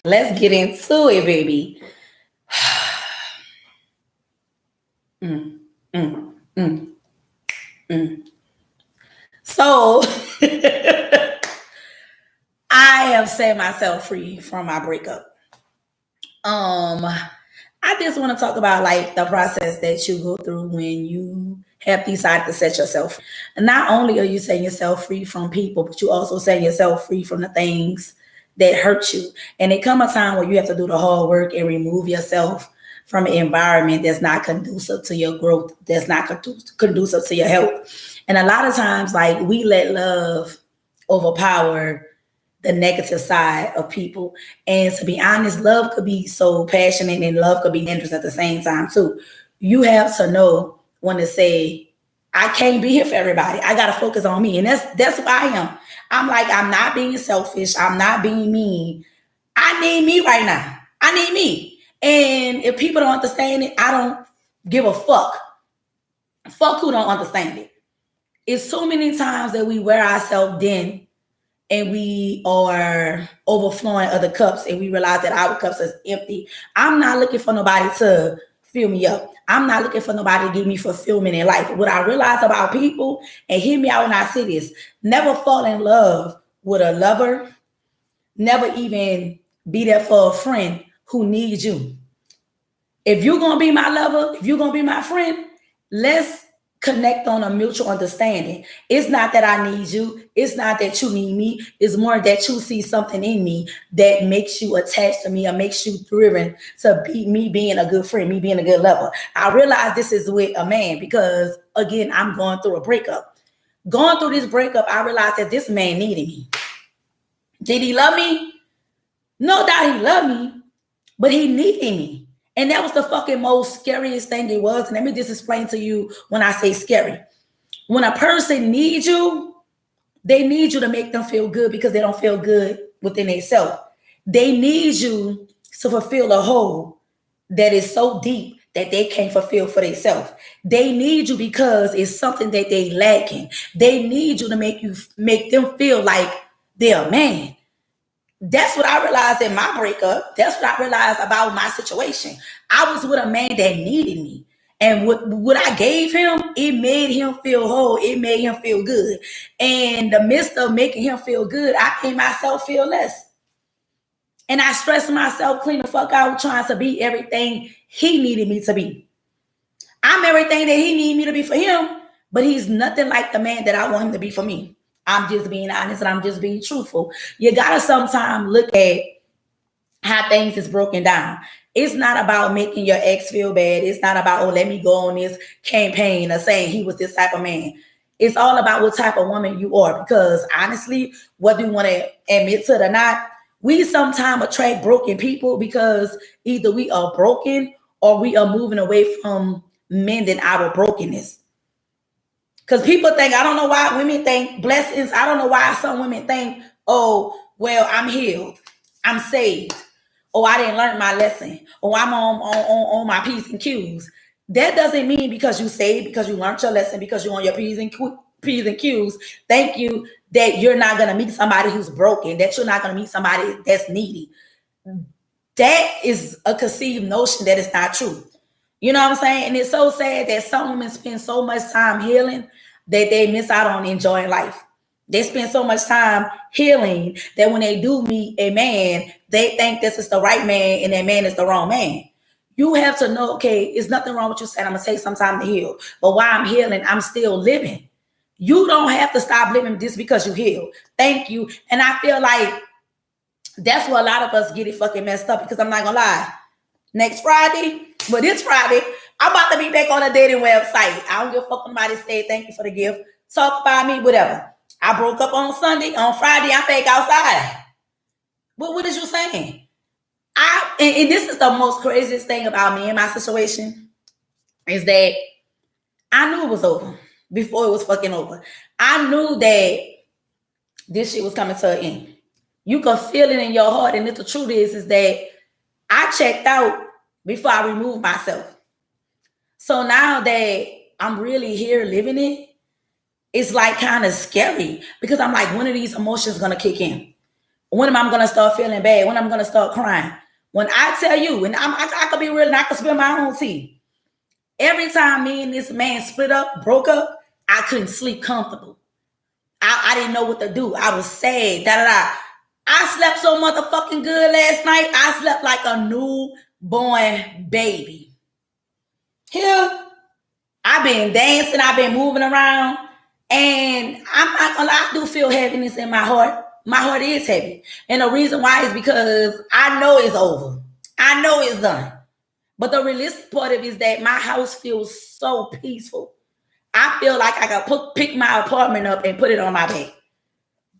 Let's get into it, baby. So I have set myself free from my breakup. Um, I just want to talk about like the process that you go through when you have decided to set yourself free. And not only are you setting yourself free from people, but you also setting yourself free from the things that hurt you. And it come a time where you have to do the hard work and remove yourself from an environment that's not conducive to your growth, that's not conducive to your health. And a lot of times, like we let love overpower the negative side of people. And to be honest, love could be so passionate and love could be dangerous at the same time too. You have to know when to say, I can't be here for everybody. I gotta focus on me. And that's who I am. I'm like, I'm not being selfish. I'm not being mean. I need me right now. I need me. And if people don't understand it, I don't give a fuck. Fuck who don't understand it. It's so many times that we wear ourselves thin and we are overflowing other cups and we realize that our cups is empty. I'm not looking for nobody to fill me up. I'm not looking for nobody to give me fulfillment in life. What I realize about people, and hear me out when I say this, never fall in love with a lover, never even be there for a friend who needs you. If you're gonna be my lover, if you're gonna be my friend, let's connect on a mutual understanding. It's not that I need you, it's not that you need me, it's more that you see something in me that makes you attached to me or makes you driven to be me being a good friend, me being a good lover. I realize this is with a man because again, I'm going through a breakup. Going through this breakup, I realized that this man needed me. Did he love me? No doubt he loved me, but he needed me. And that was the fucking most scariest thing it was. And let me just explain to you when I say scary. When a person needs you, they need you to make them feel good because they don't feel good within themselves. They need you to fulfill a hole that is so deep that they can't fulfill for themselves. They need you because it's something that they lacking. They need you to make them feel like they're a man. That's what I realized in my breakup. That's what I realized about my situation. I was with a man that needed me. And what I gave him, it made him feel whole. It made him feel good. And in the midst of making him feel good, I made myself feel less. And I stressed myself clean the fuck out trying to be everything he needed me to be. I'm everything that he needed me to be for him, but he's nothing like the man that I want him to be for me. I'm just being honest and I'm just being truthful. You gotta sometimes look at how things is broken down. It's not about making your ex feel bad. It's not about, oh, let me go on this campaign of saying he was this type of man. It's all about what type of woman you are. Because honestly, whether you want to admit to it or not, we sometimes attract broken people because either we are broken or we are moving away from mending our brokenness. Because people think, I don't know why women think blessings. I don't know why some women think, oh, well, I'm healed. I'm saved. Oh, I didn't learn my lesson. Oh, I'm on my P's and Q's. That doesn't mean because you saved, because you learned your lesson, because you're on your P's and Q's. Thank you that you're not going to meet somebody who's broken, that you're not going to meet somebody that's needy. That is a conceived notion that is not true. You know what I'm saying? And it's so sad that some women spend so much time healing that they miss out on enjoying life. They spend so much time healing that when they do meet a man, they think this is the right man and that man is the wrong man. You have to know, okay, it's nothing wrong with you saying I'm going to take some time to heal. But while I'm healing, I'm still living. You don't have to stop living just because you heal. Thank you. And I feel like that's where a lot of us get it fucking messed up because I'm not going to lie. Next Friday, well, this Friday, I'm about to be back on a dating website. I don't give a fuck when somebody say thank you for the gift. Talk about me, whatever. I broke up on Sunday. On Friday, I'm back outside. But what is you saying? And this is the most craziest thing about me and my situation is that I knew it was over before it was fucking over. I knew that this shit was coming to an end. You can feel it in your heart. And the truth is that I checked out before I removed myself. So now that I'm really here living it, it's like kind of scary because I'm like, when are these emotions gonna kick in? When am I gonna start feeling bad? When I'm gonna start crying? When I tell you, and I could be real and I could spill my own tea. Every time me and this man split up, broke up, I couldn't sleep comfortable. I didn't know what to do. I was sad. Da da da. I slept so motherfucking good last night. I slept like a newborn baby. Here, I've been dancing. I've been moving around. And I'm not gonna lie, I do feel heaviness in my heart. My heart is heavy. And the reason why is because I know it's over. I know it's done. But the realistic part of it is that my house feels so peaceful. I feel like I can pick my apartment up and put it on my bed.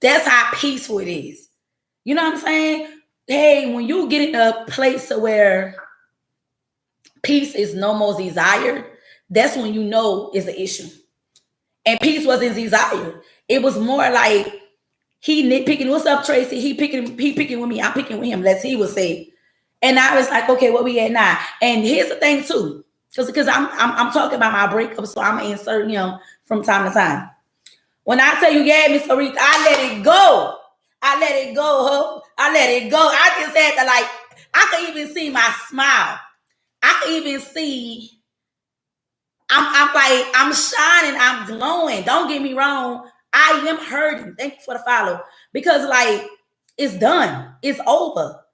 That's how peaceful it is. You know what I'm saying? Hey, when you get in a place where peace is no more desired, that's when you know it's an issue. And peace wasn't desired. It was more like he nitpicking. What's up, Tracy? He picking with me. I'm picking with him. Let's he would say. And I was like, okay, what we at now? And here's the thing too, because I'm talking about my breakup, so I'm inserting him from time to time. When I tell you, yeah, Miss Aretha, I let it go. I let it go, ho. I let it go. I just had to I could even see my smile. I could even see. I'm shining. I'm glowing. Don't get me wrong. I am hurting. Thank you for the follow. Because it's done. It's over.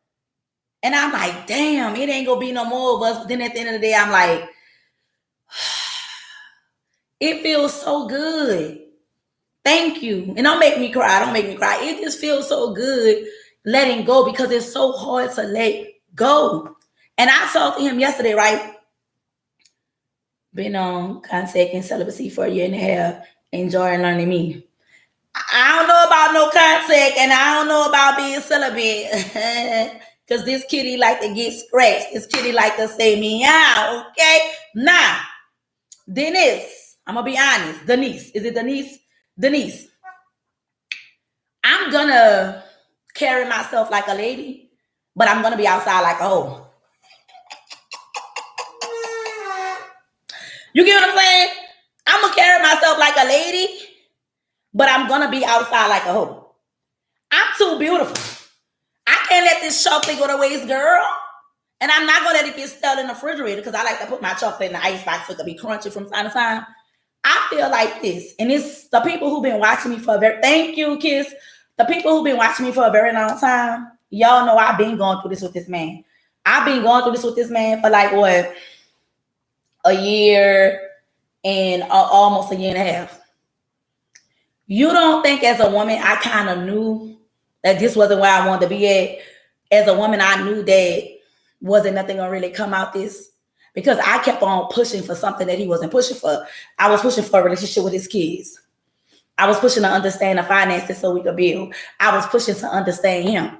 And I'm like, damn, it ain't gonna be no more of us. But then at the end of the day, I'm like, it feels so good. Thank you. And don't make me cry. Don't make me cry. It just feels so good letting go because it's so hard to let go. And I talked to him yesterday, right? Been on contact and celibacy for a year and a half, enjoying learning me. I don't know about no contact and I don't know about being celibate. Because this kitty like to get scratched. This kitty like to say meow, okay? Now, Denise, I'm going to be honest. Denise. Is it Denise? Denise. I'm going to carry myself like a lady, but I'm going to be outside like a hoe. You get what I'm saying? I'm going to carry myself like a lady, but I'm going to be outside like a hoe. I'm too beautiful. I can't let this chocolate go to waste, girl. And I'm not going to let it get stale in the refrigerator because I like to put my chocolate in the icebox so it can be crunchy from time to time. I feel like this. And it's the people who've been watching me for a very... Thank you, Kiss. The people who've been watching me for a very long time, y'all know I've been going through this with this man. I've been going through this with this man for a year and almost a year and a half. You don't think as a woman I kind of knew that this wasn't where I wanted to be at? As a woman, I knew that wasn't nothing gonna really come out this because I kept on pushing for something that he wasn't pushing for. I was pushing for a relationship with his kids. I was pushing to understand the finances so we could build. I was pushing to understand him.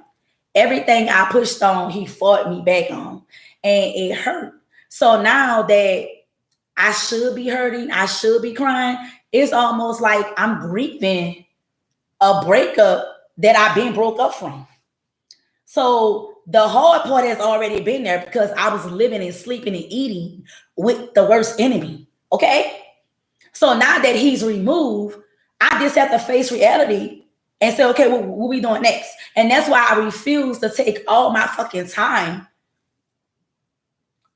Everything I pushed on, he fought me back on, and it hurt. So now that I should be hurting, I should be crying, it's almost like I'm grieving a breakup that I've been broke up from. So the hard part has already been there because I was living and sleeping and eating with the worst enemy. Okay. So now that he's removed, I just have to face reality and say, okay, what we doing next? And that's why I refuse to take all my fucking time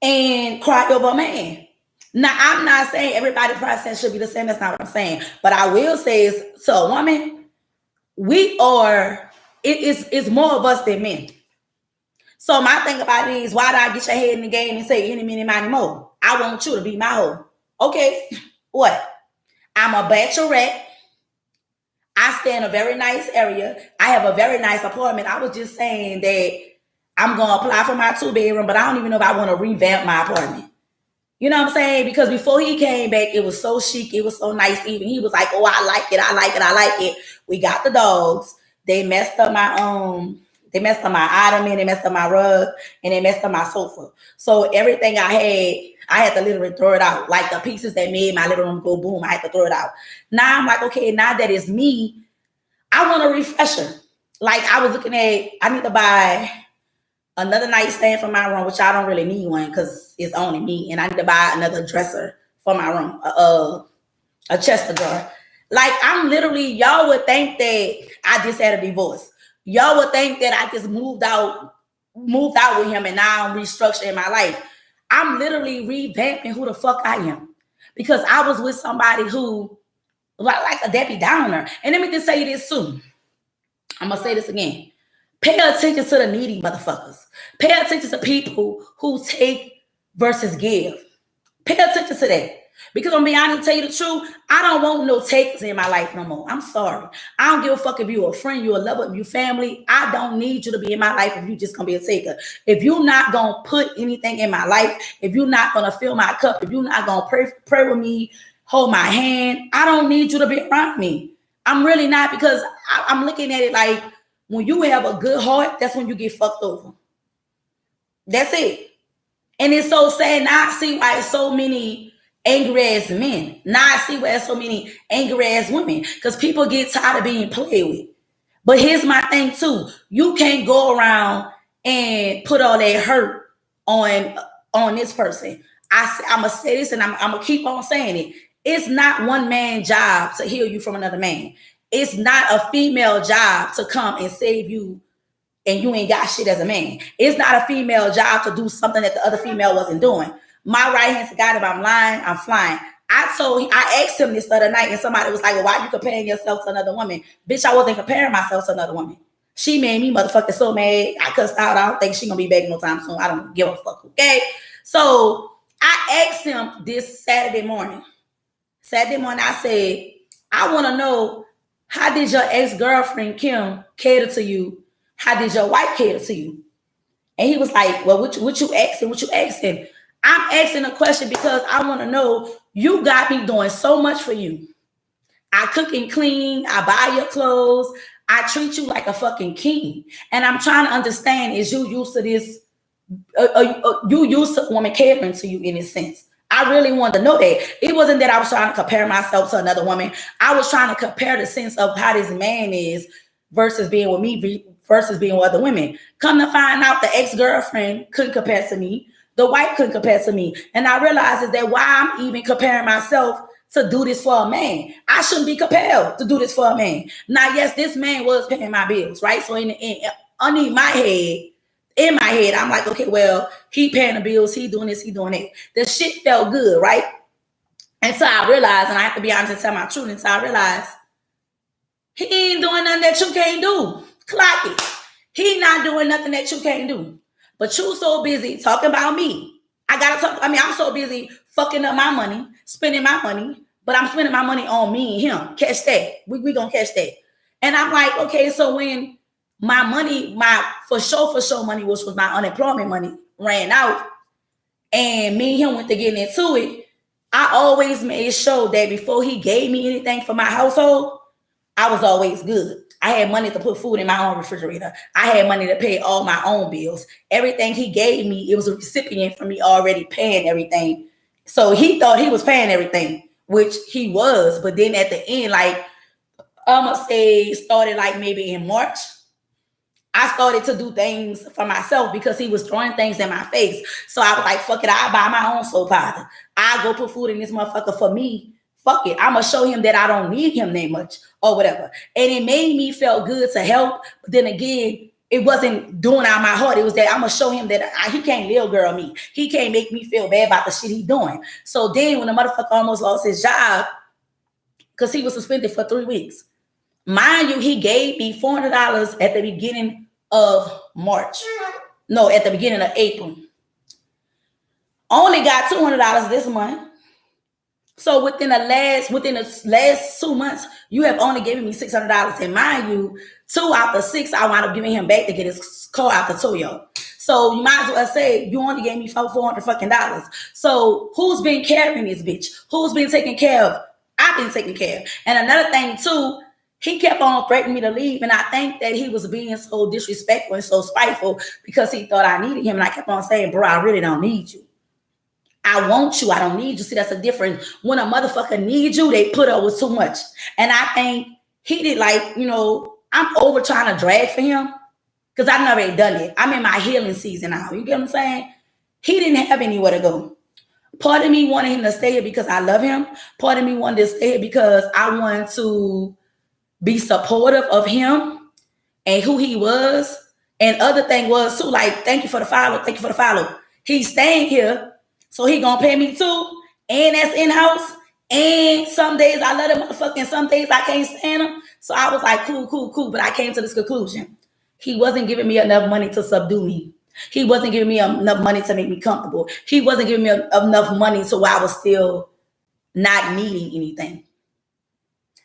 and cry over a man. Now, I'm not saying everybody's process should be the same. That's not what I'm saying. But I will say is, to a woman, it's more of us than men. So my thing about it is, why do I get your head in the game and say any, many, money, more? I want you to be my hoe. Okay, what? I'm a bachelorette. I stay in a very nice area. I have a very nice apartment. I was just saying that I'm going to apply for my 2-bedroom, but I don't even know if I want to revamp my apartment. You know what I'm saying? Because before he came back, it was so chic. It was so nice. Even he was like, oh, I like it. I like it. I like it. We got the dogs. They messed up my ottoman. They messed up my rug, and they messed up my sofa. So everything I had to literally throw it out. Like the pieces that made my living room go boom, I had to throw it out. Now I'm like, okay, now that it's me, I want a refresher. Like I was looking at, I need to buy another nightstand for my room, which I don't really need one because it's only me. And I need to buy another dresser for my room, a chest of drawer. Like, I'm literally, y'all would think that I just had a divorce. Y'all would think that I just moved out with him and now I'm restructuring my life. I'm literally revamping who the fuck I am. Because I was with somebody who, like a Debbie Downer. And let me just say this soon. I'm going to say this again. Pay attention to the needy motherfuckers. Pay attention to people who take versus give. Pay attention to that. Because I'm being honest, to tell you the truth, I don't want no takers in my life no more. I'm sorry. I don't give a fuck if you're a friend, you're a lover, if you family. I don't need you to be in my life if you just gonna be a taker. If you're not gonna put anything in my life, if you're not gonna fill my cup, if you're not gonna pray with me, hold my hand, I don't need you to be around me. I'm really not, because I'm looking at it like, when you have a good heart, that's when you get fucked over. That's it. And it's so sad. Now I see why it's so many angry ass men. Now I see why there's so many angry ass women. Because people get tired of being played with. But here's my thing too. You can't go around and put all that hurt on this person. I'm going to say this and I'm going to keep on saying it. It's not one man's job to heal you from another man. It's not a female job to come and save you and you ain't got shit as a man. It's not a female job to do something that the other female wasn't doing. My right hand to God, if I'm lying, I'm flying. I asked him this the other night and somebody was like, well, why are you comparing yourself to another woman? Bitch, I wasn't comparing myself to another woman. She made me motherfucking so mad. I cussed out. I don't think she gonna be back no time soon. I don't give a fuck, okay? So I asked him this Saturday morning. I said, I want to know, how did your ex-girlfriend Kim cater to you? How did your wife cater to you? And he was like, well, what you asking? I'm asking a question because I want to know, you got me doing so much for you. I cook and clean. I buy your clothes. I treat you like a fucking king. And I'm trying to understand, is you used to this? You used to a woman catering to you in a sense? I really wanted to know that. It wasn't that I was trying to compare myself to another woman. I was trying to compare the sense of how this man is versus being with me versus being with other women. Come to find out, the ex-girlfriend couldn't compare to me. The wife couldn't compare to me. And I realized is that why I'm even comparing myself to do this for a man. I shouldn't be compelled to do this for a man. Now, yes, this man was paying my bills, right? So in my head, I'm like, okay, well, he paying the bills, he doing this, he doing that. The shit felt good, right? And so I realized, and I have to be honest and tell my truth, and so I realized he ain't doing nothing that you can't do. Clock it. He not doing nothing that you can't do. But you so busy talking about me. I'm so busy fucking up my money, spending my money, but I'm spending my money on me and him. Catch that. We gonna catch that. And I'm like, okay, so when my money, my for sure money, which was my unemployment money, ran out, and me and him went to getting into it, I always made sure that before he gave me anything for my household, I was always good. I had money to put food in my own refrigerator. I had money to pay all my own bills. Everything he gave me, it was a recipient for me already paying everything. So he thought he was paying everything, which he was. But then at the end, like, I'm going to say, started like maybe in March, I started to do things for myself because he was throwing things in my face. So I was like, fuck it, I'll buy my own soap powder. I'll go put food in this motherfucker for me. Fuck it, I'm going to show him that I don't need him that much or whatever. And it made me feel good to help. But then again, it wasn't doing out my heart. It was that I'm going to show him that he can't little girl me. He can't make me feel bad about the shit he's doing. So then when the motherfucker almost lost his job because he was suspended for 3 weeks, mind you, he gave me $400 at the beginning of March. No, at the beginning of April. Only got $200 this month. So within the last 2 months, you have only given me $600. And mind you, 2 out of 6, I wound up giving him back to get his car out the Toyo. So you might as well say you only gave me $400 fucking dollars. So who's been carrying this bitch? Who's been taken care of? I've been taken care of. And another thing too, he kept on threatening me to leave. And I think that he was being so disrespectful and so spiteful because he thought I needed him. And I kept on saying, bro, I really don't need you. I want you. I don't need you. See, that's a difference. When a motherfucker needs you, they put up with too much. And I think he did, like, I'm over trying to drag for him because I've never done it. I'm in my healing season now. You get what I'm saying? He didn't have anywhere to go. Part of me wanted him to stay here because I love him. Part of me wanted to stay here because I wanted to be supportive of him and who he was. And other thing was too, like, thank you for the follow. Thank you for the follow. He's staying here, so he gonna pay me too. And that's in-house. And some days I let him motherfucking, some days I can't stand him. So I was like, cool. But I came to this conclusion. He wasn't giving me enough money to subdue me. He wasn't giving me enough money to make me comfortable. He wasn't giving me enough money so I was still not needing anything.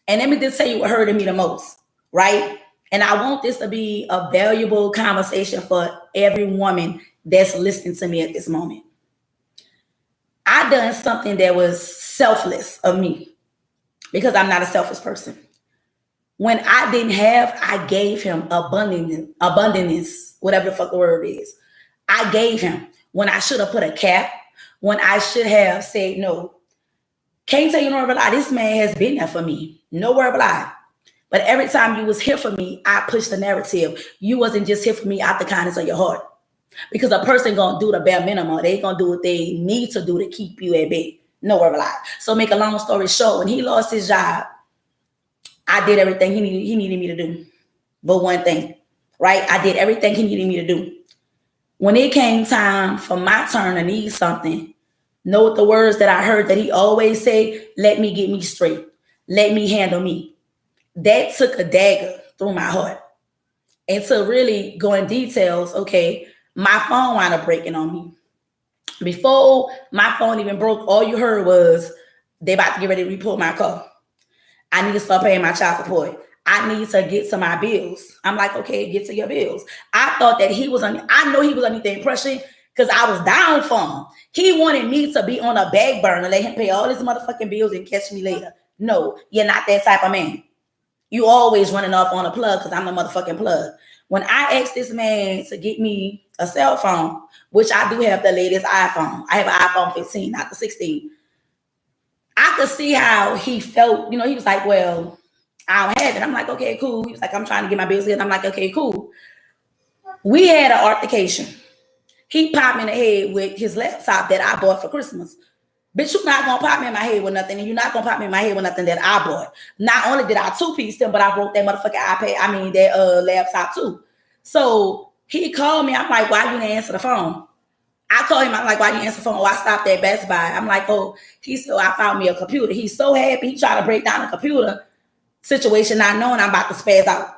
And let me just tell you what hurted me the most, right? And I want this to be a valuable conversation for every woman that's listening to me at this moment. I done something that was selfless of me because I'm not a selfish person. When I didn't have, I gave him abundance, whatever the fuck the word is. I gave him when I should have put a cap, when I should have said no. Can't tell you no lie. This man has been there for me. No word of a lie. But every time you was here for me, I pushed the narrative. You wasn't just here for me out the kindness of your heart. Because a person gonna do the bare minimum. They gonna do what they need to do to keep you at bay. No word of a lie. So make a long story short, when he lost his job, I did everything he needed me to do. But one thing, right? I did everything he needed me to do. When it came time for my turn to need something, know the words that I heard that he always say, let me get me straight. Let me handle me. That took a dagger through my heart. And to really go in details, okay, my phone wound up breaking on me. Before my phone even broke, all you heard was they about to get ready to report my car. I need to start paying my child support. I need to get to my bills. I'm like, okay, get to your bills. I thought that I know he was under the impression because I was down for him. He wanted me to be on a back burner, let him pay all his motherfucking bills and catch me later. No, you're not that type of man. You always running off on a plug because I'm the motherfucking plug. When I asked this man to get me a cell phone, which I do have the latest iPhone. I have an iPhone 15, not the 16. I could see how he felt. You know, he was like, well, I don't have it. I'm like, okay, cool. He was like, I'm trying to get my bills in. I'm like, okay, cool. We had an altercation. He popped me in the head with his laptop that I bought for Christmas. Bitch, you're not going to pop me in my head with nothing, and you're not going to pop me in my head with nothing that I bought. Not only did I two-piece them, but I broke that motherfucking that laptop too. So he called me. I'm like, why you didn't answer the phone? I called him. I'm like, why you answer the phone? Oh, I stopped at Best Buy. I'm like, oh, he said, I found me a computer. He's so happy. He tried to break down a computer situation, not knowing I'm about to spaz out.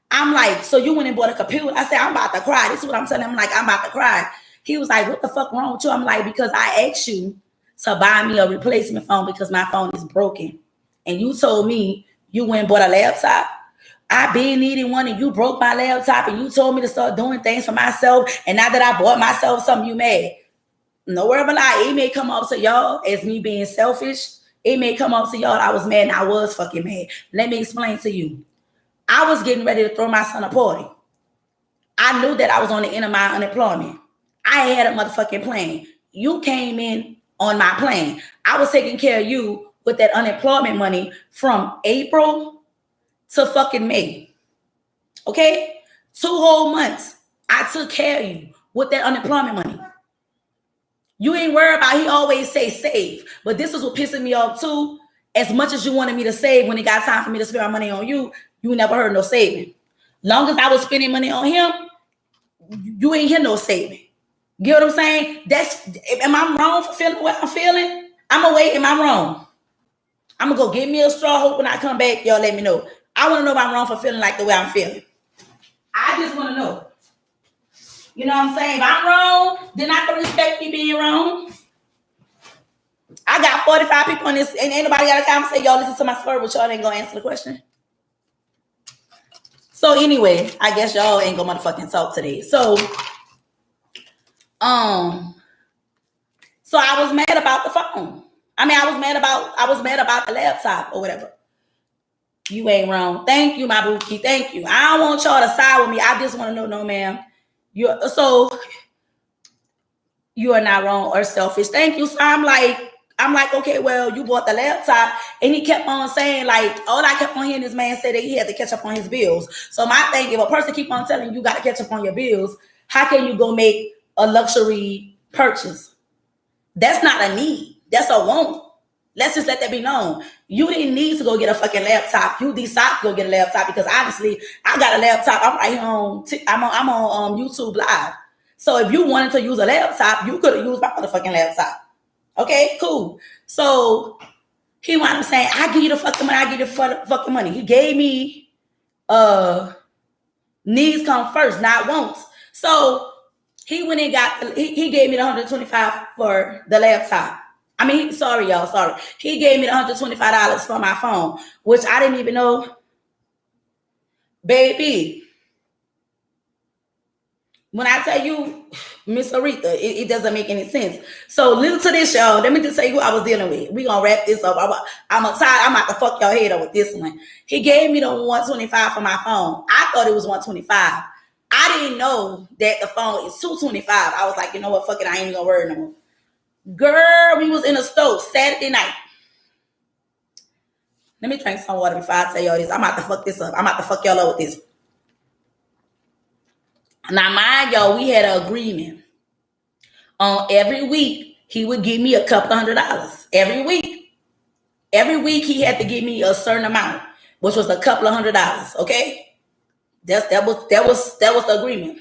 I'm like, so you went and bought a computer? I said, I'm about to cry. This is what I'm telling him. I'm like, I'm about to cry. He was like, what the fuck wrong with you? I'm like, because I asked you to buy me a replacement phone because my phone is broken. And you told me you went and bought a laptop. I been needing one and you broke my laptop and you told me to start doing things for myself. And now that I bought myself something, you mad. Nowhere of a lie. It may come up to y'all as me being selfish. It may come up to y'all I was mad and I was fucking mad. Let me explain to you. I was getting ready to throw my son a party. I knew that I was on the end of my unemployment. I had a motherfucking plan. You came in on my plan. I was taking care of you with that unemployment money from April to fucking May. Okay? 2 whole months. I took care of you with that unemployment money. You ain't worried about, he always say save. But this is what pissing me off too. As much as you wanted me to save when it got time for me to spend my money on you, you never heard no saving. Long as I was spending money on him, you ain't hear no saving. Get what I'm saying? Am I wrong for feeling what I'm feeling? I'm gonna wait. Am I wrong? I'm gonna go get me a straw. Hope when I come back, y'all let me know. I want to know if I'm wrong for feeling like the way I'm feeling. I just want to know. You know what I'm saying? If I'm wrong, then I can respect me being wrong. I got 45 people on this, and ain't nobody got a time to say, y'all listen to my story, but y'all ain't gonna answer the question. So anyway, I guess y'all ain't gonna motherfucking talk today. So I was mad about the phone. I mean, I was mad about the laptop or whatever. You ain't wrong. Thank you, my bookie. Thank you. I don't want y'all to side with me. I just want to know, no, ma'am. You are not wrong or selfish. Thank you. So I'm like, okay, well, you bought the laptop. And he kept on saying, like, all I kept on hearing this man say that he had to catch up on his bills. So my thing, if a person keep on telling you got to catch up on your bills, how can you go make a luxury purchase? That's not a need. That's a want. Let's just let that be known. You didn't need to go get a fucking laptop. You decided to go get a laptop because honestly, I got a laptop. I'm right here on. I'm on YouTube Live. So if you wanted to use a laptop, you could have used my motherfucking laptop. Okay, cool. So he wound up saying, "I give you the fucking money. I give you the fucking money." He gave me needs come first, not wants. So he went and got. He gave me the $125 for the laptop. I mean, sorry, y'all. Sorry. He gave me the $125 for my phone, which I didn't even know. Baby, when I tell you, Miss Aretha, it doesn't make any sense. So listen to this, y'all. Let me just tell you who I was dealing with. We're going to wrap this up. I'm tired. I'm about to fuck your head up with this one. He gave me the $125 for my phone. I thought it was $125. I didn't know that the phone is $225. I was like, you know what? Fuck it. I ain't even going to worry no more. Girl, we was in a store Saturday night. Let me drink some water before I tell y'all this. I'm about to fuck this up. I'm about to fuck y'all up with this. Now, mind y'all, we had an agreement on every week he would give me a couple $100. Every week. Every week he had to give me a certain amount, which was a couple $100. Okay? That was the agreement.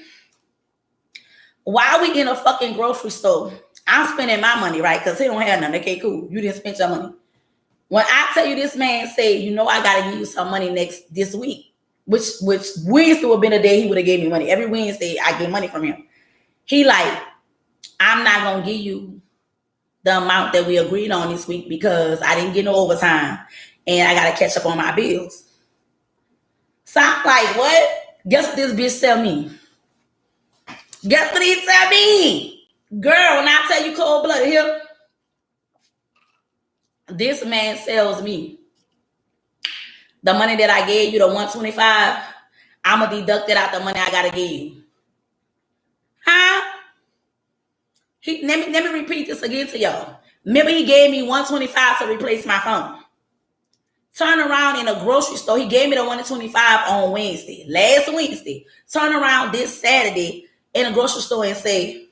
While we in a fucking grocery store, I'm spending my money, right? Because he don't have nothing. Okay, cool. You didn't spend your money. When I tell you this man say, you know, I gotta give you some money this week, which Wednesday would have been a day he would have gave me money. Every Wednesday I get money from him. He like, I'm not gonna give you the amount that we agreed on this week because I didn't get no overtime and I gotta catch up on my bills. So I'm like, what? Guess what this bitch tell me? Guess what he tell me? Girl, when I tell you cold-blooded here, this man sells me the money that I gave you, the $125, I'm going to deduct it out the money I got to give you. Huh? Let me repeat this again to y'all. Remember, he gave me $125 to replace my phone. Turn around in a grocery store. He gave me the $125 on Wednesday, last Wednesday. Turn around this Saturday in a grocery store and say,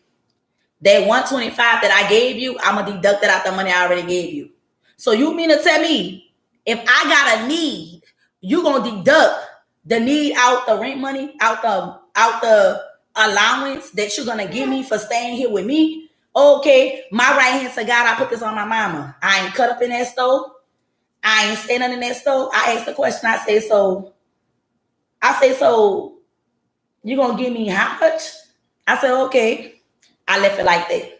that $125 that I gave you, I'm going to deduct it out the money I already gave you. So you mean to tell me, if I got a need, you going to deduct the need out the rent money, out the allowance that you're going to give me for staying here with me? Okay, my right hand to God, I put this on my mama. I ain't cut up in that stove. I ain't standing in that stove. I asked the question. I say, so you going to give me how much? I said, okay. I left it like that.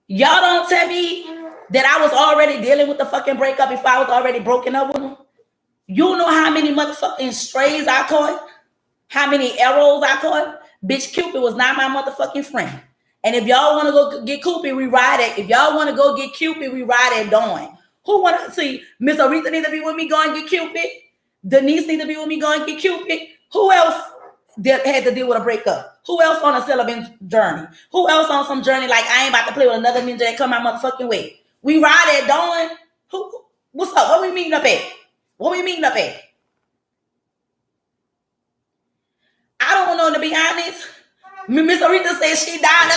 Y'all don't tell me that I was already dealing with the fucking breakup before I was already broken up with him. You know how many motherfucking strays I caught? How many arrows I caught? Bitch, Cupid was not my motherfucking friend. And if y'all want to go get Cupid, we ride it. If y'all want to go get Cupid, we ride at dawn. Who want to see? Miss Aretha need to be with me going get Cupid. Denise need to be with me going get Cupid. Who else had to deal with a breakup? Who else on a celibate journey? Who else on some journey like I ain't about to play with another ninja that come my motherfucking way? We ride at dawn. What's up? What we meeting up at? I don't know, to be honest. Miss Aretha said she down.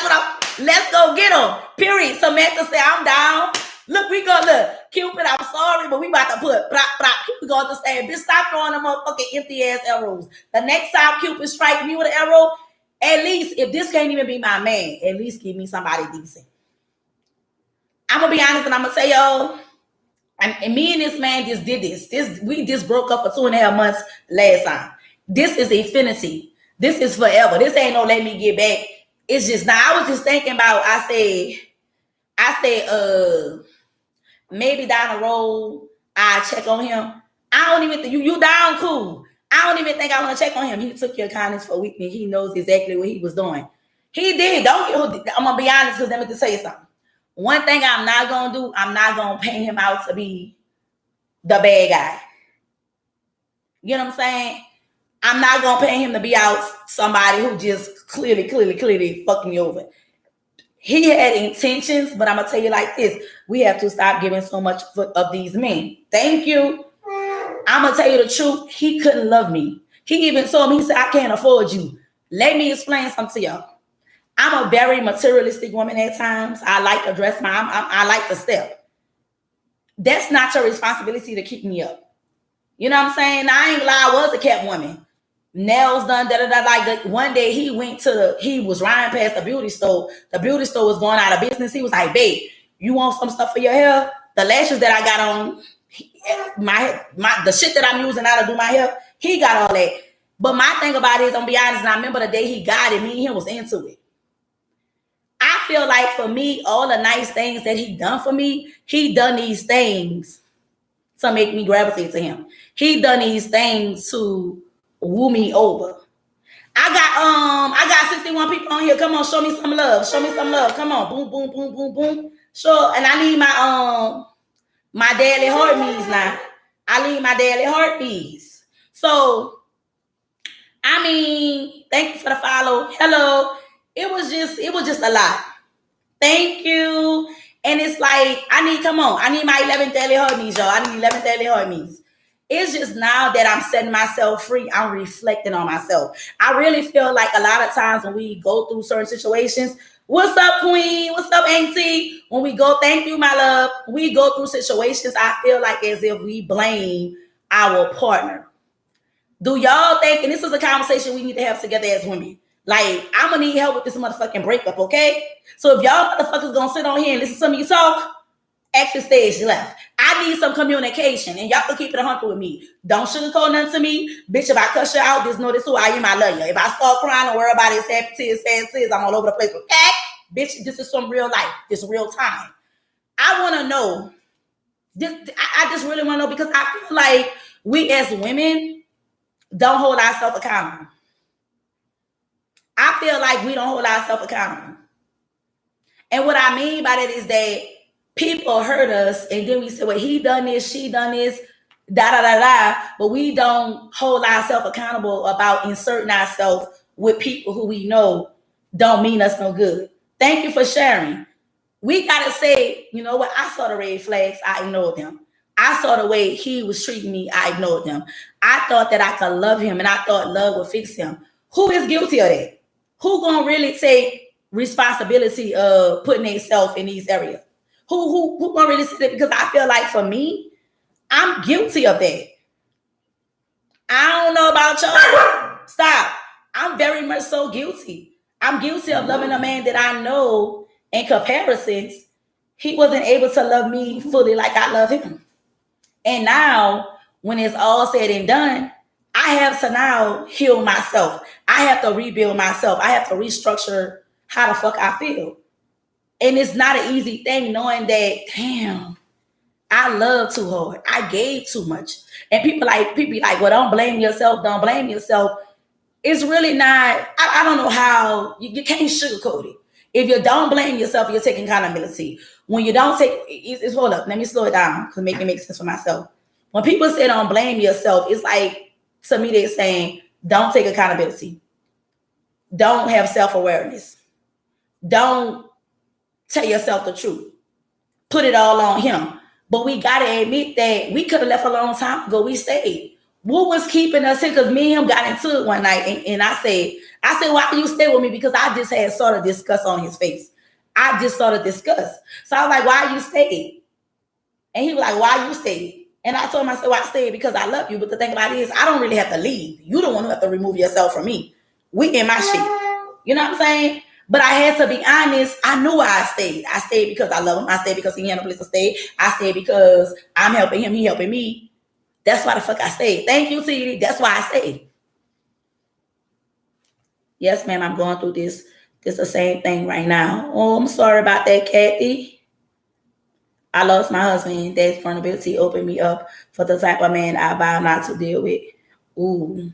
Let's go get her. Period. Samantha said I'm down. Look, we gonna look. Cupid, I'm sorry, but we about to put plop, plop. Cupid going to say, bitch, stop throwing them motherfucking empty ass arrows. The next time Cupid strike me with an arrow, at least, if this can't even be my man, at least give me somebody decent. I'm gonna be honest and I'm gonna say, y'all, and me and this man just did this. We just broke up for 2.5 months last time. This is infinity. This is forever. This ain't no let me get back. It's just now. I was just thinking about, I said, maybe down the road, I check on him. I don't even think you down cool. I don't even think I want to check on him. He took your kindness for weakness. He knows exactly what he was doing. He did. I'm gonna be honest, because let me just say something. One thing I'm not gonna do, I'm not gonna paint him out to be the bad guy. You know what I'm saying? I'm not gonna paint him to be out somebody who just clearly fucking you over. He had intentions, but I'm gonna tell you like this: we have to stop giving so much of these men. Thank you. I'm gonna tell you the truth. He couldn't love me. He even told me, he said, I can't afford you. Let me explain something to y'all. I'm a very materialistic woman at times. I like to dress I like to step. That's not your responsibility to keep me up. You know what I'm saying? I ain't lie, I was a cat woman. Nails done, Like one day he was riding past the beauty store. The beauty store was going out of business. He was like, babe, you want some stuff for your hair? The lashes that I got on, the shit that I'm using now to do my hair, he got all that. But my thing about it is, I'm be honest, and I remember the day he got it, me and him was into it. I feel like for me, all the nice things that he done for me, he done these things to make me gravitate to him. He done these things to woo me over. I got 61 people on here. Come on, show me some love. Show me some love. Come on, boom, boom, boom, boom, boom. Sure, and I need my daily heartbeats now. I need my daily heartbeats. So, I mean, thank you for the follow. Hello. It was just a lot. Thank you. And it's like, I need my 11 daily heartbeats, y'all. I need 11 daily heartbeats. It's just now that I'm setting myself free, I'm reflecting on myself. I really feel like a lot of times when we go through certain situations, what's up, queen? What's up, auntie? When we go, thank you, my love. We go through situations, I feel like as if we blame our partner. Do y'all think, and this is a conversation we need to have together as women, like, I'm gonna need help with this motherfucking breakup, okay? So if y'all motherfuckers gonna sit on here and listen to me talk, exit stage left. I need some communication, and y'all can keep it 100 with me. Don't sugarcoat nothing to me. Bitch, if I cuss you out, just know this who I am. I love you. If I start crying, don't worry about it. It's happy tears, sad tears. I'm all over the place. Okay? Bitch, this is some real life. This real time. I want to know. I just really want to know, because I feel like we as women don't hold ourselves accountable. I feel like we don't hold ourselves accountable. And what I mean by that is that people hurt us, and then we say, well, he done this, she done this, but we don't hold ourselves accountable about inserting ourselves with people who we know don't mean us no good. Thank you for sharing. We got to say, you know what? I saw the red flags. I ignored them. I saw the way he was treating me. I ignored them. I thought that I could love him, and I thought love would fix him. Who is guilty of that? Who gonna really take responsibility of putting themselves in these areas? Who gonna really say that? Because I feel like for me, I'm guilty of that. I don't know about y'all. Stop. I'm very much so guilty. I'm guilty of loving a man that I know, in comparisons, he wasn't able to love me fully like I love him. And now, when it's all said and done, I have to now heal myself. I have to rebuild myself. I have to restructure how the fuck I feel. And it's not an easy thing knowing that, damn, I love too hard. I gave too much. And people be like, well, don't blame yourself. Don't blame yourself. It's really not, I don't know how, you can't sugarcoat it. If you don't blame yourself, you're taking accountability. When you don't take, it's hold up, let me slow it down because make it make sense for myself. When people say don't blame yourself, it's like, to me, they're saying, don't take accountability. Don't have self-awareness. Don't tell yourself the truth. Put it all on him. But we got to admit that we could have left a long time ago. We stayed. What was keeping us here? Because me and him got into it one night. And I said, why do you stay with me? Because I just had sort of disgust on his face. I just sort of disgust. So I was like, why you stayed? And he was like, why you stayed? And I told him, I said, well, I stayed because I love you. But the thing about it is, I don't really have to leave. You don't want to have to remove yourself from me. We in my shit. You know what I'm saying? But I had to be honest. I knew why I stayed. I stayed because I love him. I stayed because he had a place to stay. I stayed because I'm helping him. He helping me. That's why the fuck I stayed. Thank you, TD. That's why I stayed. Yes, ma'am. I'm going through this. This the same thing right now. Oh, I'm sorry about that, Kathy. I lost my husband. That vulnerability opened me up for the type of man I vow not to deal with. Ooh.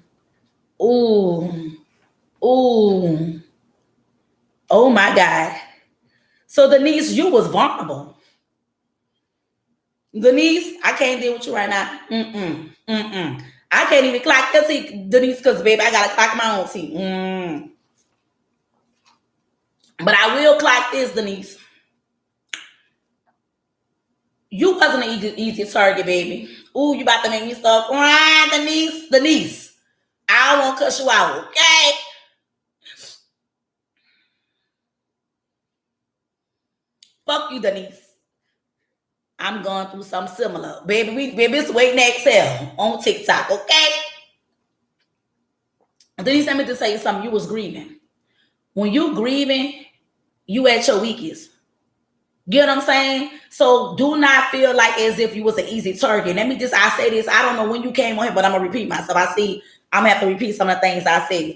Ooh. Ooh. Oh my God. So Denise, you was vulnerable. Denise, I can't deal with you right now. I can't even clock your teeth, Denise, because baby, I gotta clock my own teeth. But I will clock this, Denise. You wasn't an easy target, baby. Ooh, you about to make me start crying, Denise. Denise, I won't cuss you out, okay? Fuck you, Denise. I'm going through something similar. Baby, it's waiting to exhale on TikTok, okay? Denise, let me just tell you something. You was grieving. When you grieving, you at your weakest. Get what I'm saying? So do not feel like as if you was an easy target. I say this, I don't know when you came on here, but I'm going to repeat myself. I'm going to have to repeat some of the things I said.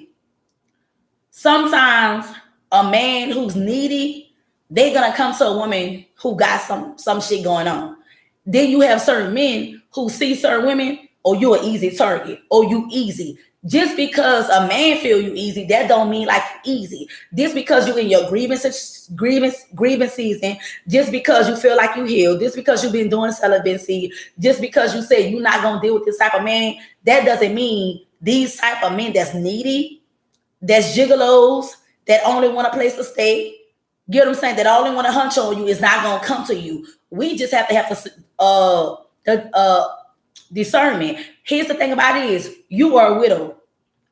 Sometimes a man who's needy, they're going to come to a woman who got some shit going on. Then you have certain men who see certain women, or you're an easy target, or you easy. Just because a man feel you easy, that don't mean like easy. Just because you in your grievance season, just because you feel like you healed, just because you've been doing celibacy, just because you say you're not gonna deal with this type of man, that doesn't mean these type of men that's needy, that's gigolos, that only want a place to stay. Get what I'm saying? That only want to hunch on you is not gonna come to you. We just have to discernment. Here's the thing about it is you are a widow.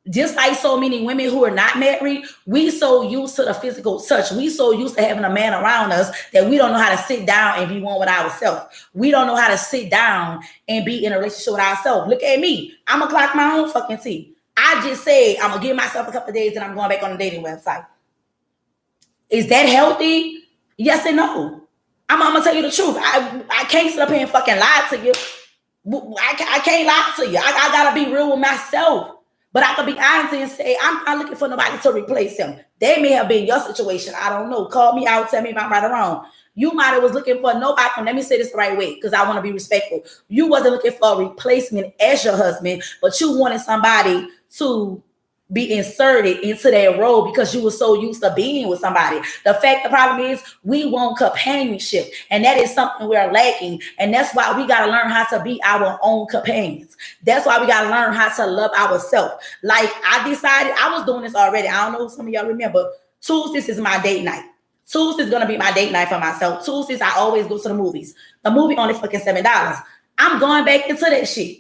Just like so many women who are not married, we so used to the physical touch. We so used to having a man around us that we don't know how to sit down and be one with ourselves. We don't know how to sit down and be in a relationship with ourselves. Look at me. I'm going to clock my own fucking tea. I just said I'm going to give myself a couple of days and I'm going back on the dating website. Is that healthy? Yes and no. I'm going to tell you the truth. I can't sit up here and fucking lie to you. I can't lie to you. I got to be real with myself. But I can be honest and say, I'm not looking for nobody to replace him. They may have been your situation. I don't know. Call me out. Tell me if I'm right or wrong. You might have was looking for nobody. Let me say this the right way because I want to be respectful. You wasn't looking for a replacement as your husband, but you wanted somebody to be inserted into that role because you were so used to being with somebody. The problem is we want companionship, and that is something we're lacking. And that's why we got to learn how to be our own companions. That's why we got to learn how to love ourselves. Like I decided, I was doing this already. I don't know if some of y'all remember. Tuesdays is my date night. Tuesday's gonna be my date night for myself. Tuesdays, I always go to the movies. The movie only fucking $7. I'm going back into that shit.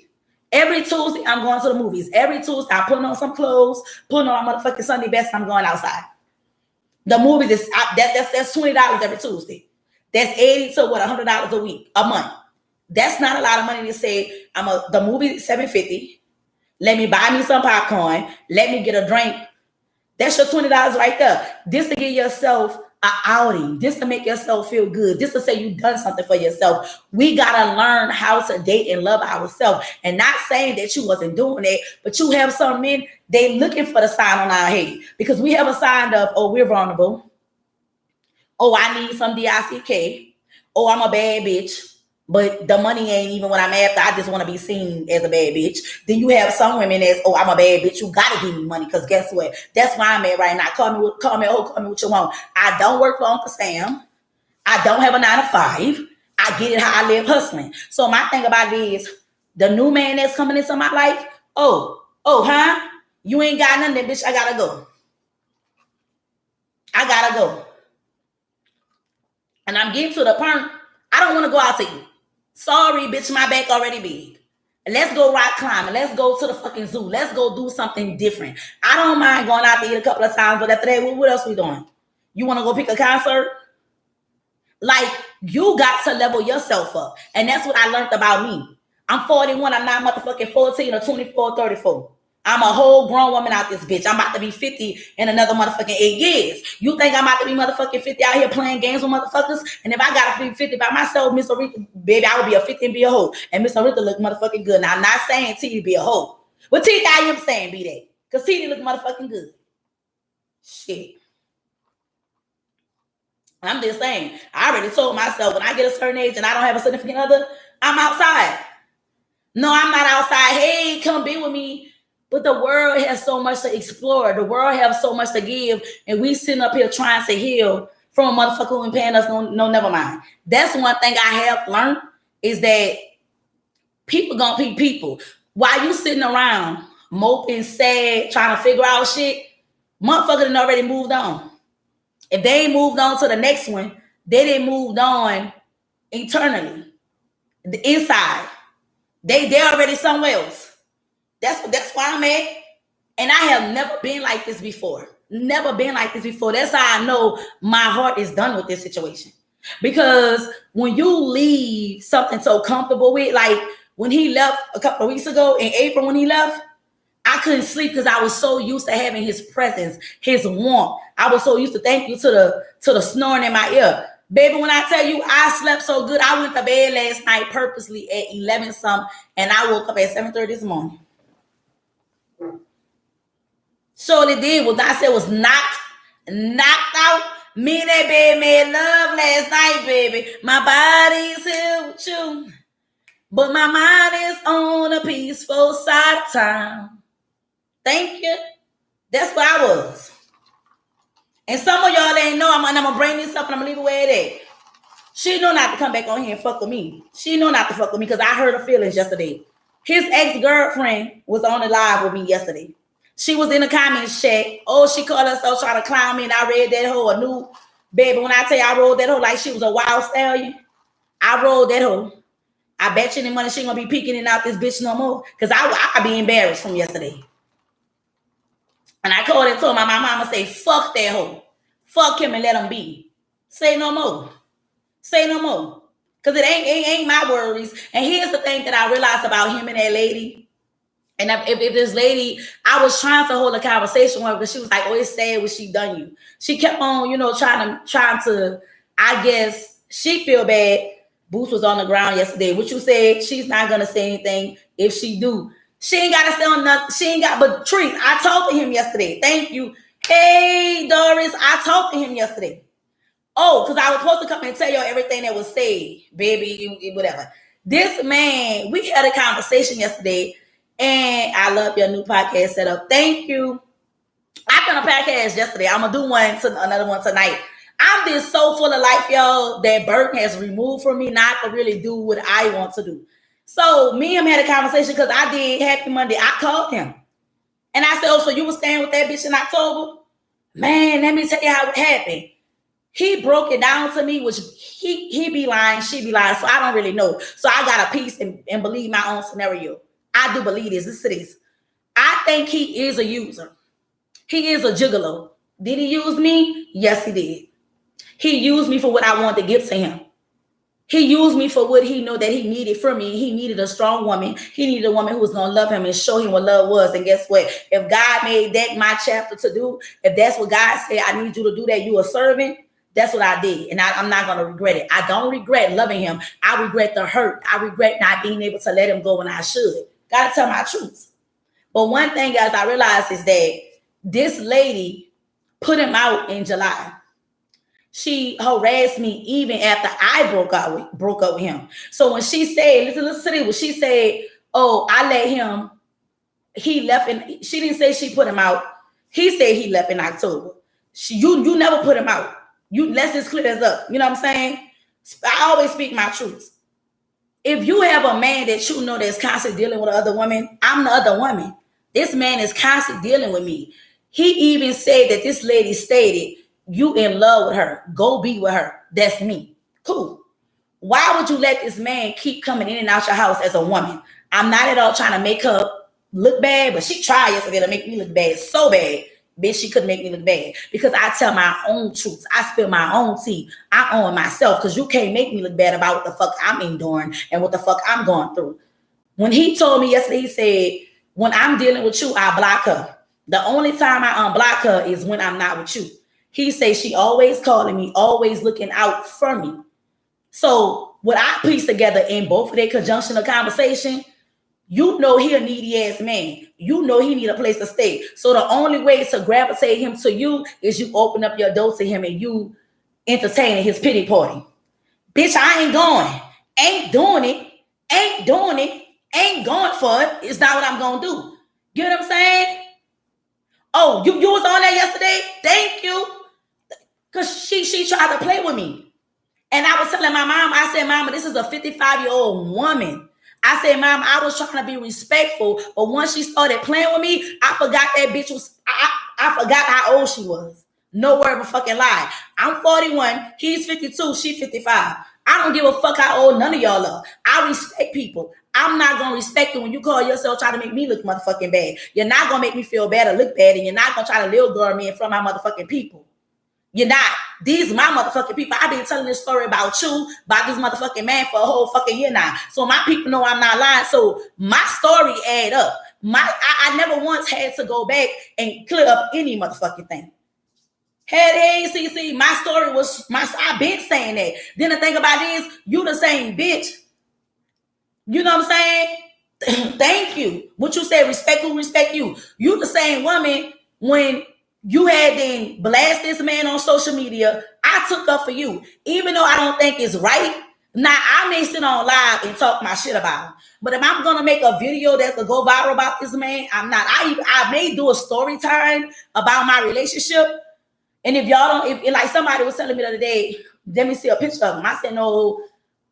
Every Tuesday, I'm going to the movies. Every Tuesday, I'm putting on some clothes, putting on my motherfucking Sunday best, and I'm going outside. The movies is that's $20 every Tuesday. That's $80 to $100 a week, a month. That's not a lot of money to say. The movie is $7.50. Let me buy me some popcorn. Let me get a drink. That's your $20 right there. Just to give yourself an outing, just to make yourself feel good, just to say you've done something for yourself. We gotta learn how to date and love ourselves. And not saying that you wasn't doing it, but you have some men, they looking for the sign on our head because we have a sign of, oh, we're vulnerable. Oh, I need some DICK. Oh, I'm a bad bitch. But the money ain't even what I'm after. I just want to be seen as a bad bitch. Then you have some women that's, oh, I'm a bad bitch. You gotta give me money because guess what? That's where I'm at right now. Call me what you want. I don't work for Uncle Sam. I don't have a 9-to-5. I get it how I live hustling. So my thing about it is the new man that's coming into my life. Huh? You ain't got nothing, bitch. I gotta go. And I'm getting to the point. I don't want to go out to you. Sorry, bitch, my back already big. Let's go rock climbing. Let's go to the fucking zoo. Let's go do something different. I don't mind going out to eat a couple of times, but after that, what else we doing? You want to go pick a concert? Like, you got to level yourself up. And that's what I learned about me. I'm 41. I'm not motherfucking 14 or 24, 34. I'm a whole grown woman out this bitch. I'm about to be 50 in another motherfucking 8 years. You think I'm about to be motherfucking 50 out here playing games with motherfuckers? And if I gotta be 50 by myself, Miss Aretha, baby, I would be a 50 and be a hoe. And Miss Aretha look motherfucking good. Now, I'm not saying T be a hoe. But T, I am saying be that. Because T look motherfucking good. Shit. I'm just saying, I already told myself when I get a certain age and I don't have a significant other, I'm outside. No, I'm not outside. Hey, come be with me. But the world has so much to explore. The world has so much to give. And we sitting up here trying to heal from a motherfucker who ain't paying us no, never mind. That's one thing I have learned is that people gonna be people. While you sitting around moping, sad, trying to figure out shit, motherfucker done already moved on. If they ain't moved on to the next one, they didn't moved on eternally. The inside. They already somewhere else. That's why I'm at. And I have never been like this before. Never been like this before. That's how I know my heart is done with this situation. Because when you leave something so comfortable with, like when he left a couple of weeks ago in April, when he left, I couldn't sleep because I was so used to having his presence, his warmth. I was so used to thank you to the snoring in my ear. Baby, when I tell you I slept so good, I went to bed last night purposely at 11 something, and I woke up at 7:30 this morning. So they did what I said was knocked out. Me and that baby made love last night, baby. My body's here with you, but my mind is on a peaceful side of town. Thank you. That's where I was. And some of y'all ain't know. I'm gonna bring this up and I'm gonna leave it where it is. She know not to come back on here and fuck with me. She know not to fuck with me because I hurt her feelings yesterday. His ex-girlfriend was on the live with me yesterday. She was in the comments chat. Oh, she called herself trying to clown me, and I read that hoe a new baby. When I tell you I rolled that hoe like she was a wild stallion, I rolled that hoe. I bet you any money she ain't gonna be peeking in out this bitch no more. Cause I be embarrassed from yesterday. And I called and told my mama say, fuck that hoe. Fuck him and let him be. Say no more. Say no more. Cause it ain't my worries. And here's the thing that I realized about him and that lady. And if this lady, I was trying to hold a conversation with her, but she was like, oh, it's sad what she done you. She kept on, trying to, I guess, she feel bad. Boots was on the ground yesterday. What you said, she's not going to say anything. If she do, she ain't got to say on nothing. She ain't got, but Treat, I talked to him yesterday. Thank you. Hey, Doris, I talked to him yesterday. Oh, because I was supposed to come and tell you everything that was said, baby, whatever. This man, we had a conversation yesterday. And I love your new podcast setup. Thank you. I done a podcast yesterday. I'm gonna do another one tonight. I'm just so full of life, y'all, that Burton has removed from me not to really do what I want to do. So me and him had a conversation because I did Happy Monday. I called him. And I said, oh, so you were staying with that bitch in October? Man, let me tell you how it happened. He broke it down to me, which he be lying, she be lying. So I don't really know. So I got a piece and believe my own scenario. I do believe this. Listen to this. I think he is a user. He is a gigolo. Did he use me? Yes, he did. He used me for what I wanted to give to him. He used me for what he knew that he needed from me. He needed a strong woman. He needed a woman who was going to love him and show him what love was. And guess what? If God made that my chapter to do, if that's what God said, I need you to do that, you a servant, that's what I did. And I'm not going to regret it. I don't regret loving him. I regret the hurt. I regret not being able to let him go when I should. Gotta tell my truth. But one thing, guys, I realized is that this lady put him out in July. She harassed me even after I broke up with him. So when she said, listen to this, when she said, oh, I let him, he left, and she didn't say she put him out. He said he left in October. You never put him out. Let's just clear this up. You know what I'm saying? I always speak my truth. If you have a man that you know that's constantly dealing with other women, I'm the other woman. This man is constantly dealing with me. He even said that this lady stated, you in love with her. Go be with her. That's me. Cool. Why would you let this man keep coming in and out your house as a woman? I'm not at all trying to make her look bad, but she tried yesterday to make me look bad so bad. Bitch, she couldn't make me look bad because I tell my own truths. I spill my own tea. I own myself because you can't make me look bad about what the fuck I'm enduring and what the fuck I'm going through. When he told me yesterday, he said, when I'm dealing with you, I block her. The only time I unblock her is when I'm not with you. He says she always calling me, always looking out for me. So what I piece together in both of their conjunction of conversation, you know he a needy ass man. You know he need a place to stay. So the only way to gravitate him to you is you open up your door to him and you entertaining his pity party. Bitch, I ain't going. Ain't doing it. Ain't doing it. Ain't going for it. It's not what I'm going to do. You know what I'm saying? Oh, you was on there yesterday? Thank you. Because she tried to play with me. And I was telling my mom, I said, Mama, this is a 55-year-old woman. I said, Mom, I was trying to be respectful, but once she started playing with me, I forgot that bitch was, I forgot how old she was. No word of a fucking lie. I'm 41, he's 52, she 55. I don't give a fuck how old none of y'all are. I respect people. I'm not going to respect you when you call yourself trying to make me look motherfucking bad. You're not going to make me feel bad or look bad, and you're not going to try to little girl me in front of my motherfucking people. You're not. These my motherfucking people. I've been telling this story about you, about this motherfucking man for a whole fucking year now. So my people know I'm not lying. So my story add up. I never once had to go back and clear up any motherfucking thing. Hey, CC, my story was I've been saying that. Then the thing about it is, you the same bitch. You know what I'm saying? Thank you. What you said, respect who respect you. You the same woman when you had then blast this man on social media. I took up for you, even though I don't think it's right. Now I may sit on live and talk my shit about him, but if I'm gonna make a video that could go viral about this man, I'm not. I may do a story time about my relationship, and if y'all don't, if like somebody was telling me the other day, let me see a picture of him. I said no,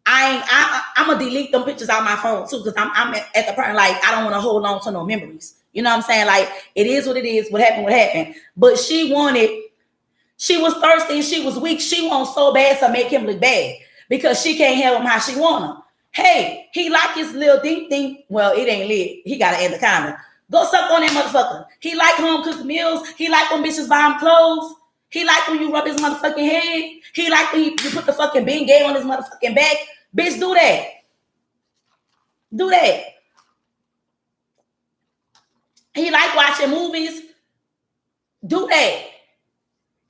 I'm gonna delete them pictures out my phone too, because I'm at the point like I don't want to hold on to no memories. You know what I'm saying? Like it is what it is. What happened. But she was thirsty and she was weak. She wants so bad to make him look bad, because she can't have him how she want him. Hey, he like his little thing. Well, it ain't lit. He got an anaconda. Go suck on that motherfucker. He like home cooked meals. He like when bitches buy him clothes. He like when you rub his motherfucking head. He like when you put the fucking Bengay on his motherfucking back. Bitch, do that. Do that. He like watching movies. Do that.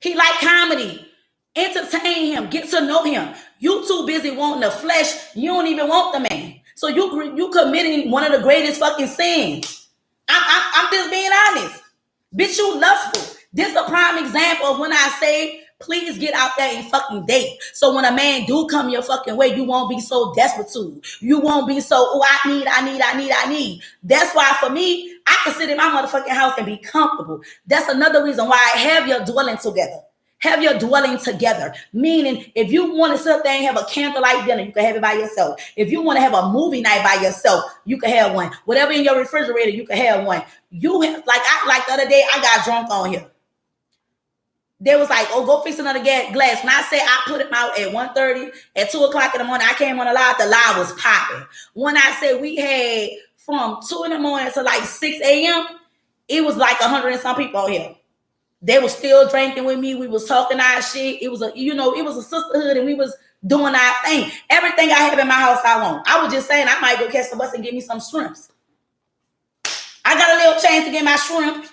He like comedy. Entertain him. Get to know him. You too busy wanting the flesh. You don't even want the man. So you committing one of the greatest fucking sins. I'm just being honest. Bitch, you lustful. This is a prime example of when I say, please get out there and fucking date. So when a man do come your fucking way, you won't be so desperate to. You won't be so, oh, I need. That's why for me, I can sit in my motherfucking house and be comfortable. That's another reason why I have your dwelling together. Have your dwelling together. Meaning, if you want to sit there and have a candlelight dinner, you can have it by yourself. If you want to have a movie night by yourself, you can have one. Whatever in your refrigerator, you can have one. You have, like the other day, I got drunk on here. They was like, oh, go fix another glass. When I say I put him out at 1:30, at 2 o'clock in the morning, I came on the live was popping. When I said we had from 2 in the morning to like 6 a.m., it was like 100 and some people on here. They were still drinking with me. We was talking our shit. It was a sisterhood, and we was doing our thing. Everything I have in my house, I want. I was just saying I might go catch the bus and get me some shrimps. I got a little change to get my shrimp.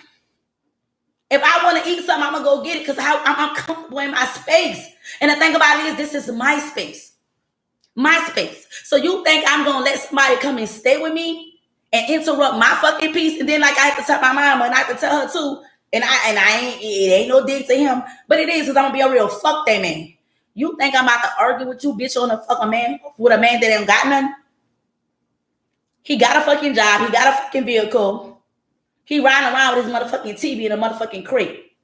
If I want to eat something, I'm going to go get it because I'm comfortable in my space. And the thing about it is, this is my space. My space. So you think I'm going to let somebody come and stay with me and interrupt my fucking peace? And then like I have to tell my mama and I have to tell her too. And it ain't no dig to him. But it is because I'm going to be a real fuck that man. You think I'm about to argue with you, bitch, on a fucking man with a man that ain't got none? He got a fucking job. He got a fucking vehicle. He riding around with his motherfucking TV in a motherfucking crate.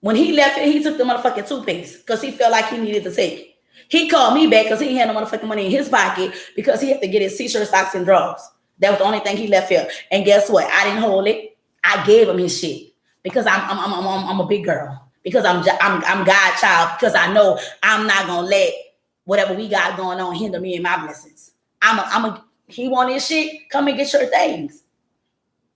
When he left it, he took the motherfucking toothpaste because he felt like he needed to take it. He called me back because he had no motherfucking money in his pocket because he had to get his t-shirt, socks, and drawers. That was the only thing he left here. And guess what? I didn't hold it. I gave him his shit because I'm a big girl. Because I'm God's child. Because I know I'm not gonna let whatever we got going on hinder me and my blessings. He want his shit. Come and get your things.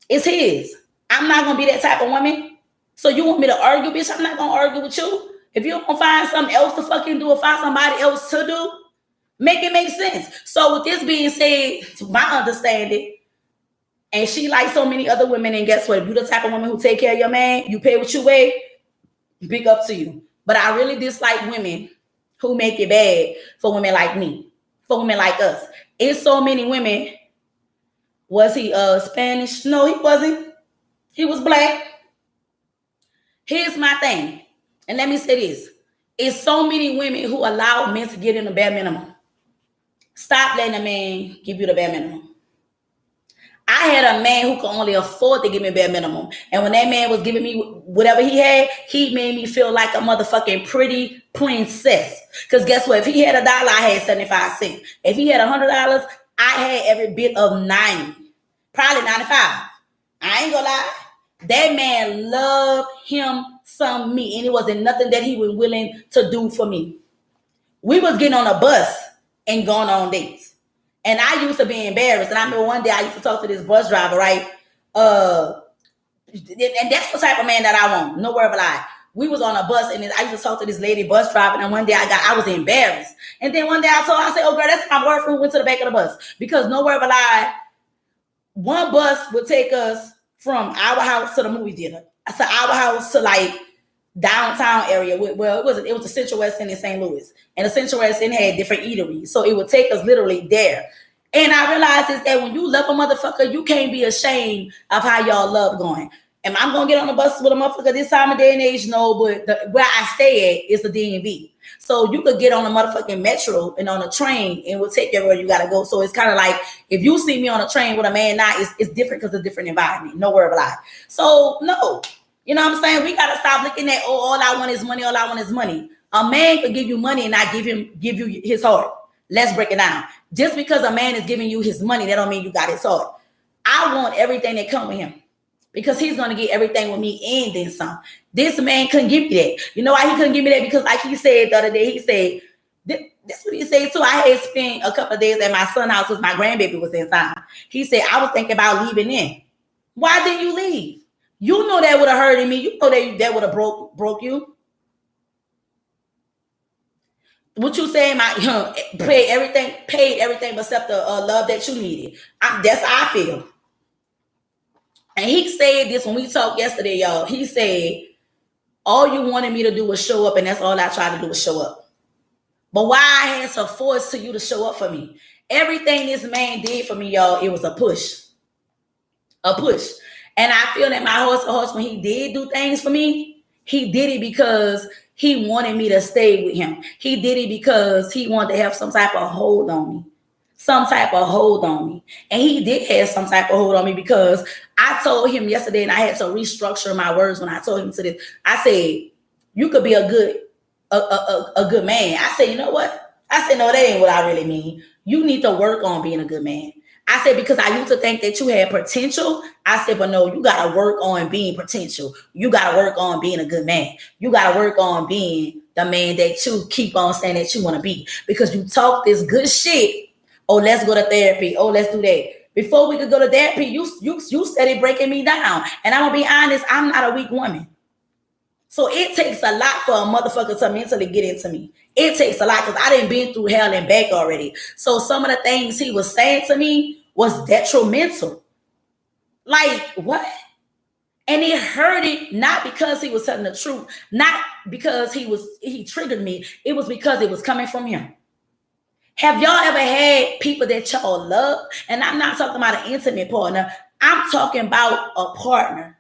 It's his. I'm not going to be that type of woman. So you want me to argue, bitch? I'm not going to argue with you. If you don't find something else to fucking do or find somebody else to do, make it make sense. So with this being said, to my understanding, and she like so many other women, and guess what? If you're the type of woman who take care of your man, you pay what you weigh, big up to you. But I really dislike women who make it bad for women like me, for women like us. It's so many women. Was he Spanish? No, he wasn't. He was black. Here's my thing. And let me say this. It's so many women who allow men to get in the bare minimum. Stop letting a man give you the bare minimum. I had a man who could only afford to give me bare minimum. And when that man was giving me whatever he had, he made me feel like a motherfucking pretty princess. Because guess what? If he had $1, I had 75 cents. If he had $100, I had every bit of 90, probably 95. I ain't gonna lie. That man loved him some me, and it wasn't nothing that he was willing to do for me. We was getting on a bus and going on dates. And I used to be embarrassed. And I remember one day I used to talk to this bus driver, right? And that's the type of man that I want. No word of a lie. we was on a bus, and I used to talk to this lady bus driver, and one day I was embarrassed. And then one day I said, oh girl, that's my boyfriend who went to the back of the bus. Because no word of a lie, one bus would take us from our house to the movie theater. So our house to like downtown area. Well, it was the Central West End in St. Louis. And the Central West End had different eateries. So it would take us literally there. And I realized is that when you love a motherfucker, you can't be ashamed of how y'all love going. Am I gonna get on the bus with a motherfucker this time of day and age? No, but where I stay at is the DMV. So you could get on a motherfucking metro and on a train, and we'll take you where you gotta go. So it's kind of like if you see me on a train with a man now, it's different because it's a different environment. No word of a lie. So no, you know what I'm saying? We gotta stop looking at all I want is money. All I want is money. A man could give you money and not give you his heart. Let's break it down. Just because a man is giving you his money, that don't mean you got his heart. I want everything that come with him because he's going to get everything with me and then some. This man couldn't give me that. You know why he couldn't give me that? Because like he said the other day, he said, that's what he said too. I had spent a couple of days at my son's house because my grandbaby was in town. He said, I was thinking about leaving in. Why didn't you leave? You know that would have hurted me. You know that would have broke you. What you saying? Paid everything except the love that you needed. That's how I feel. And he said this when we talked yesterday, y'all. He said, all you wanted me to do was show up, and that's all I tried to do was show up. But why I had to force to you to show up for me? Everything this man did for me, y'all, it was a push. A push. And I feel that my horse, when he did do things for me, he did it because he wanted me to stay with him. He did it because he wanted to have some type of hold on me. And he did have some type of hold on me because I told him yesterday, and I had to restructure my words when I told him to this. I said, you could be a good man. I said, you know what? I said, no, that ain't what I really mean. You need to work on being a good man. I said, because I used to think that you had potential. I said, but no, you got to work on being potential. You got to work on being a good man. You got to work on being the man that you keep on saying that you want to be. Because you talk this good shit. Oh, let's go to therapy. Oh, let's do that. Before we could go to therapy, you started breaking me down. And I'm going to be honest, I'm not a weak woman. So it takes a lot for a motherfucker to mentally get into me. It takes a lot because I done been through hell and back already. So some of the things he was saying to me was detrimental. Like, what? And it hurt it not because he was telling the truth, not because he triggered me. It was because it was coming from him. Have y'all ever had people that y'all love? And I'm not talking about an intimate partner. I'm talking about a partner.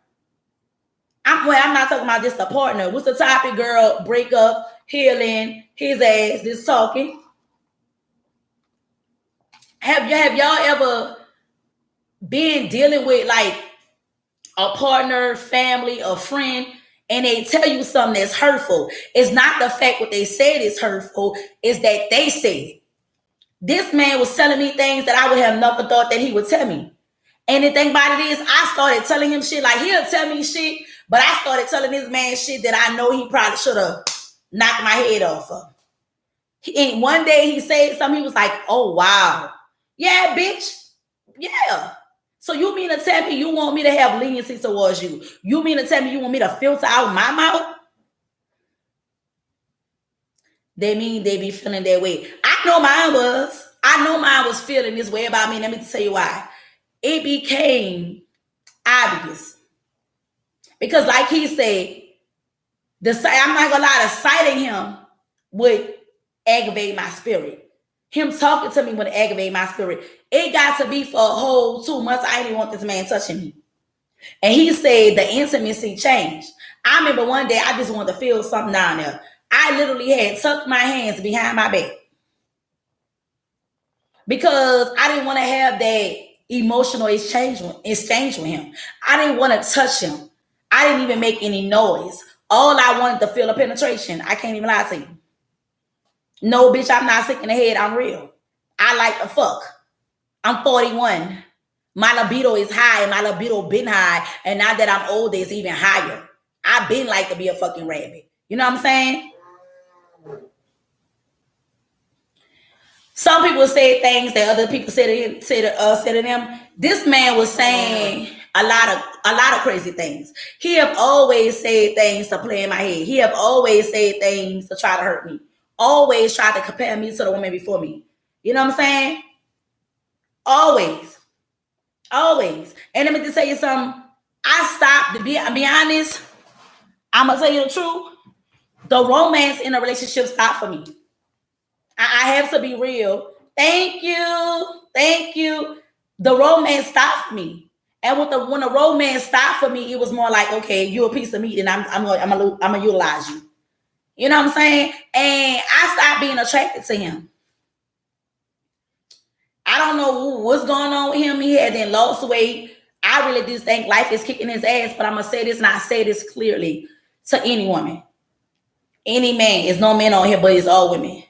I'm not talking about just a partner. What's the topic, girl? Break up, healing, his ass, this talking. Have y'all ever been dealing with like a partner, family, a friend, and they tell you something that's hurtful? It's not the fact what they said is hurtful, it's that they said it. This man was telling me things that I would have never thought that he would tell me. And the thing about it is, I started telling him shit, like he'll tell me shit, but I started telling this man shit that I know he probably should have knocked my head off of. And one day he said something, he was like, oh, wow. Yeah, bitch. Yeah. So you mean to tell me you want me to have leniency towards you? You mean to tell me you want me to filter out my mouth? They mean they be feeling that way. I know mine was feeling this way about me. Let me tell you why. It became obvious. Because like he said, I'm not gonna lie, the sight of him would aggravate my spirit. Him talking to me would aggravate my spirit. It got to be for a whole 2 months. I didn't want this man touching me. And he said the intimacy changed. I remember one day I just wanted to feel something down there. I literally had tucked my hands behind my back because I didn't want to have that emotional exchange with him. I didn't want to touch him. I didn't even make any noise. All I wanted to feel a penetration. I can't even lie to you. No, bitch, I'm not sick in the head. I'm real. I like to fuck. I'm 41. My libido is high, and my libido been high. And now that I'm older, it's even higher. I've been like to be a fucking rabbit. You know what I'm saying? Some people say things that other people say to them. This man was saying, A lot of crazy things. He have always said things to play in my head. He have always said things to try to hurt me. Always tried to compare me to the woman before me. You know what I'm saying? Always. Always. And let me just tell you something. I stopped, to be honest, I'm going to tell you the truth. The romance in a relationship stopped for me. I have to be real. Thank you. The romance stopped for me. And when the romance stopped for me, it was more like, okay, you're a piece of meat and I'm gonna utilize you. You know what I'm saying? And I stopped being attracted to him. I don't know what's going on with him. He had then lost weight. I really just think life is kicking his ass, but I'm going to say this, and I say this clearly to any woman. Any man. There's no men on here, but it's all women.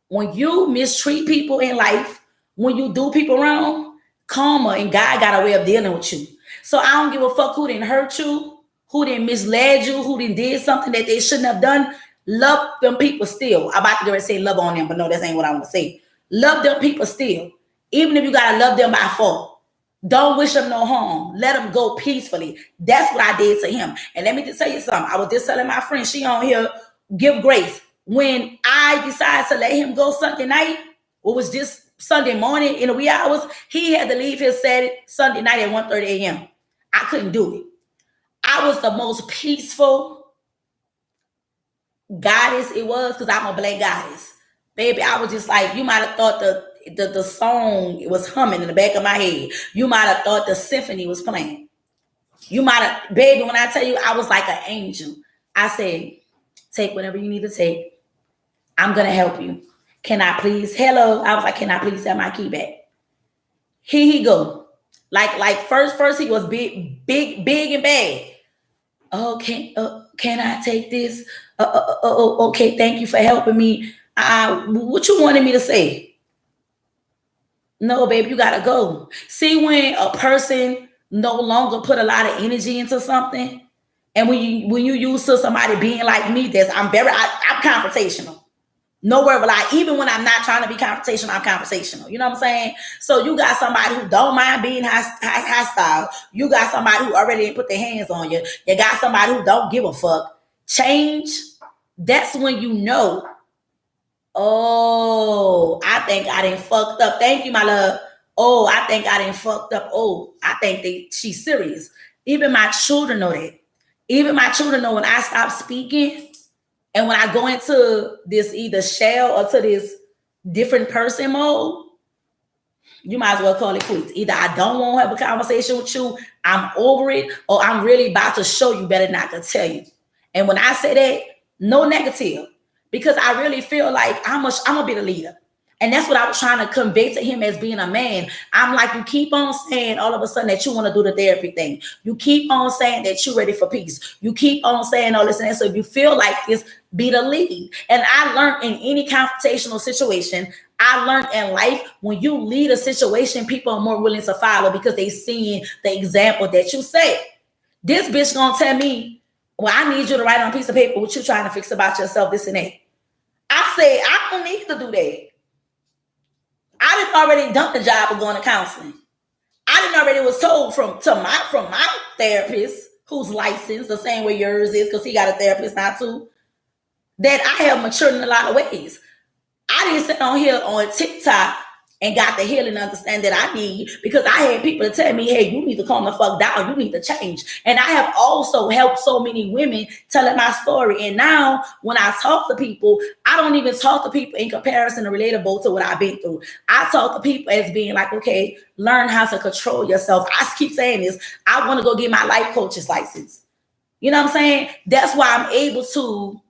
When you mistreat people in life, when you do people wrong, karma and God got a way of dealing with you. So I don't give a fuck who didn't hurt you, who didn't misled you, who didn't did something that they shouldn't have done. Love them people still. I'm about to go and say love on them, but no, that ain't what I want to say. Love them people still. Even if you got to love them by fault. Don't wish them no harm. Let them go peacefully. That's what I did to him. And let me just tell you something. I was just telling my friend, she on here, give grace. When I decided to let him go Sunday night, it was just Sunday morning in the wee hours, he had to leave his Sunday night at 1:30 a.m. I couldn't do it. I was the most peaceful goddess it was because I'm a black goddess. Baby, I was just like, you might have thought the song was humming in the back of my head. You might have thought the symphony was playing. You might have, baby, when I tell you I was like an angel. I said, take whatever you need to take. I'm going to help you. Can I please? Hello. I was like, can I please have my key back? Here he go. Like first he was big and bad. Okay, can I take this? Okay, thank you for helping me. What you wanted me to say? No, babe, you gotta go. See, when a person no longer put a lot of energy into something, and when you use to somebody being like me, I'm confrontational. Nowhere will I, even when I'm not trying to be confrontational, I'm conversational. You know what I'm saying? So you got somebody who don't mind being hostile. You got somebody who already didn't put their hands on you. You got somebody who don't give a fuck. Change. That's when you know, oh, I think I done fucked up. Thank you, my love. Oh, I think I done fucked up. Oh, I think she's serious. Even my children know that. Even my children know when I stop speaking and when I go into this either shell or to this different person mode, you might as well call it quits. Either I don't want to have a conversation with you, I'm over it, or I'm really about to show you better not to tell you. And when I say that, no negative. Because I really feel like I'm gonna be the leader. And that's what I was trying to convey to him as being a man. I'm like, you keep on saying all of a sudden that you want to do the therapy thing. You keep on saying that you're ready for peace. You keep on saying all this and that. So if you feel like this, be the lead. And I learned in any confrontational situation, I learned in life, when you lead a situation, people are more willing to follow because they seeing the example that you set. This bitch gonna tell me, well, I need you to write on a piece of paper what you trying to fix about yourself, this and that. I say, I don't need to do that. I didn't already done the job of going to counseling. I didn't already was told from my therapist, who's licensed the same way yours is, because he got a therapist now too, that I have matured in a lot of ways. I didn't sit on here on TikTok and got the healing understand that I need, because I had people to tell me, hey, you need to calm the fuck down. You need to change. And I have also helped so many women telling my story. And now when I talk to people, I don't even talk to people in comparison and relatable to what I've been through. I talk to people as being like, okay, learn how to control yourself. I keep saying this. I want to go get my life coach's license. You know what I'm saying? That's why I'm able to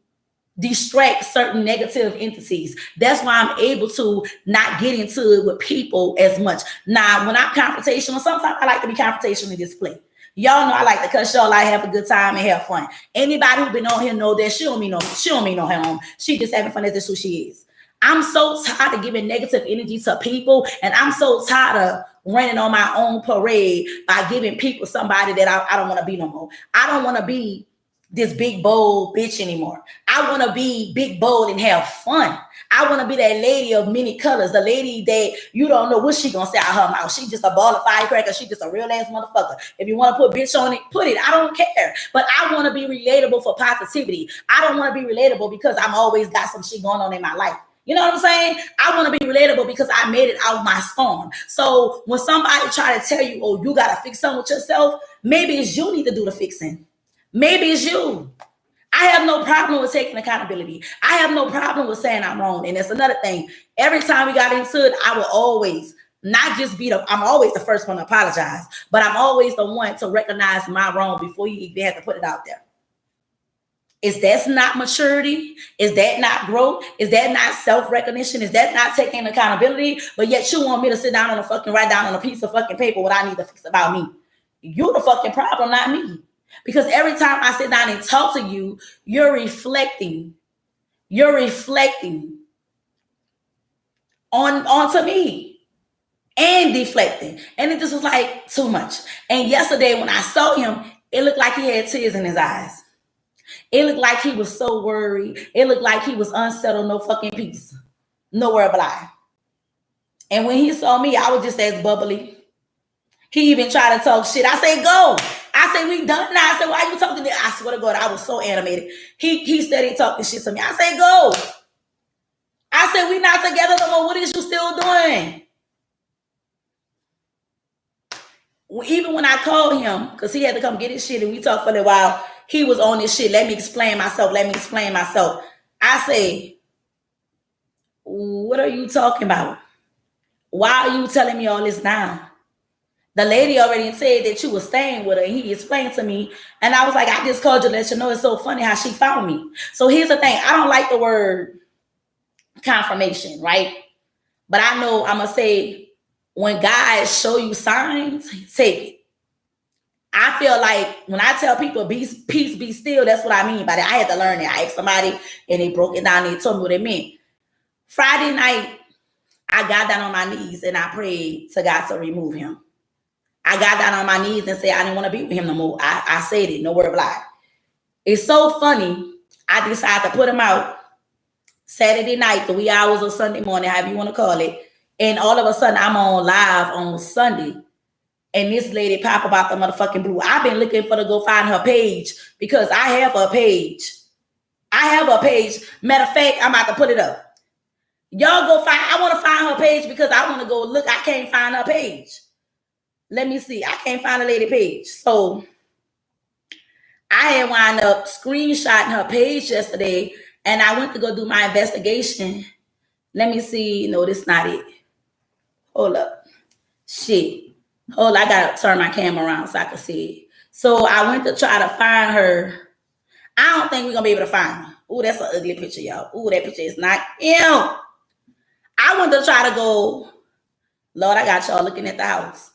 distract certain negative entities. That's why I'm able to not get into it with people as much. Now, when I'm confrontational, sometimes I like to be confrontational in display. Y'all know I like to cuss y'all, I have a good time and have fun. Anybody who's been on here know that she don't mean no harm. She just having fun. That's who she is. I'm so tired of giving negative energy to people, and I'm so tired of running on my own parade by giving people somebody that I don't want to be no more. I don't want to be this big bold bitch anymore. I want to be big bold and have fun. I want to be that lady of many colors, the lady that you don't know what she gonna say out her mouth. She just a ball of firecracker. She just a real ass motherfucker. If you want to put bitch on it, put it. I don't care. But I want to be relatable for positivity. I don't want to be relatable because I'm always got some shit going on in my life. You know what I'm saying? I want to be relatable because I made it out of my storm. So when somebody try to tell you, oh, you got to fix something with yourself, maybe it's you need to do the fixing. Maybe it's you. I have no problem with taking accountability. I have no problem with saying I'm wrong. And that's another thing. Every time we got into it, I will always not just I'm always the first one to apologize, but I'm always the one to recognize my wrong before you even have to put it out there. Is that not maturity? Is that not growth? Is that not self-recognition? Is that not taking accountability? But yet you want me to sit down write down on a piece of fucking paper what I need to fix about me. You're the fucking problem, not me. Because every time I sit down and talk to you, you're reflecting. You're reflecting onto me and deflecting. And it just was like too much. And yesterday when I saw him, it looked like he had tears in his eyes. It looked like he was so worried. It looked like he was unsettled, no fucking peace. Nowhere but I. And when he saw me, I was just as bubbly. He even tried to talk shit. I said, go. I said, we done now. I said, why are you talking to me? I swear to God, I was so animated. He started talking shit to me. I said, go. I said, we not together no more. What is you still doing? Even when I called him, because he had to come get his shit and we talked for a little while, he was on this shit. Let me explain myself. I say, what are you talking about? Why are you telling me all this now? The lady already said that you were staying with her. And he explained to me. And I was like, I just called you to let you know it's so funny how she found me. So here's the thing. I don't like the word confirmation, right? But I know I'm going to say when God show you signs, take it. I feel like when I tell people peace, be still, that's what I mean by that. I had to learn that. I asked somebody and they broke it down and they told me what it meant. Friday night, I got down on my knees and I prayed to God to remove him. I got down on my knees and said I didn't want to be with him no more. I said it, no word of lie. It's so funny. I decided to put him out Saturday night, the wee hours of Sunday morning, however you want to call it. And all of a sudden, I'm on live on Sunday. And this lady pop about the motherfucking blue. I've been looking for to go find her page because I have a page. Matter of fact, I'm about to put it up. Y'all go find, I want to find her page because I want to go look. I can't find her page. Let me see. I can't find a lady page. So I had wound up screenshotting her page yesterday and I went to go do my investigation. Let me see. No, this is not it. Hold up. Shit. Hold up. I got to turn my camera around so I can see it. So I went to try to find her. I don't think we're going to be able to find her. Ooh, that's an ugly picture, y'all. Ooh, that picture is not. Ew. I went to try to go. Lord, I got y'all looking at the house.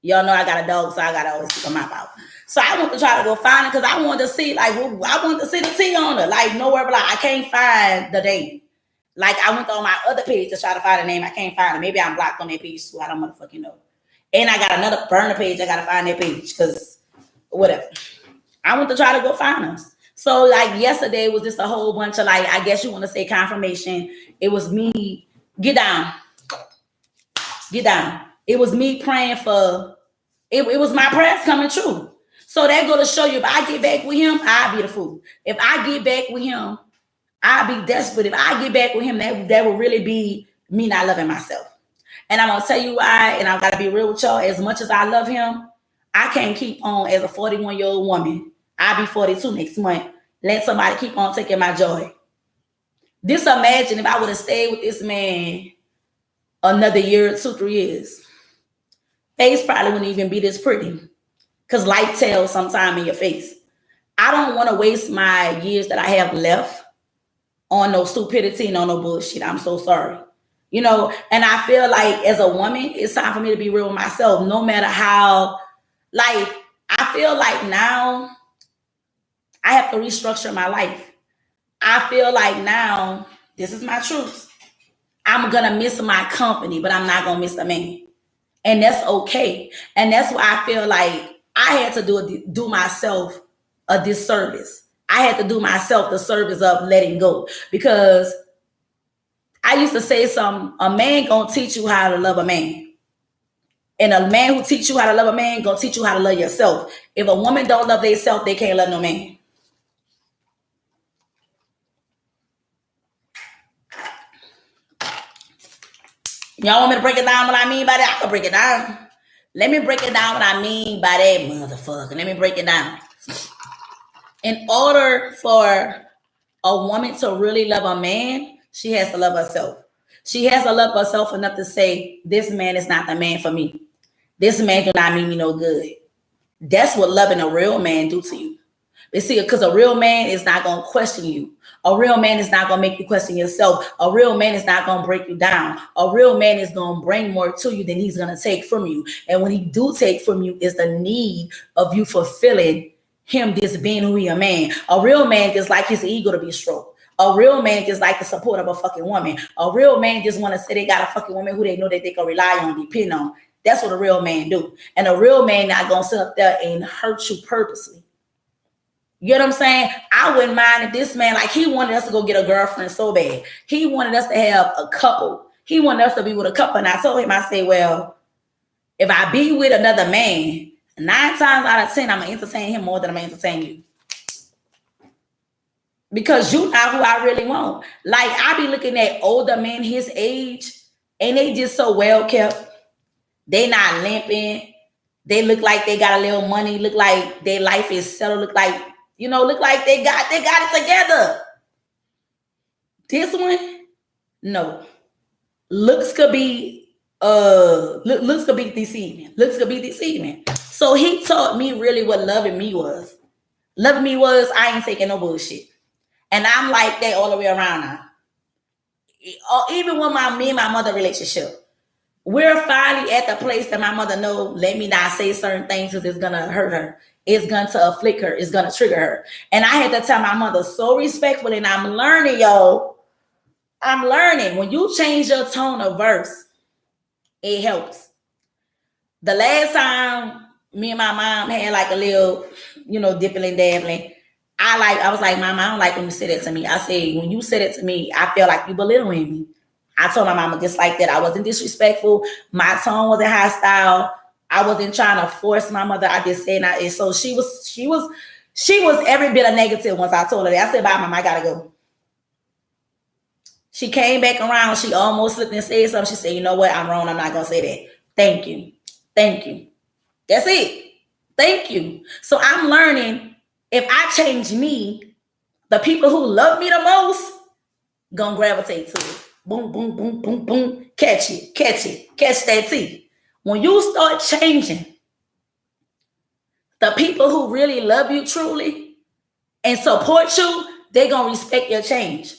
Y'all know I got a dog, so I got to always keep my mouth out. So I went to try to go find her because I wanted to see, like, I wanted to see the T on her. Like, nowhere but I can't find the name. Like, I went on my other page to try to find the name. I can't find it. Maybe I'm blocked on that page too. I don't motherfucking know. And I got another burner page. I got to find that page because whatever. I went to try to go find her. So, like, yesterday was just a whole bunch of, like, I guess you want to say confirmation. It was me. Get down. It was me praying for, it was my prayers coming true. So that go to show you, if I get back with him, I'll be the fool. If I get back with him, I'll be desperate. If I get back with him, that will really be me not loving myself. And I'm going to tell you why, and I've got to be real with y'all. As much as I love him, I can't keep on as a 41-year-old woman. I'll be 42 next month. Let somebody keep on taking my joy. Just imagine if I would have stayed with this man another year, 2-3 years. Face probably wouldn't even be this pretty. Because life tells sometime in your face. I don't want to waste my years that I have left on no stupidity and on no bullshit. I'm so sorry. You know, and I feel like as a woman, it's time for me to be real with myself. No matter how, like, I feel like now I have to restructure my life. I feel like now, this is my truth. I'm going to miss my company, but I'm not going to miss the man. And that's okay. And that's why I feel like I had to do myself a disservice. I had to do myself the service of letting go, because I used to say something, a man gonna teach you how to love a man. And a man who teach you how to love a man gonna teach you how to love yourself. If a woman don't love themselves, they can't love no man. Y'all want me to break it down what I mean by that? I can break it down. Let me break it down what I mean by that, motherfucker. Let me break it down. In order for a woman to really love a man, she has to love herself. She has to love herself enough to say, this man is not the man for me. This man do not mean me no good. That's what loving a real man do to you. You see, because a real man is not going to question you. A real man is not going to make you question yourself. A real man is not going to break you down. A real man is going to bring more to you than he's going to take from you. And when he do take from you is the need of you fulfilling him just being who he a man. A real man just like his ego to be stroked. A real man just like the support of a fucking woman. A real man just want to say they got a fucking woman who they know that they can rely on, depend on. That's what a real man do. And a real man not going to sit up there and hurt you purposely. You know what I'm saying? I wouldn't mind if this man, like, he wanted us to go get a girlfriend so bad. He wanted us to have a couple. He wanted us to be with a couple. And I told him, I say, well, if I be with another man, 9 times out of 10, I'm going to entertain him more than I'm going to entertain you. Because you not who I really want. Like, I be looking at older men his age, and they just so well kept. They not limping. They look like they got a little money. Look like their life is settled. Look like, you know, look like they got it together. This one, no. Looks could be deceiving. Looks could be deceiving. So he taught me really what loving me was. Loving me was, I ain't taking no bullshit. And I'm like that all the way around now. Even with me and my mother relationship, we're finally at the place that my mother knows, let me not say certain things because it's going to hurt her. It's going to afflict her. It's going to trigger her. And I had to tell my mother so respectfully, and I'm learning, yo. I'm learning. When you change your tone of verse, it helps. The last time me and my mom had like a little, you know, dipping and dabbling, I was like, Mama, I don't like when you say that to me. I said, when you said it to me, I feel like you belittling me. I told my mama just like that. I wasn't disrespectful. My tone wasn't hostile. I wasn't trying to force my mother. I just said, and so she was every bit of negative once I told her that. I said, bye, Mama, I gotta go. She came back around. She almost slipped and said something. She said, you know what? I'm wrong. I'm not gonna say that. Thank you. Thank you. That's it. Thank you. So I'm learning, if I change me, the people who love me the most gonna gravitate to it. Boom, boom, boom, boom, boom. Catch it, catch it, catch that tea. When you start changing, the people who really love you truly and support you, they're going to respect your change.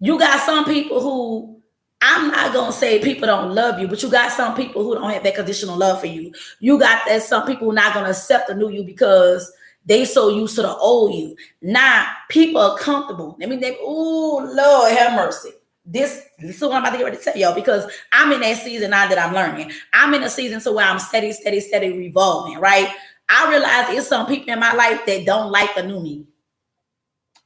You got some people who, I'm not going to say people don't love you, but you got some people who don't have that conditional love for you. You got that some people not going to accept the new you because they so used to the old you. Now, people are comfortable. Oh, Lord, have mercy. This is what I'm about to get ready to tell y'all, because I'm in that season now that I'm learning. I'm in a season to where I'm steady revolving, right? I realize it's some people in my life that don't like the new me.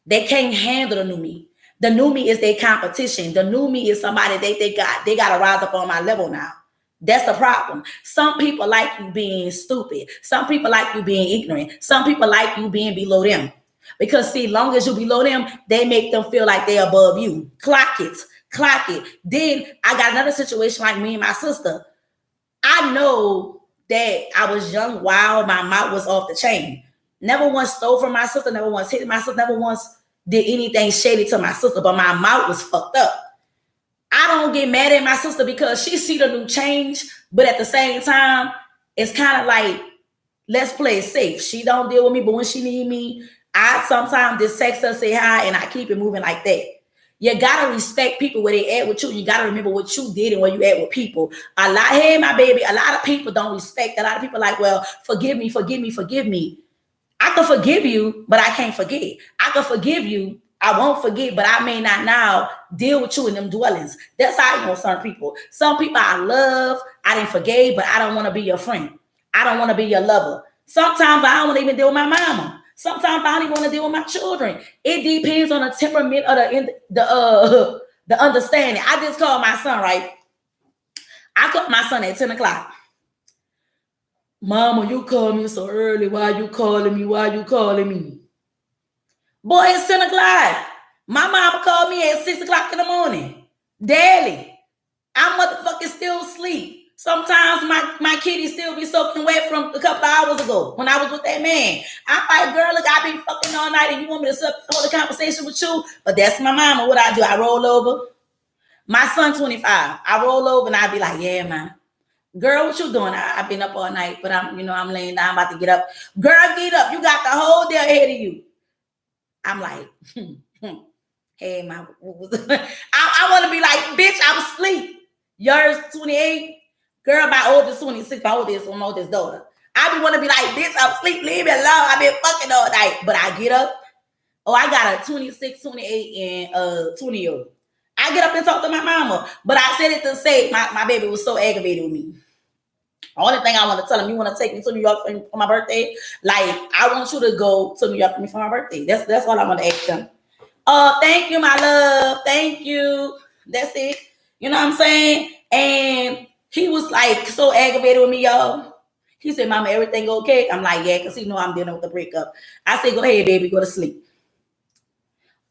They can't handle the new me. The new me is their competition. The new me is somebody they got to rise up on my level now. That's the problem. Some people like you being stupid. Some people like you being ignorant. Some people like you being below them. Because see, long as you below them, they make them feel like they're above you. Clock it. Then I got another situation like me and my sister. I know that I was young, wild, my mouth was off the chain. Never once stole from my sister, never once hit my sister, never once did anything shady to my sister, but my mouth was fucked up. I don't get mad at my sister because she see the new change, but at the same time, it's kind of like, let's play it safe. She don't deal with me, but when she need me, I sometimes just text her, say hi, and I keep it moving like that. You gotta respect people where they at with you. You gotta remember what you did and where you at with people. Hey, my baby, a lot of people don't respect. A lot of people like, well, forgive me. I can forgive you, but I can't forget. I can forgive you. I won't forget, but I may not now deal with you in them dwellings. That's how you know certain people. Some people I love, I didn't forgive, but I don't want to be your friend. I don't want to be your lover. Sometimes I don't want to even deal with my mama. Sometimes I don't even want to deal with my children. It depends on the temperament of the understanding. I just called my son, right? I called my son at 10 o'clock. Mama, you call me so early. Why you calling me? Why you calling me? Boy, it's 10 o'clock. My mama called me at 6 o'clock in the morning. Daily. I'm motherfucking still asleep. Sometimes my kitty still be soaking wet from a couple of hours ago when I was with that man. I'm like, girl, look, I've been fucking all night and you want me to hold a conversation with you? But that's my mama. What I do, I roll over. My son, 25. I roll over and I be like, yeah, man. Girl, what you doing? I've been up all night, but I'm laying down, I'm about to get up. Girl, get up. You got the whole day ahead of you. I'm like, hey, my, I want to be like, bitch, I'm asleep. Yours 28. Girl, my oldest 26, my oldest daughter. I be want to be like, bitch, I'm asleep, leave me alone. I've been fucking all night. But I get up. Oh, I got a 26, 28, and 20-year-old. I get up and talk to my mama. But I said it to say my baby was so aggravated with me. Only thing I want to tell him, you want to take me to New York for my birthday? Like, I want you to go to New York with me for my birthday. That's all I want to ask him. Thank you, my love. Thank you. That's it. You know what I'm saying? And he was like so aggravated with me, y'all. He said, Mama, everything okay? I'm like, yeah, because he know I'm dealing with the breakup. I said, go ahead, baby, go to sleep.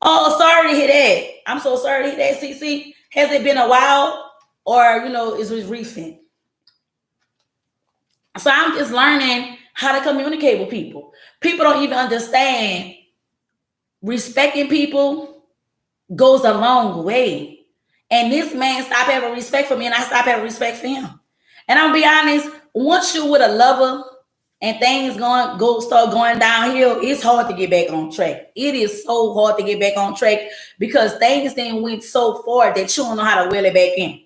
Oh, sorry to hear that. I'm so sorry to hear that, CC. Has it been a while? Or, is it recent? So I'm just learning how to communicate with people. People don't even understand respecting people goes a long way. And this man stopped having respect for me and I stopped having respect for him. And I'm gonna be honest, once you're with a lover and things start going downhill, it's hard to get back on track. It is so hard to get back on track because things then went so far that you don't know how to wheel it back in.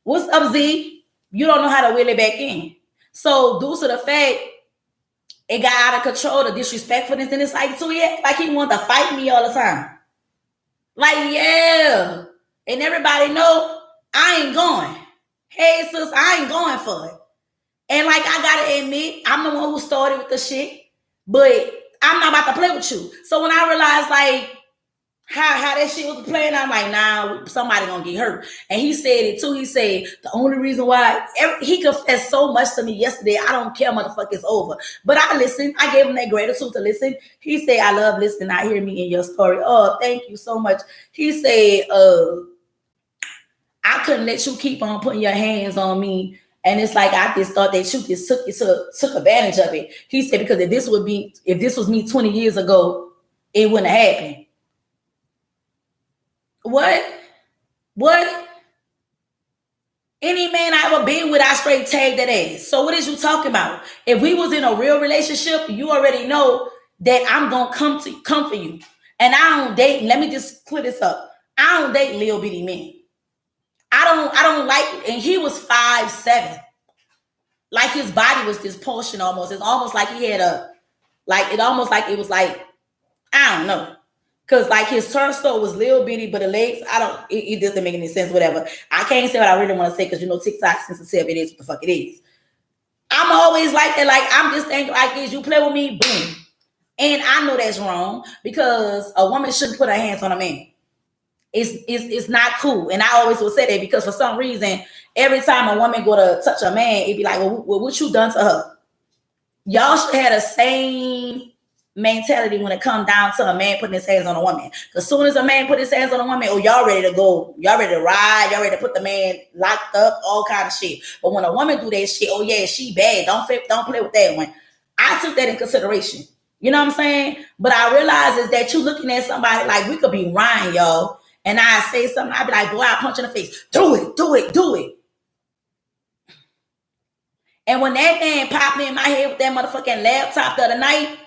What's up, Z? You don't know how to wheel it back in. So due to the fact it got out of control, the disrespectfulness, and it's like, so yeah, like he wanted to fight me all the time. Like, yeah. And everybody know I ain't going. Hey, sis, I ain't going for it. And like, I gotta admit, I'm the one who started with the shit, but I'm not about to play with you. So when I realized like how that shit was playing, I'm like, nah, somebody gonna get hurt. And he said it too. He said the only reason why he confessed so much to me yesterday, I don't care, motherfucker, it's over. But I listened. I gave him that gratitude to listen. He said, I love listening. I hear me in your story. Oh, thank you so much. He said, I couldn't let you keep on putting your hands on me. And it's like I just thought that you just took advantage of it. He said, because if this was me 20 years ago, it wouldn't have happened. What? Any man I ever been with, I straight tagged that ass. So what is you talking about? If we was in a real relationship, you already know that I'm gonna come for you. And I don't date. Let me just clear this up. I don't date little bitty men. I don't like. And he was 5'7". Like his body was this portion almost. It's almost like he had it was like I don't know. Cause like his torso was little bitty, but the legs, it doesn't make any sense, whatever. I can't say what I really want to say because TikTok sensitive, it is what the fuck it is. I'm always like that, like I'm just thinking like this, you play with me, boom. And I know that's wrong because a woman shouldn't put her hands on a man. It's not cool. And I always will say that because for some reason, every time a woman go to touch a man, it'd be like, well, what you done to her? Y'all should have the same mentality when it comes down to a man putting his hands on a woman. As soon as a man put his hands on a woman, oh, y'all ready to go. Y'all ready to ride. Y'all ready to put the man locked up, all kind of shit. But when a woman do that shit, oh yeah, she bad. Don't play with that one. I took that in consideration. You know what I'm saying? But I realize is that you looking at somebody like we could be Ryan, y'all. And I say something, I be like, boy, I punch in the face. Do it. And when that man popped me in my head with that motherfucking laptop the other night,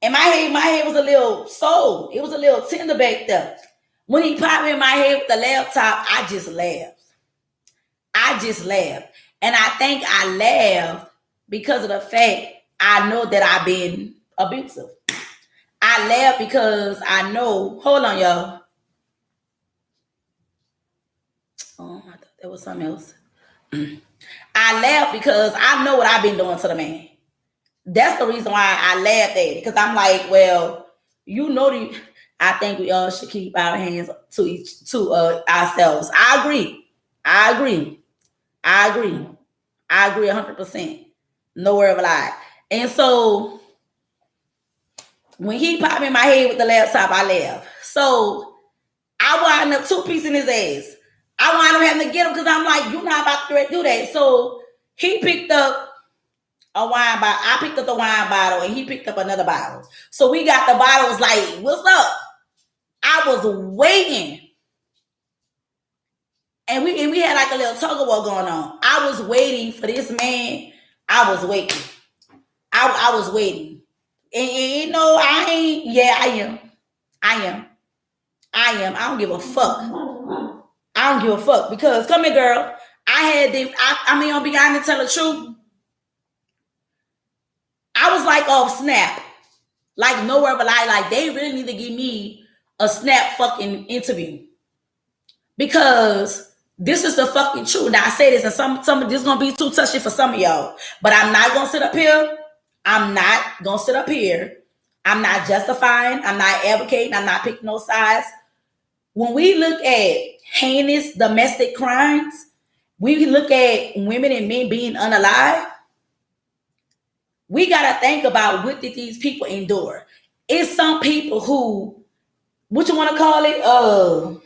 and my head was a little sold. It was a little tender back there. When he popped me in my head with the laptop, I just laughed. And I think I laughed because of the fact I know that I've been abusive. I laugh because I know, hold on, y'all. Oh, I thought that was something else. I laugh because I know what I've been doing to the man. That's the reason why I laughed at it, because I'm like, well, I think we all should keep our hands to ourselves. I agree. I agree. I agree. I agree 100%. No word of a lie. And so when he popped in my head with the laptop, I laughed. So I wound up two pieces in his ass. I wound up having to get him because I'm like, you're not about to do that. So he picked up a wine bottle. I picked up the wine bottle and he picked up another bottle. So we got the bottles like, what's up? I was waiting. And we had like a little tug of war going on. I was waiting for this man. I was waiting. I was waiting. And you know, I am. I don't give a fuck. I don't give a fuck because come here, girl. I had them. I mean, I'll be honest, tell the truth. I was like off Snap, like nowhere but like they really need to give me a Snap fucking interview because this is the fucking truth. Now I say this, and some of this gonna be too touchy for some of y'all, but I'm not gonna sit up here. I'm not gonna sit up here. I'm not justifying. I'm not advocating. I'm not picking no sides. When we look at heinous domestic crimes, we look at women and men being unalive. We got to think about what did these people endure. It's some people who, what you want to call it?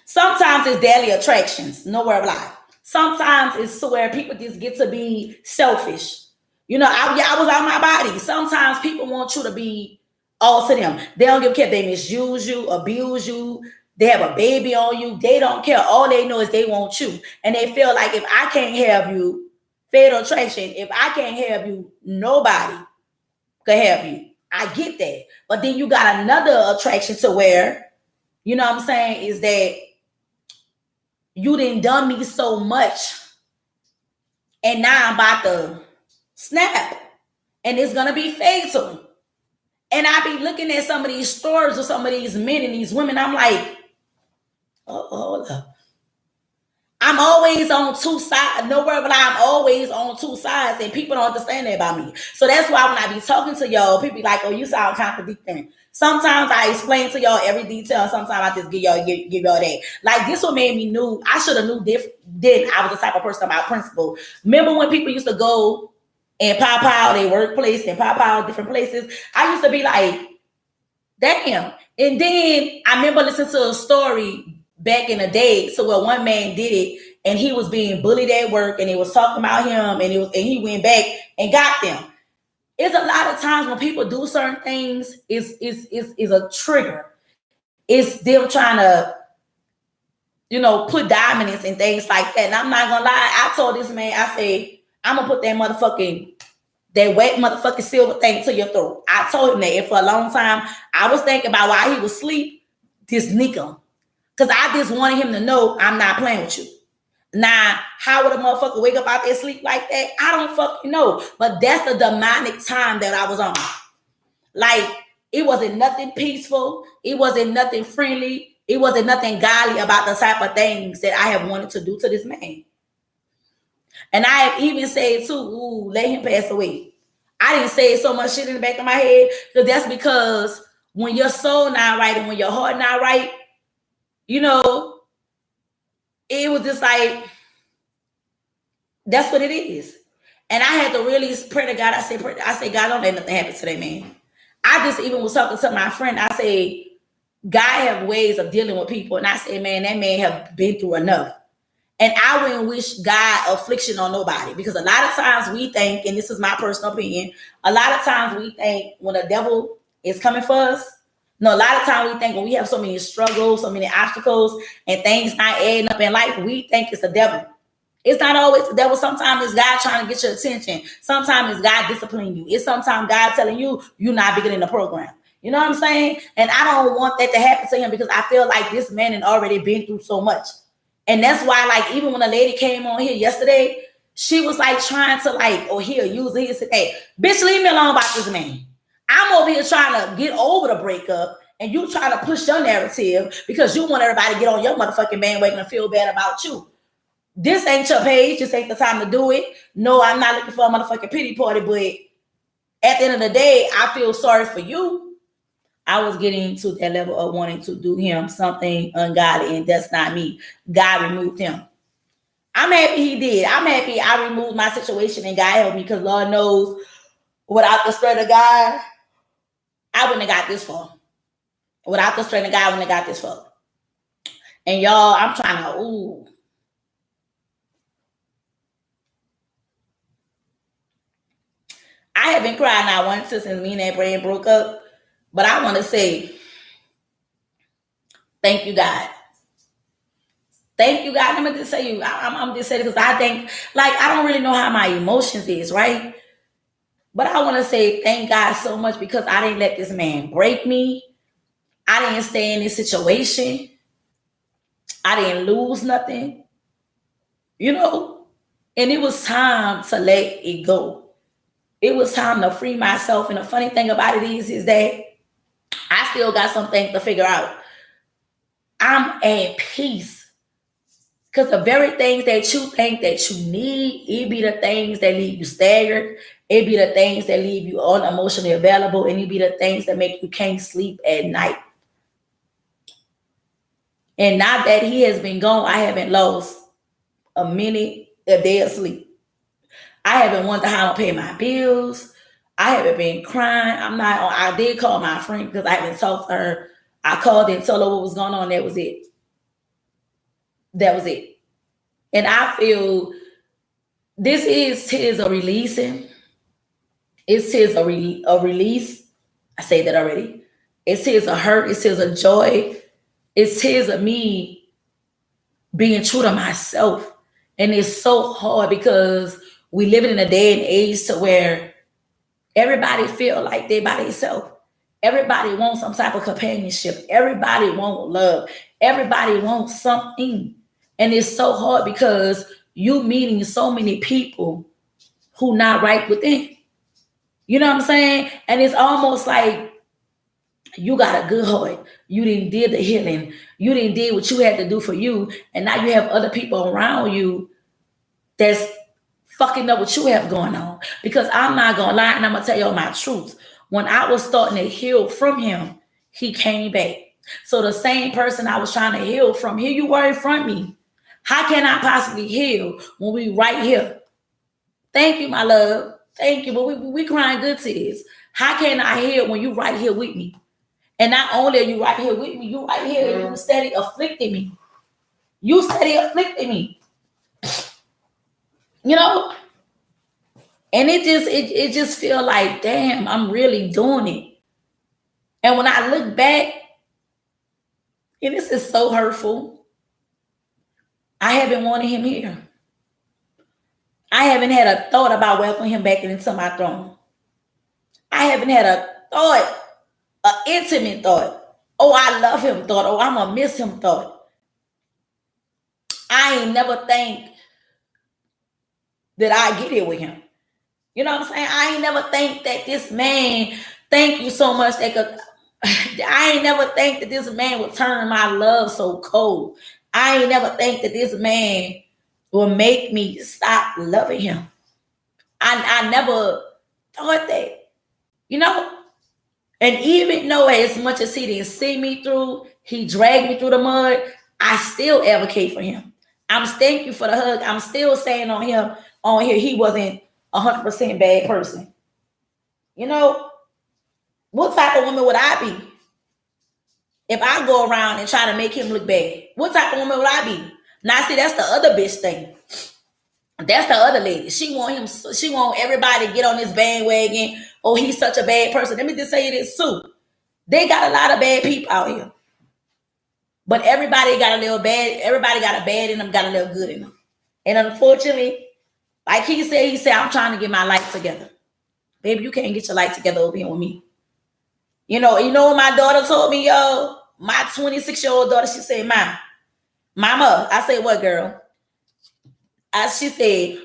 Sometimes it's daily attractions, nowhere lie. Sometimes it's where people just get to be selfish. You know, I was out my body. Sometimes people want you to be all to them. They don't give a care. They misuse you, abuse you. They have a baby on you. They don't care. All they know is they want you. And they feel like if I can't have you, fatal attraction, if I can't have you, nobody can have you. I get that. But then you got another attraction to where, you know what I'm saying, is that you done done me so much and now I'm about to snap and it's going to be fatal. And I be looking at some of these stories of some of these men and these women. I'm like, hold up. I'm always on two sides. Nowhere but I'm always on two sides, and people don't understand that about me. So that's why when I be talking to y'all, people be like, "Oh, you sound contradicting." Sometimes I explain to y'all every detail. Sometimes I just give y'all that. Like this one made me knew. I should have knew then I was the type of person about principle. Remember when people used to go and pop out their workplace and pop out different places? I used to be like, damn. And then I remember listening to a story back in the day. So where one man did it and he was being bullied at work and they was talking about him and he went back and got them. It's a lot of times when people do certain things, is a trigger. It's them trying to, you know, put dominance and things like that. And I'm not gonna lie, I told this man, I said, I'm gonna put that wet motherfucking silver thing to your throat. I told him that. And for a long time, I was thinking about why he was asleep, this nigga. Because I just wanted him to know I'm not playing with you. Now, how would a motherfucker wake up out there sleep like that? I don't fucking know. But that's the demonic time that I was on. Like, it wasn't nothing peaceful. It wasn't nothing friendly. It wasn't nothing godly about the type of things that I have wanted to do to this man. And I have even said too, ooh, let him pass away. I didn't say so much shit in the back of my head because that's because when your soul not right and when your heart not right, you know, it was just like, that's what it is. And I had to really pray to God. I said, God, don't let nothing happen to that man. I just even was talking to my friend. I said, God have ways of dealing with people. And I said, man, that man have been through enough. And I wouldn't wish God affliction on nobody because a lot of times we think, and this is my personal opinion, a lot of times we think when the devil is coming for us, no, a lot of times we think when we have so many struggles, so many obstacles, and things not adding up in life, we think it's the devil. It's not always the devil. Sometimes it's God trying to get your attention. Sometimes it's God disciplining you. It's sometimes God telling you you're not bigger than the program. You know what I'm saying? And I don't want that to happen to him because I feel like this man had already been through so much. And that's why, like, even when a lady came on here yesterday, she was like trying to like, oh, here, use this today. Bitch, leave me alone about this man. I'm over here trying to get over the breakup and you trying to push your narrative because you want everybody to get on your motherfucking bandwagon and feel bad about you. This ain't your page. This ain't the time to do it. No, I'm not looking for a motherfucking pity party, but at the end of the day, I feel sorry for you. I was getting to that level of wanting to do him something ungodly, and that's not me. God removed him. I'm happy he did. I'm happy I removed my situation and God helped me, because Lord knows without the strength of God, I wouldn't have got this far. Without the strength of God, I wouldn't have got this far. And y'all, I'm trying to, I haven't cried not once since me and that brand broke up. But I want to say, thank you, God. Thank you, God. Let me just say I'm just saying it because I think, like, I don't really know how my emotions is, right? But I want to say thank God so much because I didn't let this man break me. I didn't stay in this situation. I didn't lose nothing, you know? And it was time to let it go. It was time to free myself. And the funny thing about it is that I still got some things to figure out. I'm at peace. Because the very things that you think that you need, it be the things that leave you staggered. It be the things that leave you unemotionally available. And it be the things that make you can't sleep at night. And now that he has been gone, I haven't lost a minute, a day of sleep. I haven't wondered how I'm gonna pay my bills. I haven't been crying. I did call my friend because I haven't talked to her. I called and told her what was going on. That was it. That was it. And I feel this is tears of releasing. It's tears of release. I say that already. It's tears of hurt. It's tears of joy. It's tears of me being true to myself. And it's so hard because we live in a day and age to where everybody feel like they by themselves. Everybody wants some type of companionship. Everybody wants love. Everybody wants something. And it's so hard because you meeting so many people who not right within. You know what I'm saying? And it's almost like you got a good heart. You didn't did the healing. You didn't did what you had to do for you. And now you have other people around you that's fucking up what you have going on. Because I'm not going to lie, and I'm going to tell y'all my truth. When I was starting to heal from him, he came back. So the same person I was trying to heal from, here you were in front of me. How can I possibly heal when we right here? Thank you, my love. Thank you. But we crying good tears. How can I heal when you right here with me? And not only are you right here with me, you right here, you steady afflicting me. You steady afflicting me. You know? And it just feel like, damn, I'm really doing it. And when I look back, and this is so hurtful, I haven't wanted him here. I haven't had a thought about welcoming him back into my throne. I haven't had a thought, an intimate thought. Oh, I love him thought. Oh, I'm going to miss him thought. I ain't never think that I get here with him. You know what I'm saying? I ain't never think that this man, thank you so much. I ain't never think that this man would turn my love so cold. I ain't never think that this man will make me stop loving him. I never thought that, you know? And even though as much as he didn't see me through, he dragged me through the mud, I still advocate for him. I'm thank you for the hug. I'm still saying on him, on here, he wasn't 100% bad person. You know, what type of woman would I be if I go around and try to make him look bad? What type of woman would I be? Now, see, that's the other bitch thing. That's the other lady. She want everybody to get on this bandwagon. Oh, he's such a bad person. Let me just say this too. They got a lot of bad people out here. But everybody got a little bad. Everybody got a bad in them, got a little good in them. And unfortunately, like he said, I'm trying to get my life together. Baby, you can't get your life together over here with me. You know what my daughter told me, yo? My 26-year-old daughter, she said, Mama, I said, what, girl? She said,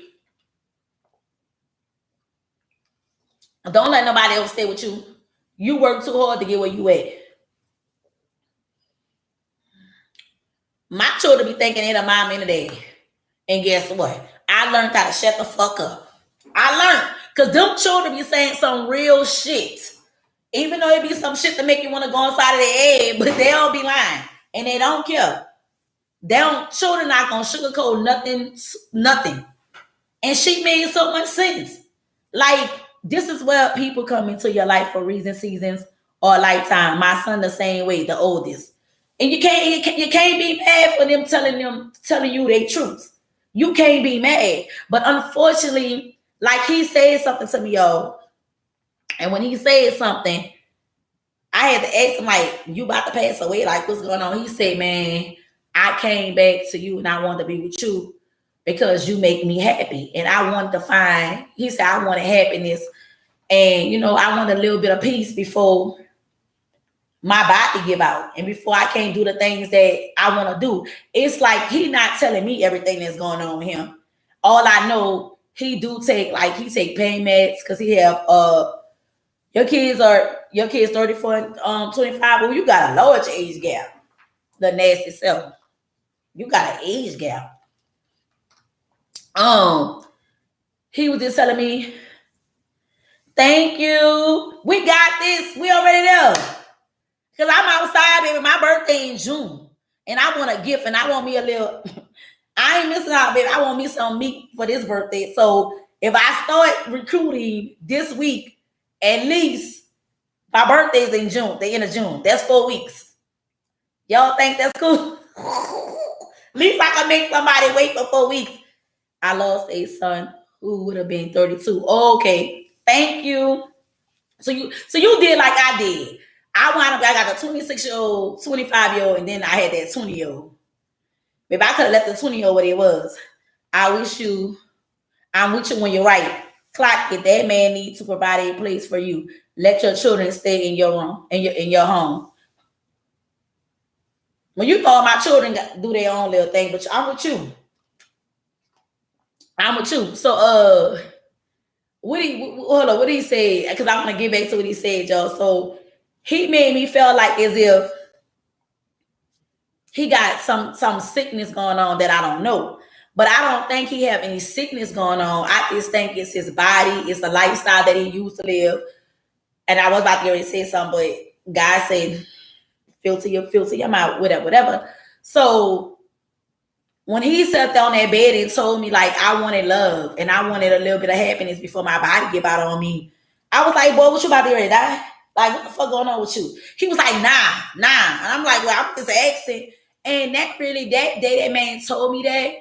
don't let nobody else stay with you. You work too hard to get where you at. My children be thinking they're the mom and the daddy. And guess what? I learned how to shut the fuck up. I learned. Because them children be saying some real shit. Even though it be some shit to make you want to go inside of their head, but they don't be lying. And they don't care. They don't, children not gonna sugarcoat nothing. And she made so much sense. Like, this is where people come into your life for reasons, seasons, or a lifetime. My son the same way, the oldest. And you can't be mad for them telling you their truth. You can't be mad. But unfortunately, like he said something to me, yo. And when he said something, I had to ask him, like, you about to pass away? Like, what's going on? He said, man, I came back to you and I wanted to be with you because you make me happy. And I wanted to find, he said, I wanted happiness. And, you know, I wanted a little bit of peace before my body give out and before I can't do the things that I want to do. It's like he not telling me everything that's going on with him. All I know, he take pain meds because he have your kids 34 and 25. Well, you got a large age gap. The nasty self. You got an age gap. He was just telling me, thank you. We got this. We already there. Because I'm outside, baby. My birthday in June. And I want a gift and I want me a little, I ain't missing out, baby. I want me some meat for this birthday. So if I start recruiting this week, at least my birthday's in June, the end of June. That's 4 weeks. Y'all think that's cool? At least I can make somebody wait for 4 weeks. I lost a son who would have been 32. Okay. Thank you. So you did like I did. I got a 26-year-old, 25-year-old, and then I had that 20-year-old. Maybe I could have left the 20-year-old what it was. I'm with you when you're right. Clock it. That man needs to provide a place for you. Let your children stay in your room, in your home. Well, you know my children do their own little thing, but I'm with you. I'm with you. So what did he say? Because I want to get back to what he said, y'all. So he made me feel like as if he got some sickness going on that I don't know. But I don't think he have any sickness going on. I just think it's his body, it's the lifestyle that he used to live. And I was about to already say something, but God said, filter your mouth, whatever. So when he sat down on that bed and told me, like, I wanted love and I wanted a little bit of happiness before my body give out on me, I was like, boy, what you about to already die? Like, what the fuck going on with you? He was like, nah. And I'm like, well, I'm just asking. And that day that man told me that,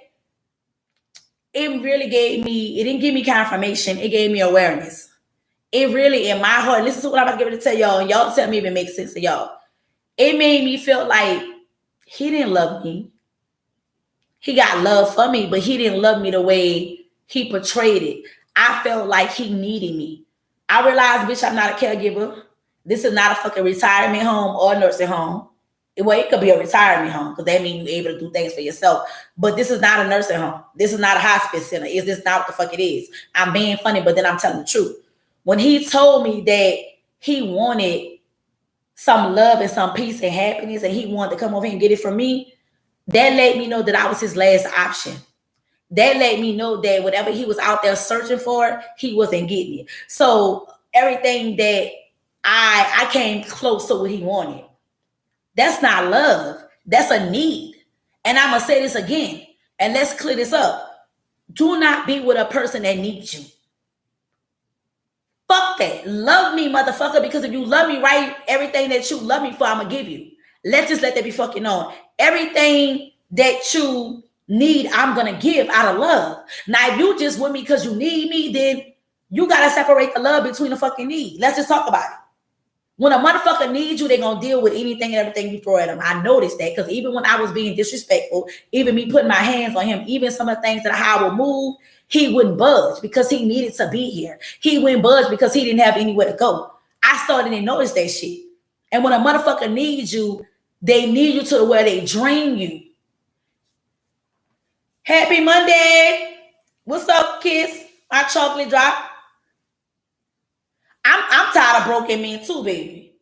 it really it didn't give me confirmation. It gave me awareness. It really, in my heart, listen to what I'm about to get ready to tell y'all, and y'all tell me if it makes sense to y'all. It made me feel like he didn't love me. He got love for me, but he didn't love me the way he portrayed it. I felt like he needed me. I realized, bitch, I'm not a caregiver. This is not a fucking retirement home or nursing home. Well, it could be a retirement home because that means you're able to do things for yourself. But this is not a nursing home. This is not a hospice center. Is this not what the fuck it is? I'm being funny, but then I'm telling the truth. When he told me that he wanted some love and some peace and happiness and he wanted to come over here and get it from me, that let me know that I was his last option. That let me know that whatever he was out there searching for, he wasn't getting it. So everything that I came close to what he wanted. That's not love. That's a need. And I'm going to say this again, and let's clear this up. Do not be with a person that needs you. Fuck that. Love me, motherfucker, because if you love me right, everything that you love me for, I'm going to give you. Let's just let that be fucking known. Everything that you need, I'm going to give out of love. Now, if you just with me because you need me, then you got to separate the love between the fucking need. Let's just talk about it. When a motherfucker needs you, they're going to deal with anything and everything you throw at them. I noticed that because even when I was being disrespectful, even me putting my hands on him, even some of the things that I would move, he wouldn't budge because he needed to be here. He wouldn't budge because he didn't have anywhere to go. I started to notice that shit. And when a motherfucker needs you, they need you to where they drain you. Happy Monday. What's up, kiss? My chocolate drop. I'm tired of broken men too, baby.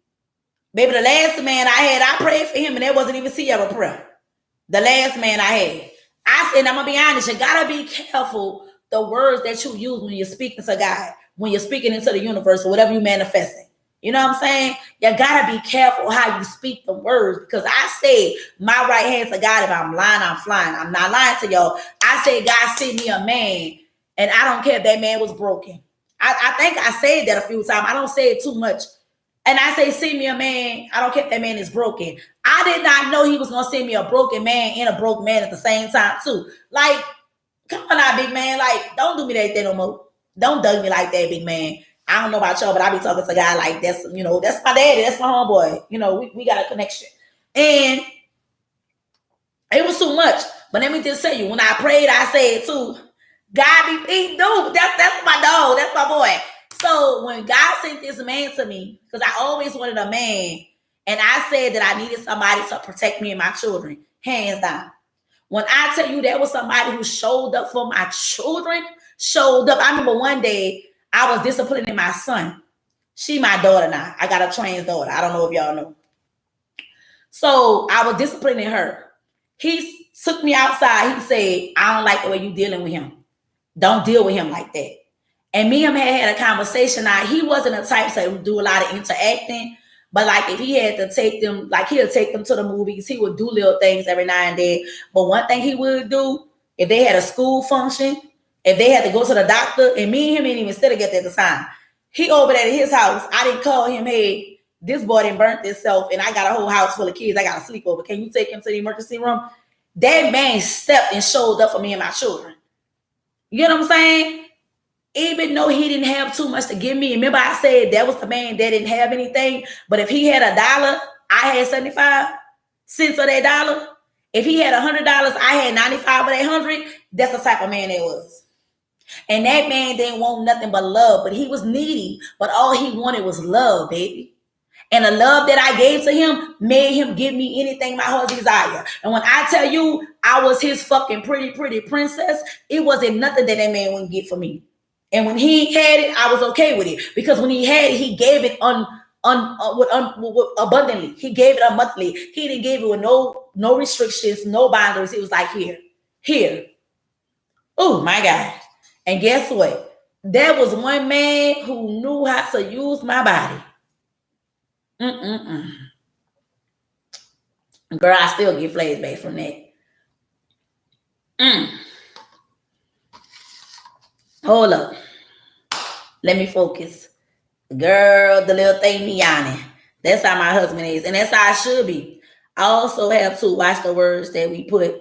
Baby, the last man I had, I prayed for him, and that wasn't even Sierra prayer. The last man I had, And I'm gonna be honest, you gotta be careful the words that you use when you're speaking to God, when you're speaking into the universe or whatever you're manifesting. You know what I'm saying? You gotta be careful how you speak the words, because I say my right hand to God. If I'm lying, I'm flying. I'm not lying to y'all. I say God sent me a man, and I don't care if that man was broken. I think I said that a few times. I don't say it too much. And I say, send me a man. I don't care if that man is broken. I did not know he was gonna send me a broken man and a broke man at the same time, too. Like, come on now, big man. Like, don't do me that thing no more. Don't dug me like that, big man. I don't know about y'all, but I be talking to a guy like that's, that's my daddy, that's my homeboy. We got a connection. And it was too much. But let me just tell you, when I prayed, I said too, God be dude, that's my dog, that's my boy. So when God sent this man to me, because I always wanted a man, and I said that I needed somebody to protect me and my children, hands down. When I tell you there was somebody who showed up for my children, showed up. I remember one day I was disciplining my son. She my daughter now. I got a trans daughter. I don't know if y'all know. So I was disciplining her. He took me outside. He said, I don't like the way you dealing with him. Don't deal with him like that. And me and him had a conversation. Now, he wasn't a type to do a lot of interacting, but like if he had to take them, like he'll take them to the movies, he would do little things every now and then. But one thing he would do, if they had a school function, if they had to go to the doctor, and me and him ain't even still together at the time, he over there at his house. I didn't call him, hey, this boy didn't burnt himself, and I got a whole house full of kids. I got a sleepover. Can you take him to the emergency room? That man stepped and showed up for me and my children. You know what I'm saying? Even though he didn't have too much to give me. Remember I said that was the man that didn't have anything. But if he had $1, I had 75 cents of that dollar. If he had $100, I had 95 of that 100. That's the type of man that was. And that man didn't want nothing but love. But he was needy. But all he wanted was love, baby. And the love that I gave to him made him give me anything my heart desire. And when I tell you I was his fucking pretty princess, it wasn't nothing that man wouldn't get for me. And when he had it, I was okay with it, because when he had it, he gave it abundantly. He gave it monthly. He didn't give it with no restrictions, no boundaries. It was like here. Oh my God! And guess what? There was one man who knew how to use my body. Girl, I still get flashbacks from that. Hold up. Let me focus. Girl, the little thing me yawning. That's how my husband is. And that's how I should be. I also have to watch the words that we put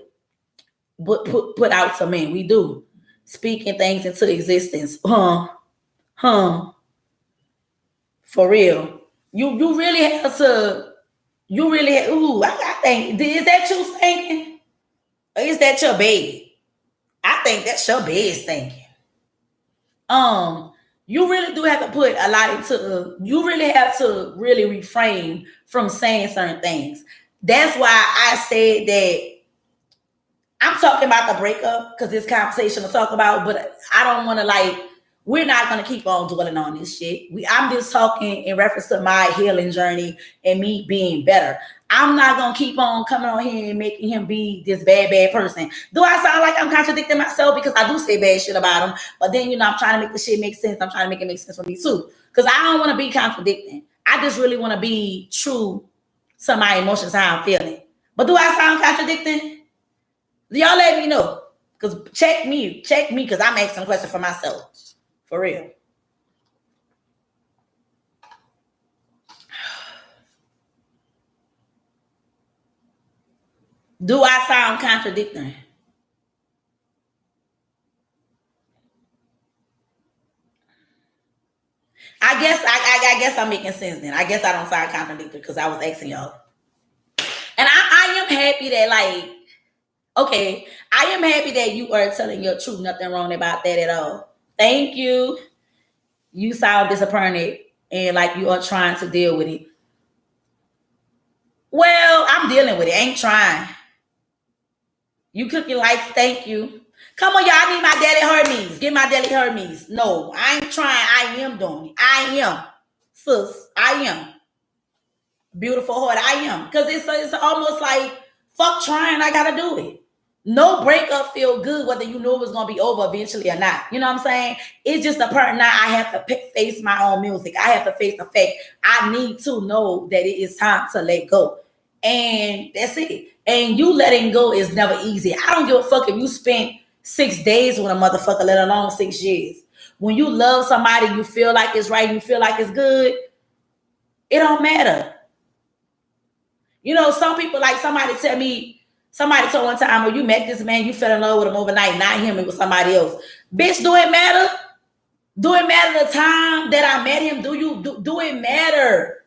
out to men. We do. Speaking things into existence. For real. You really have to. You really have. Ooh, I think. Is that you thinking? Or is that your bed? I think that's your bed thinking. You really do have to put a lot into. You really have to really refrain from saying certain things. That's why I said that I'm talking about the breakup, because this conversation to talk about, but I don't want to we're not going to keep on dwelling on this shit. I'm just talking in reference to my healing journey and me being better. I'm not going to keep on coming on here and making him be this bad person. Do I sound like I'm contradicting myself? Because I do say bad shit about him. But then, I'm trying to make the shit make sense. I'm trying to make it make sense for me too. Because I don't want to be contradicting. I just really want to be true to my emotions, how I'm feeling. But do I sound contradicting? Y'all let me know. Because check me, because I'm asking questions for myself. For real. Do I sound contradicting? I guess I'm making sense then. I guess I don't sound contradictory because I was asking y'all. And I am happy that okay, I am happy that you are telling your truth. Nothing wrong about that at all. Thank you. You sound disappointed and like you are trying to deal with it. Well, I'm dealing with it. I ain't trying. You cooking likes, thank you. Come on, y'all. I need my daily Hermes. Get my daily Hermes. No, I ain't trying. I am doing it. I am. Sis, I am. Beautiful heart, I am. Because it's almost like, fuck trying, I gotta do it. No breakup feel good whether you know it was gonna be over eventually or not. You know what I'm saying? It's just a part now I have to face my own music. I have to face the fact I need to know that it is time to let go. And that's it. And you letting go is never easy. I don't give a fuck if you spent 6 days with a motherfucker, let alone 6 years. When you love somebody, you feel like it's right, you feel like it's good, it don't matter. You know, some people, like somebody told one time, when you met this man, you fell in love with him overnight, not him, it was somebody else. Bitch, do it matter? Do it matter the time that I met him? Do it matter?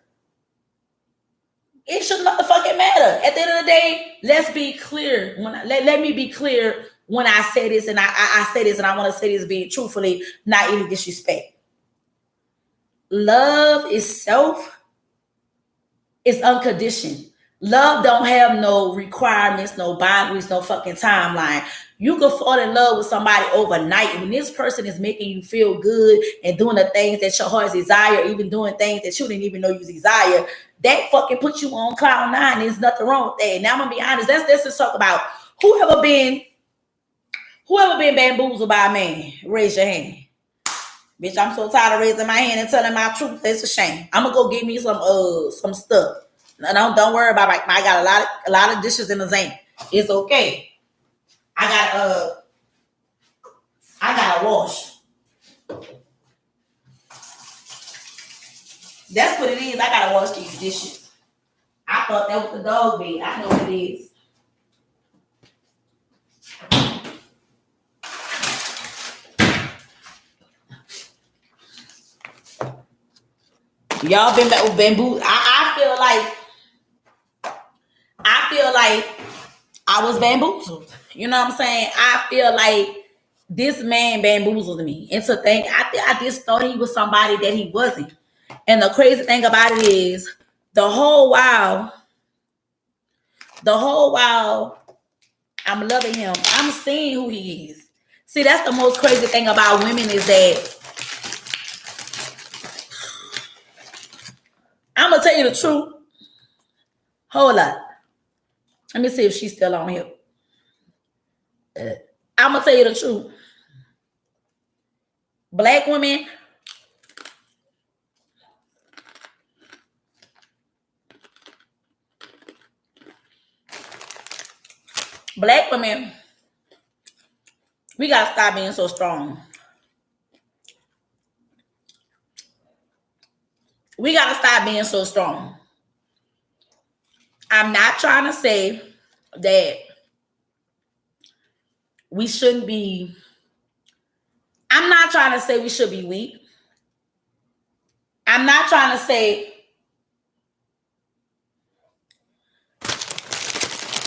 It should motherfucking matter. At the end of the day, let's be clear. Let me be clear when I say this, and I say this, and I want to say this being truthfully, not any disrespect. Love itself is unconditioned. Love don't have no requirements, no boundaries, no fucking timeline. You can fall in love with somebody overnight. When this person is making you feel good and doing the things that your heart desire, even doing things that you didn't even know you desire, that fucking puts you on cloud nine. There's nothing wrong with that. Now I'm gonna be honest. Let's just talk about whoever been bamboozled by a man. Raise your hand. Bitch, I'm so tired of raising my hand and telling my truth. It's a shame. I'm gonna go get me some stuff. No, don't worry about it. I got a lot of dishes in the sink. It's okay. I gotta wash. That's what it is. I gotta wash these dishes. I thought that was the dog bed. I know what it is. Y'all been bamboo. I feel like I was bamboozled. You know what I'm saying? I feel like this man bamboozled me into thinking. I just thought he was somebody that he wasn't. And the crazy thing about it is, the whole while I'm loving him, I'm seeing who he is. See, that's the most crazy thing about women is that I'm gonna tell you the truth. Hold up. Let me see if she's still on here. I'm gonna tell you the truth. Black women, we gotta stop being so strong. We gotta stop being so strong. I'm not trying to say that we shouldn't be. I'm not trying to say we should be weak. I'm not trying to say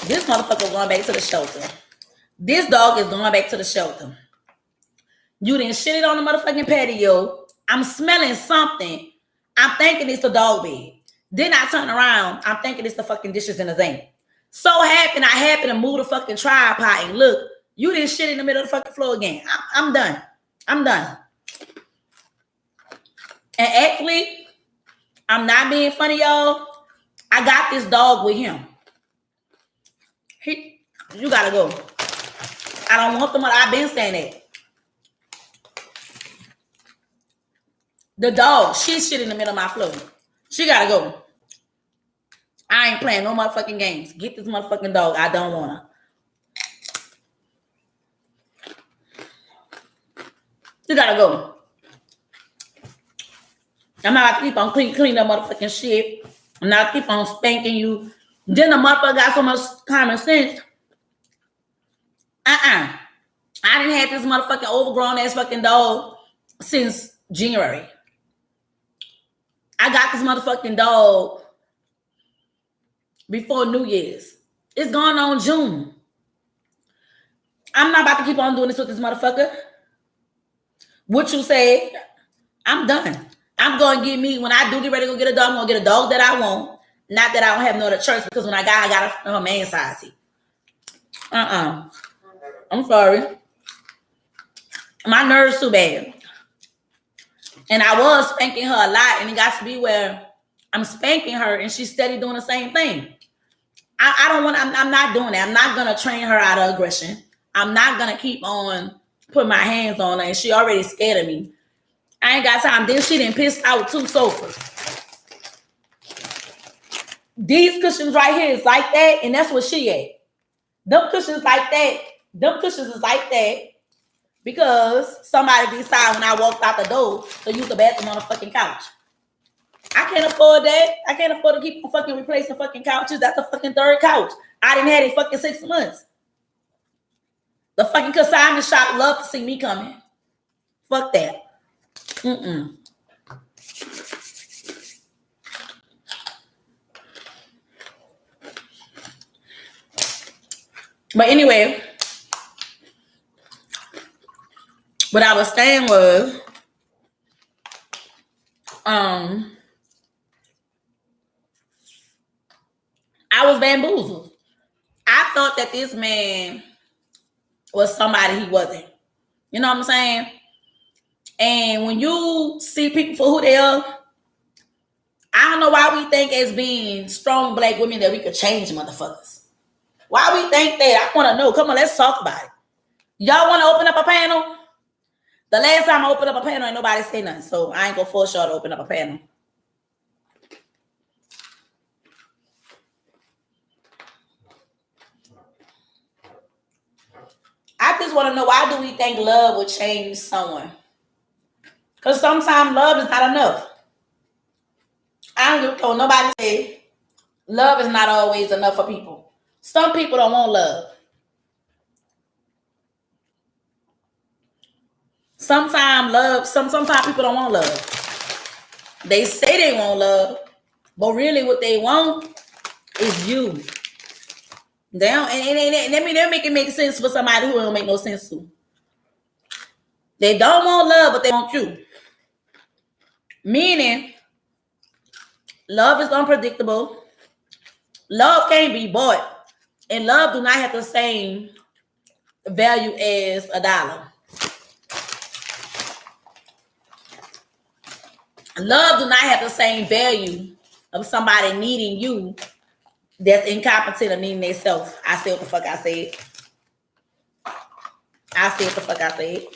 this motherfucker going back to the shelter. This dog is going back to the shelter. You didn't shit it on the motherfucking patio. I'm smelling something. I'm thinking it's the dog bed. Then I turn around. I'm thinking it's the fucking dishes in the sink. So I happen to move the fucking tripod and look, you didn't shit in the middle of the fucking floor again. I'm done. I'm done. And actually, I'm not being funny, y'all. I got this dog with him. You gotta go. I don't want the mother. I've been saying that. The dog, she's shit in the middle of my floor. She gotta go. I ain't playing no motherfucking games. Get this motherfucking dog. I don't want her. You gotta go. I'm not gonna keep on cleaning that motherfucking shit. I'm not gonna keep on spanking you. Then the motherfucker got so much common sense. I didn't have this motherfucking overgrown ass fucking dog since January. I got this motherfucking dog before New Year's. It's going on June. I'm not about to keep on doing this with this motherfucker. What you say? I'm done. I'm going to get me, when I do get ready to go get a dog, I'm going to get a dog that I want. Not that I don't have no other choice, because when I got a man size. I'm sorry. My nerves too bad. And I was spanking her a lot, and it got to be where I'm spanking her and she's steady doing the same thing. I don't want. I'm not doing that. I'm not gonna train her out of aggression. I'm not gonna keep on putting my hands on her, and she already scared of me. I ain't got time. Then she done pissed out 2 sofas. These cushions right here is like that, and that's what she at. Them cushions like that. Them cushions is like that because somebody decided when I walked out the door to use the bathroom on the fucking couch. I can't afford that. I can't afford to keep fucking replacing fucking couches. That's the fucking 3rd couch. I didn't have it fucking 6 months. The fucking consignment shop love to see me coming. Fuck that. But anyway, what I was saying was, I was bamboozled. I thought that this man was somebody he wasn't. You know what I'm saying? And when you see people for who they are, I don't know why we think as being strong black women that we could change motherfuckers. Why we think that? I want to know. Come on, let's talk about it. Y'all want to open up a panel? The last time I opened up a panel, ain't nobody say nothing. So I ain't gonna force y'all to open up a panel. I just want to know, why do we think love would change someone? Because sometimes love is not enough. I don't know. Nobody say love is not always enough for people. Some people don't want love. Sometimes people don't want love. They say they want love, but really what they want is you. They don't, and they make it make sense for somebody who don't make no sense to. They don't want love, but they want you. Meaning, love is unpredictable. Love can't be bought. And love do not have the same value as $1. Love do not have the same value of somebody needing you that's incompetent or needing themselves. I said what the fuck I said. I said what the fuck I said.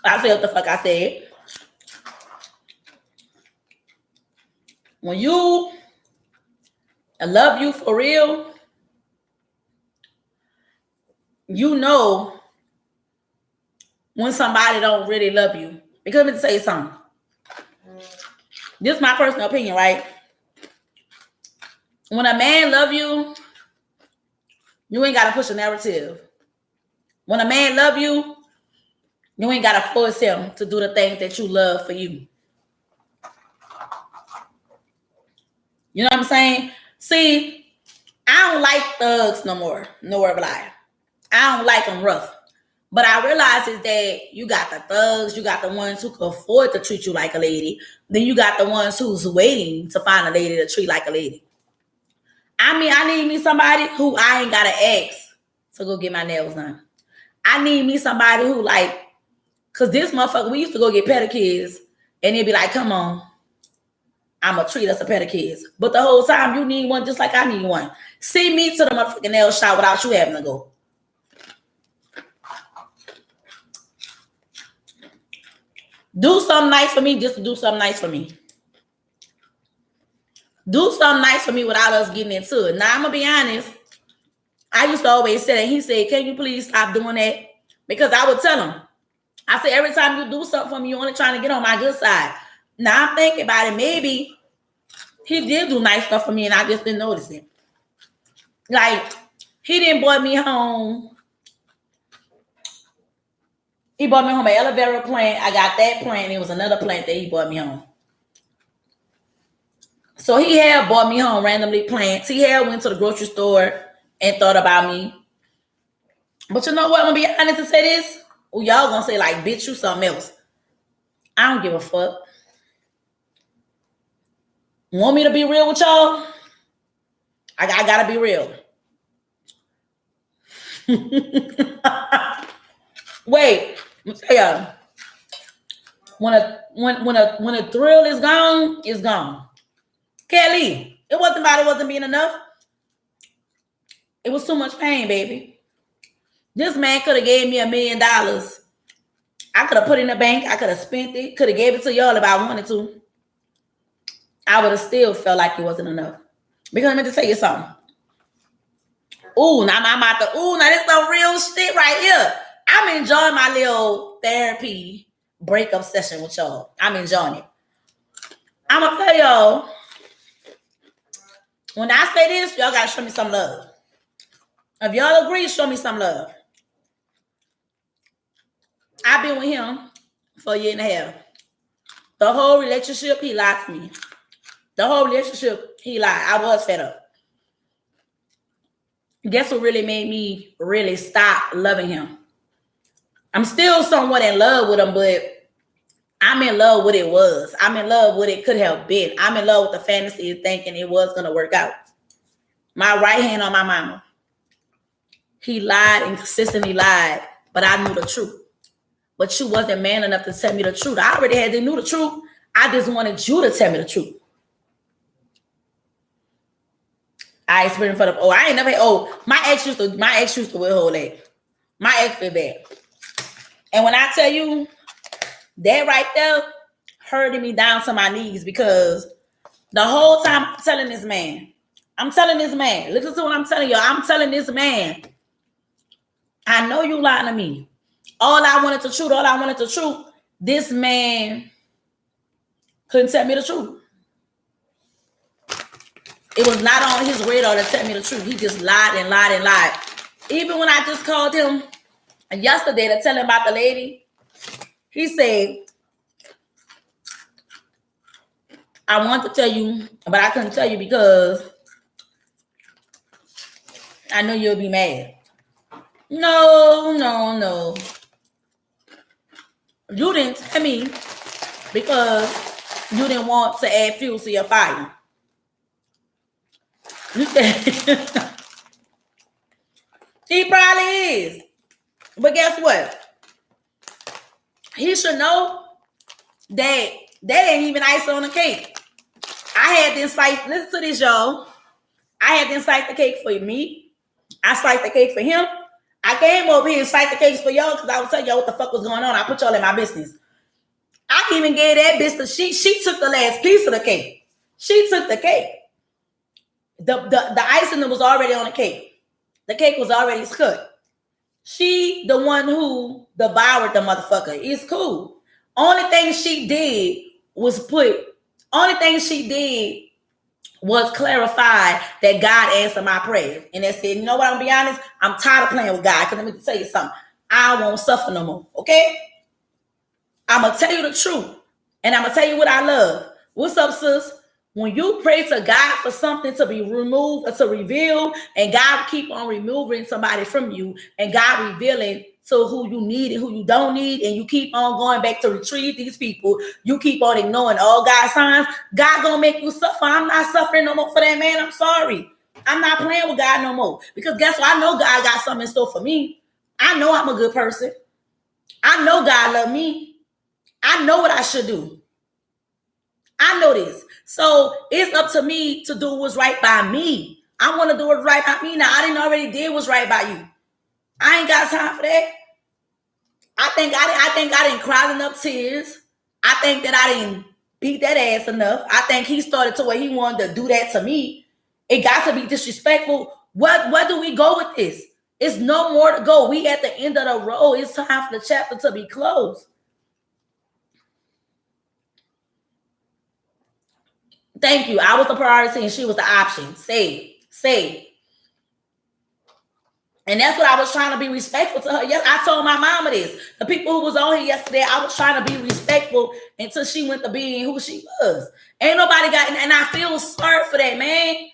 I said what the fuck I said. When you love you for real, you know when somebody don't really love you. Because let me tell you something. This is my personal opinion, right? When a man love you, you ain't got to push a narrative. When a man love you, you ain't got to force him to do the things that you love for you. You know what I'm saying? See, I don't like thugs no more. No word of a lie. I don't like them rough. But I realize is that you got the thugs, you got the ones who can afford to treat you like a lady. Then you got the ones who's waiting to find a lady to treat like a lady. I mean, I need me somebody who I ain't got to ask to go get my nails done. I need me somebody who like, because this motherfucker, we used to go get pedicures and they'd be like, come on, I'm going to treat us a pedicures. But the whole time you need one just like I need one. See me to the motherfucking nail shop without you having to go. Do something nice for me just to do something nice for me. Do something nice for me without us getting into it. Now, I'm going to be honest. I used to always say that. He said, can you please stop doing that? Because I would tell him. I said, every time you do something for me, you're only trying to get on my good side. Now, I'm thinking about it. Maybe he did do nice stuff for me and I just didn't notice it. Like, he didn't bring me home. He brought me home an aloe vera plant. I got that plant. It was another plant that he brought me home. So he had brought me home randomly plants. He had went to the grocery store and thought about me. But you know what? I'm going to be honest and say this. Well, y'all going to say like, bitch, you something else. I don't give a fuck. Want me to be real with y'all? I got to be real. Wait. Let me tell y'all. When a thrill is gone, it's gone. Kelly, it wasn't being enough. It was too much pain, baby. This man could have gave me $1 million. I could have put it in the bank. I could have spent it. Could have gave it to y'all if I wanted to. I would have still felt like it wasn't enough. Because let me just tell you something. Ooh, now I'm about to. Ooh, now this some real shit right here. I'm enjoying my little therapy breakup session with y'all. I'm enjoying it. I'm gonna tell y'all. When I say this, y'all gotta show me some love. If y'all agree, show me some love. I've been with him for a year and a half. The whole relationship, he lied to me. The whole relationship, he lied. I was fed up. Guess what really made me really stop loving him? I'm still somewhat in love with him, but I'm in love with it was. I'm in love with it could have been. I'm in love with the fantasy of thinking it was going to work out. My right hand on my mama. He lied and consistently lied, but I knew the truth. But you wasn't man enough to tell me the truth. I already had to know the truth. I just wanted you to tell me the truth. I experienced for the I ain't never had, my ex used to withhold that. My ex did that. And when I tell you that right there hurting me down to my knees, because the whole time I'm telling this man, listen to what I'm telling you. I'm telling this man, I know you lying to me. All I wanted the truth. This man couldn't tell me the truth. It was not on his radar to tell me the truth. He just lied and lied and lied. Even when I just called him yesterday to tell him about the lady, he said, I want to tell you, but I couldn't tell you because I know you'll be mad. No. You didn't tell me because you didn't want to add fuel to your fire. You said he probably is. But guess what? He should know that ain't even ice on the cake. I had to slice, listen to this, y'all. I had to slice the cake for me. I sliced the cake for him. I came over here and sliced the cakes for y'all because I was telling y'all what the fuck was going on. I put y'all in my business. I even gave that bitch she took the last piece of the cake. She took the cake. The icing was already on the cake. The cake was already cut. She the one who devoured the motherfucker. It's cool. Only thing she did was clarify that God answered my prayer. And they said, you know what, I'm gonna be honest, I'm tired of playing with God. Because let me tell you something. I won't suffer no more. Okay? I'm gonna tell you the truth. And I'm gonna tell you what I love. What's up, sis? When you pray to God for something to be removed or to reveal, and God keep on removing somebody from you, and God revealing to who you need and who you don't need, and you keep on going back to retrieve these people, you keep on ignoring all God's signs, God gonna make you suffer. I'm not suffering no more for that man. I'm sorry. I'm not playing with God no more. Because guess what? I know God got something in store for me. I know I'm a good person. I know God love me. I know what I should do. I know this. So it's up to me to do what's right by me. I want to do what's right by me. Now, I didn't already did what's right by you. I ain't got time for that. I think I didn't cry enough tears. I think that I didn't beat that ass enough. I think he started to where he wanted to do that to me. It got to be disrespectful. Where do we go with this? It's no more to go. We at the end of the road. It's time for the chapter to be closed. Thank you. I was the priority and she was the option. Say. And that's what I was trying to be respectful to her. Yes, I told my mama this. The people who was on here yesterday, I was trying to be respectful until she went to being who she was. Ain't nobody got, and I feel sorry for that, man.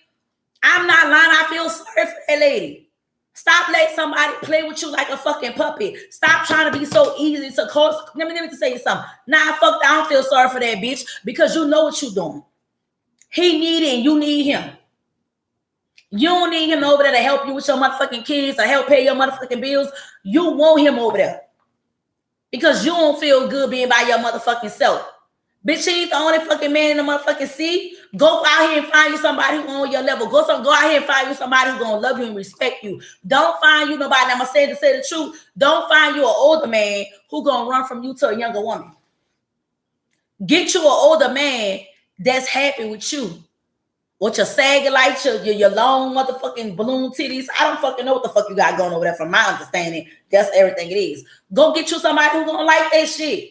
I'm not lying. I feel sorry for that lady. Stop letting somebody play with you like a fucking puppet. Stop trying to be so easy to cause. Let me tell you something. Nah, fuck that. I don't feel sorry for that bitch because you know what you're doing. He needed and you need him. You don't need him over there to help you with your motherfucking kids or help pay your motherfucking bills. You want him over there. because you don't feel good being by your motherfucking self. Bitch, you ain't the only fucking man in the motherfucking sea. Go out here and find you somebody who on your level. Go out here and find you somebody who's gonna love you and respect you. Don't find you nobody. I'm gonna say the truth. Don't find you an older man who gonna run from you to a younger woman. Get you an older man that's happy with you. With your saggy lights, your long motherfucking balloon titties. I don't fucking know what the fuck you got going over there. From my understanding, that's everything it is. Go get you somebody who gonna like that shit.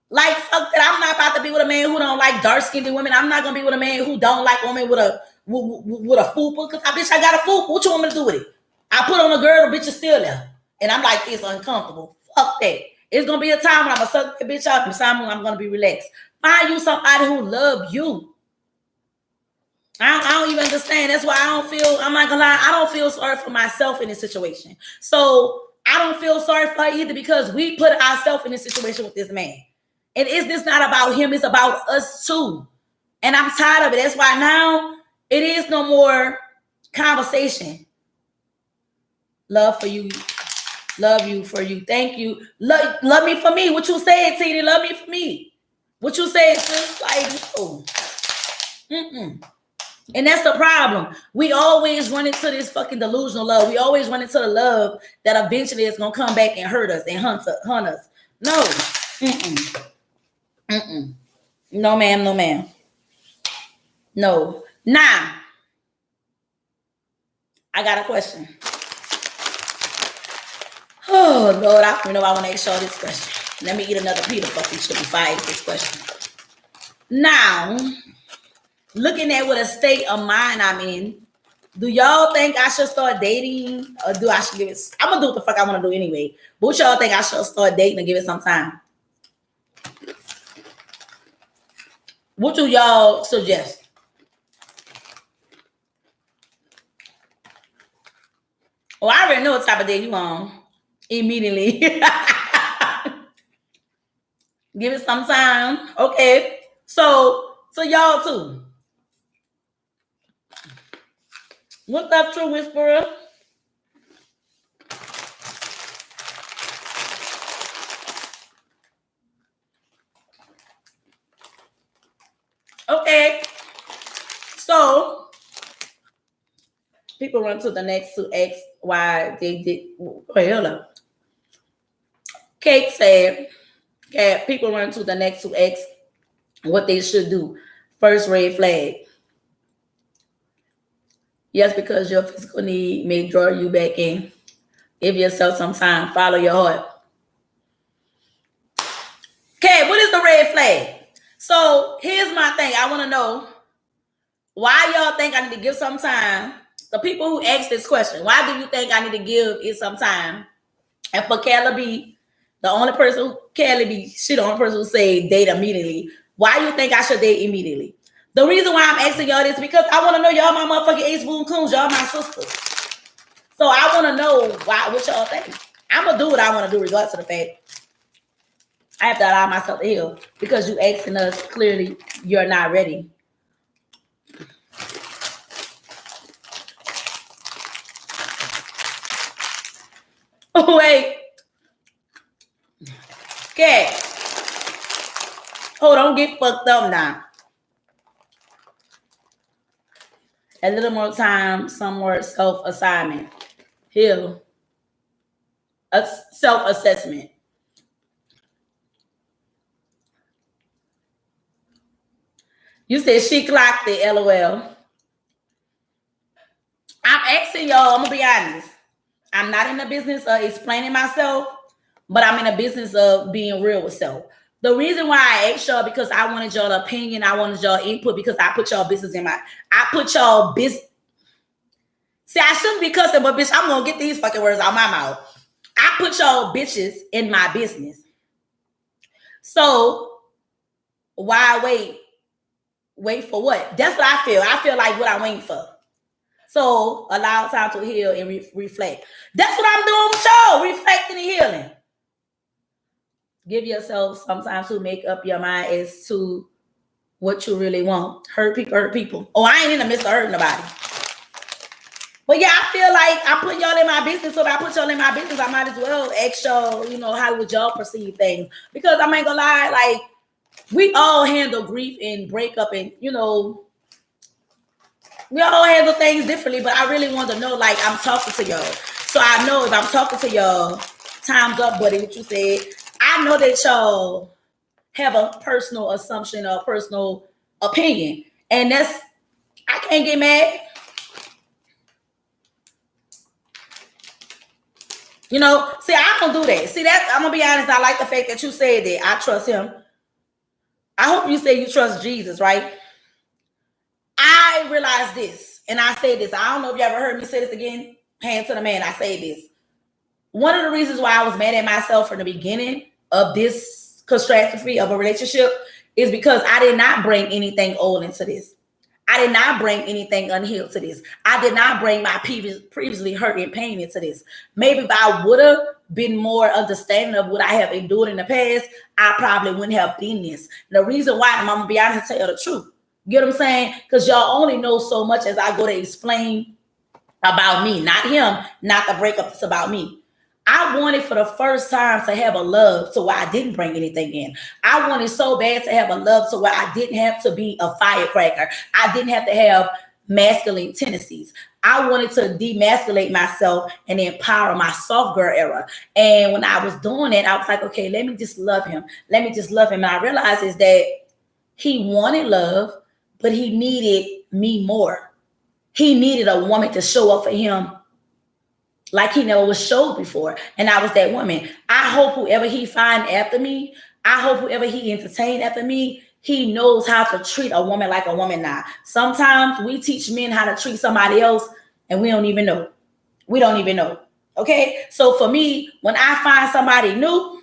Like, fuck that. I'm not about to be with a man who don't like dark-skinned women. I'm not gonna be with a man who don't like women with a fupa. Cause I got a fupa. What you want me to do with it? I put on a girl, the bitch is still there. And I'm like, it's uncomfortable. Fuck that. It's gonna be a time when I'm gonna suck that bitch up and time when I'm gonna be relaxed. Find you somebody who love you. I don't even understand. That's why I'm not gonna lie, I don't feel sorry for myself in this situation. So I don't feel sorry for her either because we put ourselves in this situation with this man. And it's just not about him, it's about us too. And I'm tired of it. That's why now it is no more conversation. Love for you. Love you for you. Thank you. Love me for me. What you said, Tina? Love me for me. What you said, sis? Like, no. And that's the problem. We always run into this fucking delusional love. We always run into the love that eventually is going to come back and hurt us and hunt us. No. No, ma'am. No, ma'am. No. Now, I got a question. Oh, Lord, I want to ask y'all this question. Let me eat another Peter fucking chip before I ask this question. Now, looking at what a state of mind I'm in, do y'all think I should start dating or do I should give it? I'm going to do what the fuck I want to do anyway. But what y'all think I should start dating and give it some time? What do y'all suggest? Oh, I already know what type of date you on. Immediately. Give it some time. Okay. So y'all too. What's up, True Whisperer? Okay. So people run to the next to ask why they did. Wait, hold up. Kate said, people run to the next to ask what they should do. First red flag. Yes, because your physical need may draw you back in. Give yourself some time. Follow your heart. Okay, what is the red flag? So here's my thing. I want to know why y'all think I need to give some time. The people who asked this question, why do you think I need to give it some time? And for Kelly B, the only person who say date immediately. Why you think I should date immediately? The reason why I'm asking y'all this because I want to know y'all my motherfucking ace boon coons, y'all my sisters. So I want to know what y'all think. I'm gonna do what I want to do regardless of the fact I have to allow myself to heal because you asking us clearly you're not ready. Oh, wait. Okay. Hold on, get fucked up now. A little more time, some more self-assignment. Heal. A self-assessment. You said she clocked it, LOL. I'm asking y'all, I'm gonna be honest. I'm not in the business of explaining myself, but I'm in the business of being real with self. The reason why I asked y'all because I wanted y'all opinion, I wanted y'all input because I put y'all business in I put y'all business. See, I shouldn't be cussing, but bitch, I'm gonna get these fucking words out my mouth. I put y'all bitches in my business. So why wait? Wait for what? That's what I feel. I feel like what I'm waiting for. So allow time to heal and reflect. That's what I'm doing with y'all, reflecting and healing. Give yourself some time to make up your mind as to what you really want. Hurt people. Oh, I ain't in the midst of hurting nobody. But yeah, I feel like I put y'all in my business. So if I put y'all in my business, I might as well ask y'all, how would y'all perceive things? Because I ain't gonna lie, like we all handle grief and breakup, and we all handle things differently. But I really want to know, like, I'm talking to y'all, so I know if I'm talking to y'all, time's up, buddy. What you said, I know that y'all have a personal assumption or personal opinion, and I can't get mad. See, I don't do that. See, that I'm gonna be honest. I like the fact that you said that I trust him. I hope you say you trust Jesus, right? I realize this, and I say this. I don't know if you ever heard me say this again. Hand to the man, I say this. One of the reasons why I was mad at myself from the beginning of this catastrophe of a relationship is because I did not bring anything old into this. I did not bring anything unhealed to this. I did not bring my previously hurt and pain into this. Maybe if I would have been more understanding of what I have endured in the past, I probably wouldn't have been this. The reason why, I'm going to be honest and tell you the truth. You know what I'm saying? Because y'all only know so much as I go to explain about me, not him, not the breakup. It's about me. I wanted for the first time to have a love to where I didn't bring anything in. I wanted so bad to have a love to where I didn't have to be a firecracker. I didn't have to have masculine tendencies. I wanted to demasculate myself and empower my soft girl era. And when I was doing it, I was like, okay, let me just love him. Let me just love him. And I realized is that he wanted love, but he needed me more. He needed a woman to show up for him like he never was showed before. And I was that woman. I hope whoever he find after me, I hope whoever he entertain after me, he knows how to treat a woman like a woman now. Sometimes we teach men how to treat somebody else and we don't even know. We don't even know. Okay? So for me, when I find somebody new,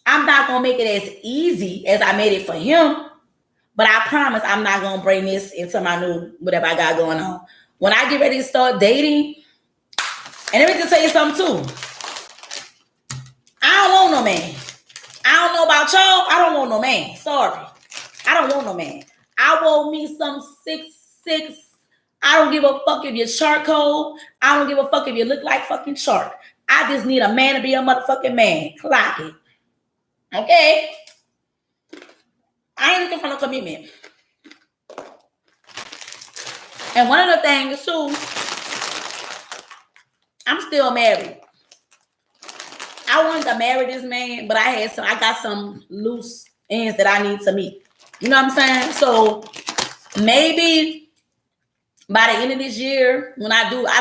I'm not going to make it as easy as I made it for him. But I promise I'm not going to bring this into my new whatever I got going on. When I get ready to start dating, and let me just tell you something too. I don't want no man. I don't know about y'all. I don't want no man. Sorry. I don't want no man. I want me some 6'6". I don't give a fuck if you're charcoal. I don't give a fuck if you look like fucking shark. I just need a man to be a motherfucking man. Clock it. Okay? I ain't looking for no commitment. And one of the things too, I'm still married. I wanted to marry this man, but I got some loose ends that I need to meet. You know what I'm saying? So maybe by the end of this year, when I'm not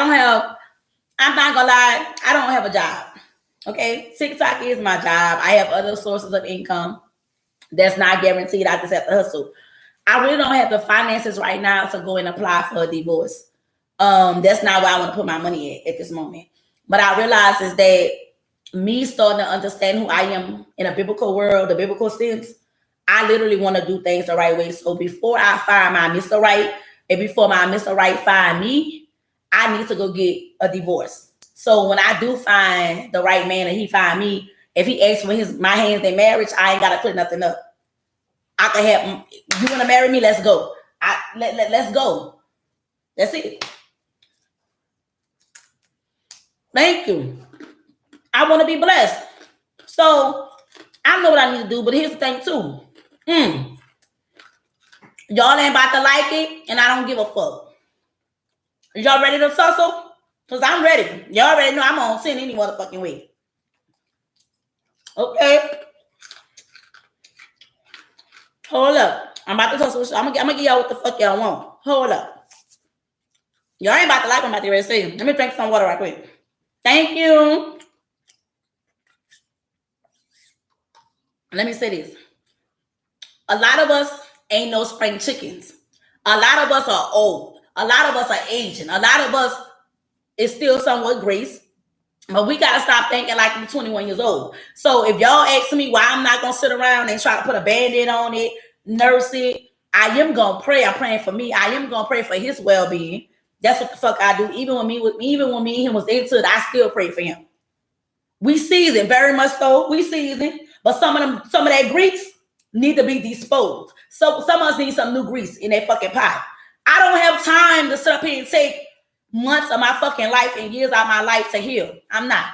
gonna lie, I don't have a job. Okay, TikTok is my job. I have other sources of income that's not guaranteed. I just have to hustle. I really don't have the finances right now to go and apply for a divorce. That's not where I want to put my money at this moment. But I realize is that me starting to understand who I am in a biblical world, the biblical sense, I literally want to do things the right way. So before I find my Mr. Right, and before my Mr. Right find me, I need to go get a divorce. So when I do find the right man and he find me, if he asks for my hands in marriage, I ain't got to put nothing up. I can have, you want to marry me? Let's go. Let's go. That's it. Thank you. I want to be blessed. So I know what I need to do, but here's the thing too. Y'all ain't about to like it, and I don't give a fuck. Y'all ready to tussle? Because I'm ready. Y'all already know I'm on 10 any motherfucking way. Okay. Hold up. I'm about to tussle. I'm gonna give y'all what the fuck y'all want. Hold up. Y'all ain't about to like what I'm about to ready to say. Let me drink some water right quick. Thank you. Let me say this. A lot of us ain't no spring chickens. A lot of us are old. A lot of us are aging. A lot of us is still somewhat grace. But we got to stop thinking like we're 21 years old. So if y'all ask me why I'm not going to sit around and try to put a Band-Aid on it, nurse it, I am going to pray. I'm praying for me. I am going to pray for his well-being. That's what the fuck I do. Even when me and him was into it, I still pray for him. We season, very much so. We season. But some of that grease need to be disposed. So some of us need some new grease in that fucking pot. I don't have time to sit up here and take months of my fucking life and years of my life to heal. I'm not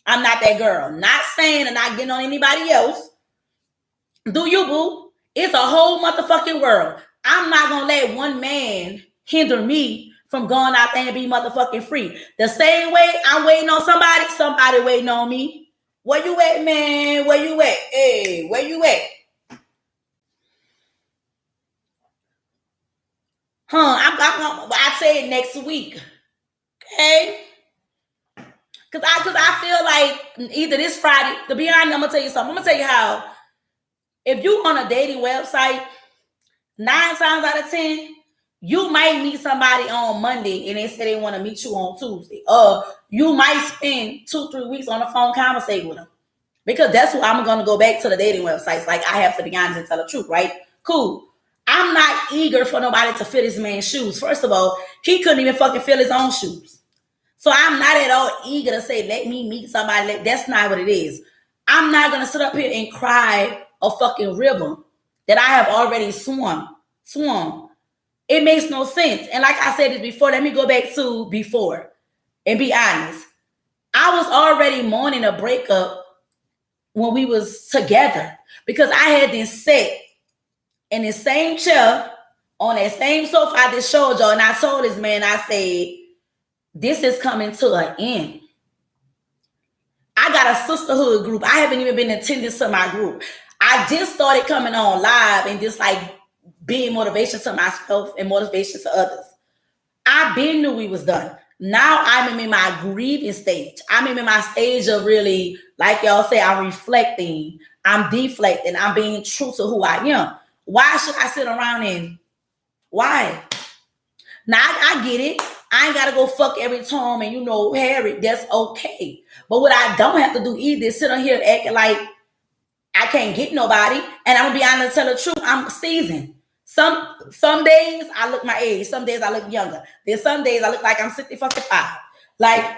that girl. Not saying and not getting on anybody else. Do you, boo? It's a whole motherfucking world. I'm not gonna let one man hinder me from going out there and be motherfucking free. The same way I'm waiting on somebody waiting on me. Where you at, man? Where you at? Hey, where you at? I'd say it next week. Okay? Cause I feel like either this Friday, to be honest, I'm gonna tell you something. I'm gonna tell you how if you on a dating website, 9 times out of 10, you might meet somebody on Monday and they say they want to meet you on Tuesday. Or you might spend 2-3 weeks on the phone conversating with them. Because that's what I'm going to go back to the dating websites. Like, I have to be honest and tell the truth, right? Cool. I'm not eager for nobody to fill this man's shoes. First of all, he couldn't even fucking fill his own shoes. So I'm not at all eager to say, let me meet somebody. That's not what it is. I'm not going to sit up here and cry a fucking river that I have already swum. It makes no sense. And like I said this before, let me go back to before and be honest. I was already mourning a breakup when we was together because I had been sit in the same chair on that same sofa I just showed y'all, and I told this man, I said, this is coming to an end. I got a sisterhood group. I haven't even been attending to my group. I just started coming on live and just like being motivation to myself and motivation to others. I been knew we was done. Now I'm in my grieving stage. I'm in my stage of really, like y'all say, I'm reflecting, I'm deflecting, I'm being true to who I am. Why should I sit around and why? Now I get it. I ain't gotta go fuck every Tom and Harry. That's okay. But what I don't have to do either is sit on here acting like I can't get nobody. And I'm gonna be honest, tell the truth. I'm seasoned. Some days I look my age. Some days I look younger. Then some days I look like I'm 60 fucking 5. Like,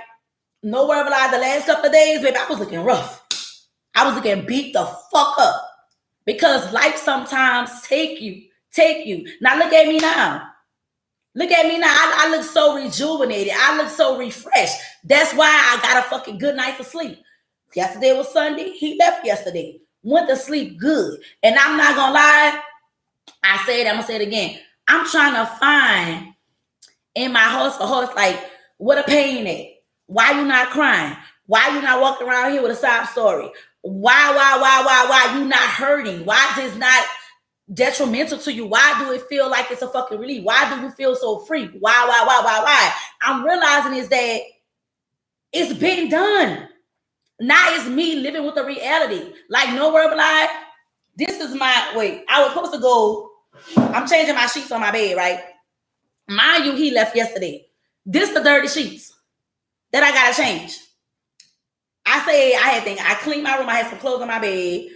no word of a lie, the last couple of days, baby, I was looking rough. I was looking beat the fuck up. Because life sometimes take you. Now look at me now. I look so rejuvenated. I look so refreshed. That's why I got a fucking good night of sleep. Yesterday was Sunday. He left yesterday. Went to sleep good. And I'm not going to lie. I'm going to say it again. I'm trying to find in my heart, like, what a pain at. Why you not crying? Why you not walking around here with a sob story? Why you not hurting? Why is this not detrimental to you? Why do it feel like it's a fucking relief? Why do you feel so free? Why? I'm realizing is that it's been done. Now it's me living with the reality. Like, no word of a lie. This is I was supposed to go. I'm changing my sheets on my bed, right? Mind you, he left yesterday. This the dirty sheets that I gotta change. I cleaned my room. I had some clothes on my bed.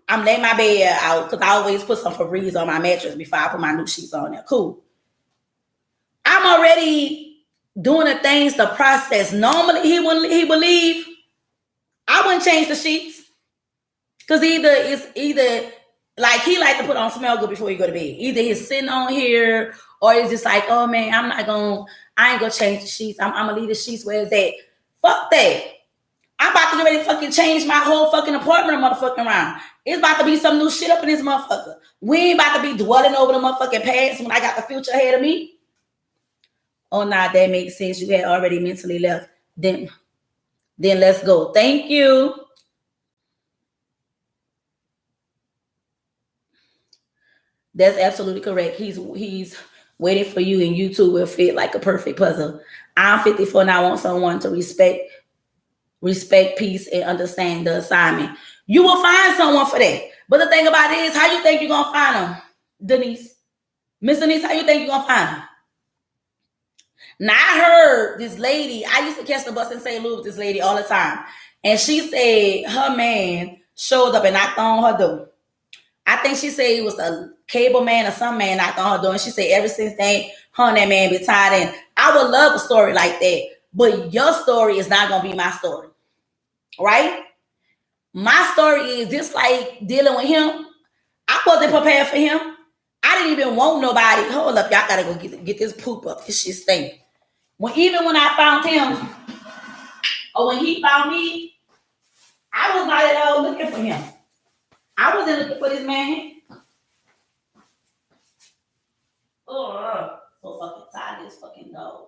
I'm laying my bed out because I always put some Febreze on my mattress before I put my new sheets on there. Cool. I'm already doing the things, the process. Normally he would leave. I wouldn't change the sheets. Because either like he like to put on smell good before you go to bed. Either he's sitting on here or it's just like, oh man, I ain't gonna change the sheets. I'm gonna leave the sheets where it's at. Fuck that. I'm about to get ready to fucking change my whole fucking apartment motherfucking around. It's about to be some new shit up in this motherfucker. We ain't about to be dwelling over the motherfucking past when I got the future ahead of me. Oh, nah, that makes sense. You had already mentally left. Then let's go. Thank you. That's absolutely correct. He's waiting for you and you two will fit like a perfect puzzle. I'm 54 and I want someone to respect, peace, and understand the assignment. You will find someone for that. But the thing about it is, how you think you're going to find them, Denise? Miss Denise, how you think you're going to find them? Now, I heard this lady, I used to catch the bus in St. Louis with this lady all the time. And she said her man showed up and knocked on her door. I think she said it was a cable man or some man knocked on her door. And she said ever since then, her and that man be tied in. I would love a story like that. But your story is not going to be my story. Right? My story is just like dealing with him. I wasn't prepared for him. I didn't even want nobody. Hold up, y'all gotta go get this poop up. This shit stink. Even when I found him, or when he found me, I was not at all looking for him. I wasn't looking for this man. Oh, so fucking tired of this fucking dog.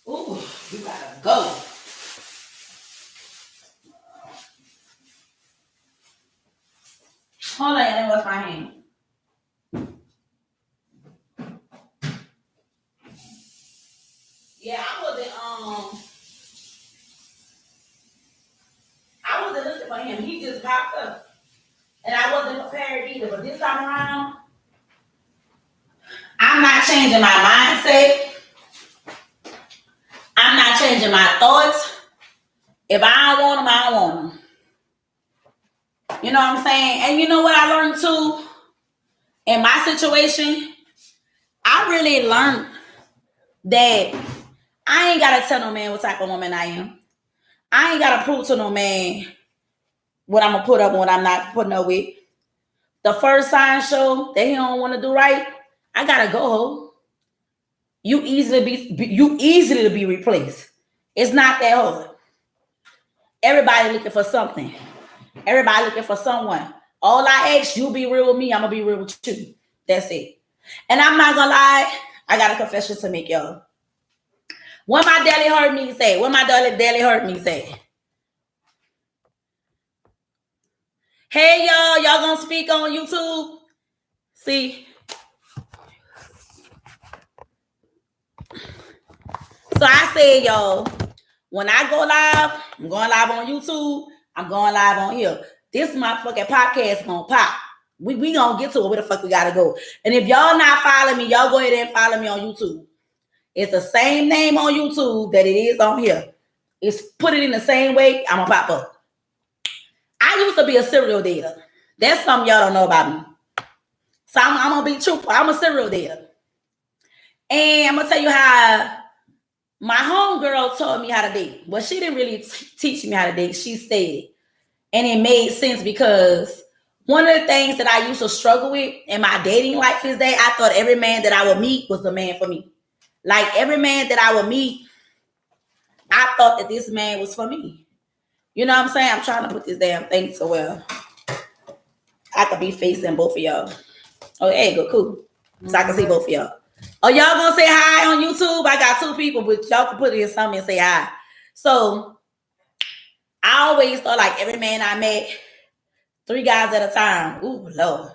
Ooh, you gotta go. Hold on, let me wash my hand. Yeah, I wasn't looking for him. He just popped up. And I wasn't prepared either. But this time around, I'm not changing my mindset. I'm not changing my thoughts. If I don't want them, I don't want them. You know what I'm saying? And you know what I learned too? In my situation, I really learned that I ain't got to tell no man what type of woman I am. I ain't got to prove to no man what I'm going to put up and what I'm not putting up with. The first sign show that he don't want to do right, I got to go. You easily to be replaced. It's not that hard. Everybody looking for something. Everybody looking for someone. All I ask, you be real with me, I'm going to be real with you. That's it. And I'm not going to lie, I got a confession to make, y'all. What my daddy heard me say. What my daddy heard me say. Hey, y'all gonna speak on YouTube? See? So I said, y'all, when I go live, I'm going live on YouTube. I'm going live on here. This motherfucking podcast gonna pop. We gonna get to it. Where the fuck we gotta go? And if y'all not following me, y'all go ahead and follow me on YouTube. It's the same name on YouTube that it is on here. It's put it in the same way. I'm gonna pop up. I used to be a serial dater. That's something y'all don't know about me. So I'm gonna be truthful. I'm a serial dater. And I'm gonna tell you how my homegirl taught me how to date. Well, she didn't really teach me how to date. She said it. And it made sense because one of the things that I used to struggle with in my dating life is that I thought every man that I would meet was the man for me. Like every man that I would meet, I thought that this man was for me. You know what I'm saying? I'm trying to put this damn thing so well I could be facing both of y'all. Oh, there you go. Cool. So I can see both of y'all. Oh, y'all gonna say hi on YouTube? I got 2 people, but y'all can put it in something and say hi. So I always thought like every man I met, 3 guys at a time. Ooh, Lord.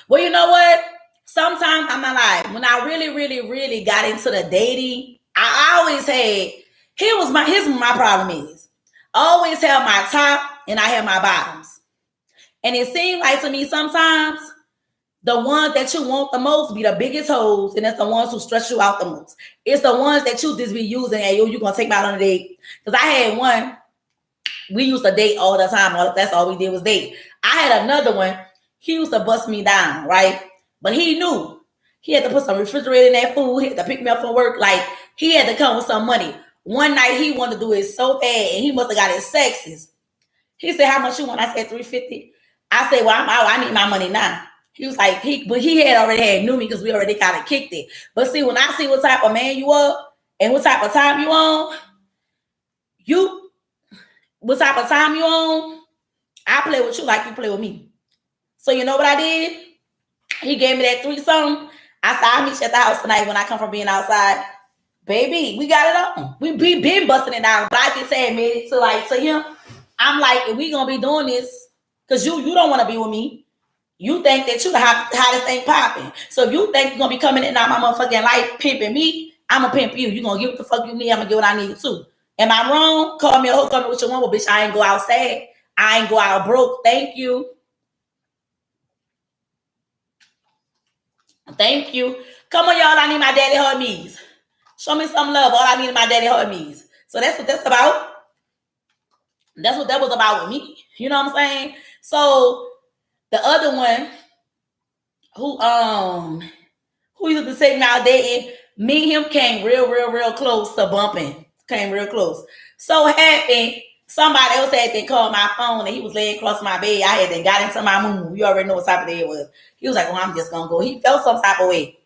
Well, you know what? Sometimes I'm not lying. When I really got into the dating, I always had, here's what my problem is. I always have my top and I have my bottoms. And it seems like to me sometimes the ones that you want the most be the biggest hoes, and it's the ones who stress you out the most. It's the ones that you just be using and you're going to take me out on a date. Because I had one, we used to date all the time. That's all we did was date. I had another one, he used to bust me down, right? But he knew. He had to put some refrigerator in that food. He had to pick me up from work. Like, he had to come with some money. One night, he wanted to do it so bad, and he must have got his sexes. He said, how much you want? I said, $350. I said, well, I'm out. I need my money now. He was like, but he had already knew me because we already kind of kicked it. But see, when I see what type of man you are and what type of time you on, what type of time you on, I play with you like you play with me. So you know what I did? He gave me that 3-something. I said, I'll meet you at the house tonight when I come from being outside. Baby, we got it on. We been busting it down. But I just admit it to him. I'm like, if we gonna be doing this, because you don't want to be with me. You think that you the hottest thing popping. So if you think you're going to be coming in on my motherfucking life pimping me, I'm going to pimp you. You're going to get what the fuck you need. I'm going to get what I need too. Am I wrong? Call me a hoe, call me what you want. Well, bitch, I ain't go outside. I ain't go out broke. Thank you. Thank you. Come on, y'all. I need my daddy hug me's. Show me some love. All I need is my daddy hug me's. So that's what that's about. That's what that was about with me. You know what I'm saying? So the other one who used to say now dating, Me and him came real close to bumping. Came real close. So happened, somebody else had to call my phone and he was laying across my bed. I had then got into my moo. You already know what type of day it was. He was like, well, I'm just gonna go. He felt some type of way.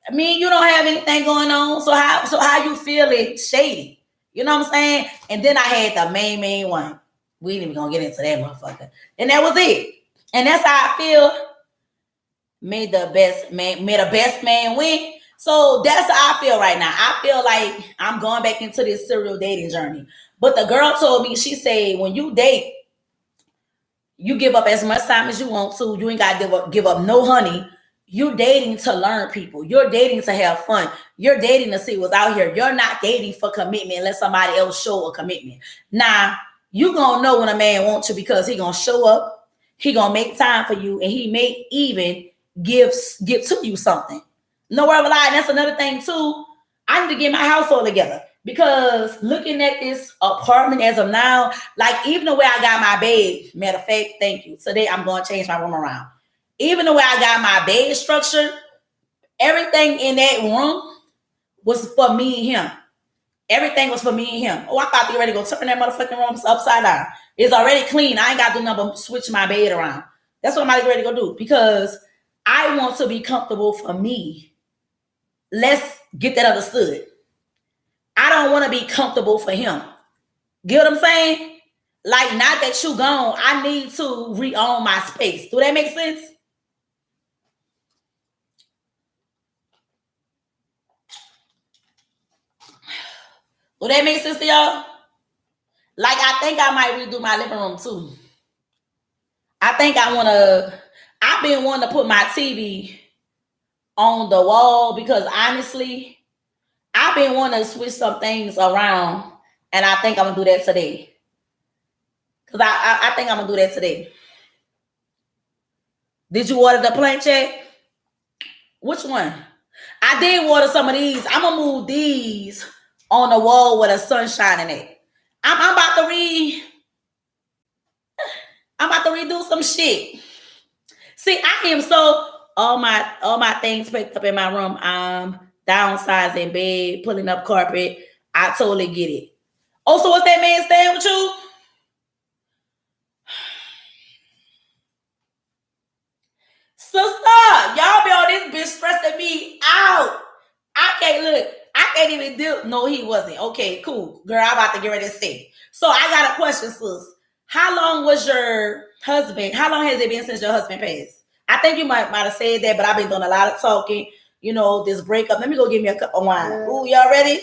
I mean, you don't have anything going on. So how you feel it shady? You know what I'm saying? And then I had the main one. We ain't even gonna get into that motherfucker. And that was it. And that's how I feel. Made the best man win. So that's how I feel right now. I feel like I'm going back into this serial dating journey. But the girl told me, she said, when you date, you give up as much time as you want to. You ain't got to give up no honey. You're dating to learn people. You're dating to have fun. You're dating to see what's out here. You're not dating for commitment unless somebody else show a commitment. Now, you going to know when a man wants you because he going to show up. He going to make time for you. And he may even give to you something. No word of a lie. And that's another thing too. I need to get my household together. Because looking at this apartment as of now, like even the way I got my bed, matter of fact, thank you. Today I'm going to change my room around. Even the way I got my bed structured, everything in that room was for me and him. Everything was for me and him. Oh, I'm about to get ready to go turn that motherfucking room upside down. It's already clean. I ain't got to do nothing but switch my bed around. That's what I'm about to get ready to go do. Because I want to be comfortable for me. Let's get that understood. I don't want to be comfortable for him. Get what I'm saying? Like, not that you gone, I need to re-own my space. Do that make sense? Do that make sense to y'all? Like, I think I might redo my living room too. I've been wanting to put my TV on the wall because honestly, I've been wanting to switch some things around, and I think I'm gonna do that today. Cause I think I'm gonna do that today. Did you order the planchette? Which one? I did order some of these. I'm gonna move these on the wall with the sun shining it. I'm about to redo some shit. See, I am so all my things picked up in my room. Downsizing bed, pulling up carpet. I totally get it. Oh, so what's that man staying with you? Sister, y'all be on this bitch stressing me out. I can't even do. No, he wasn't. Okay, cool. Girl, I'm about to get ready to say. So I got a question, sis. How long was your husband? How long has it been since your husband passed? I think you might have said that, but I've been doing a lot of talking. You know, this breakup. Let me go get me a cup of wine. Ooh, y'all ready?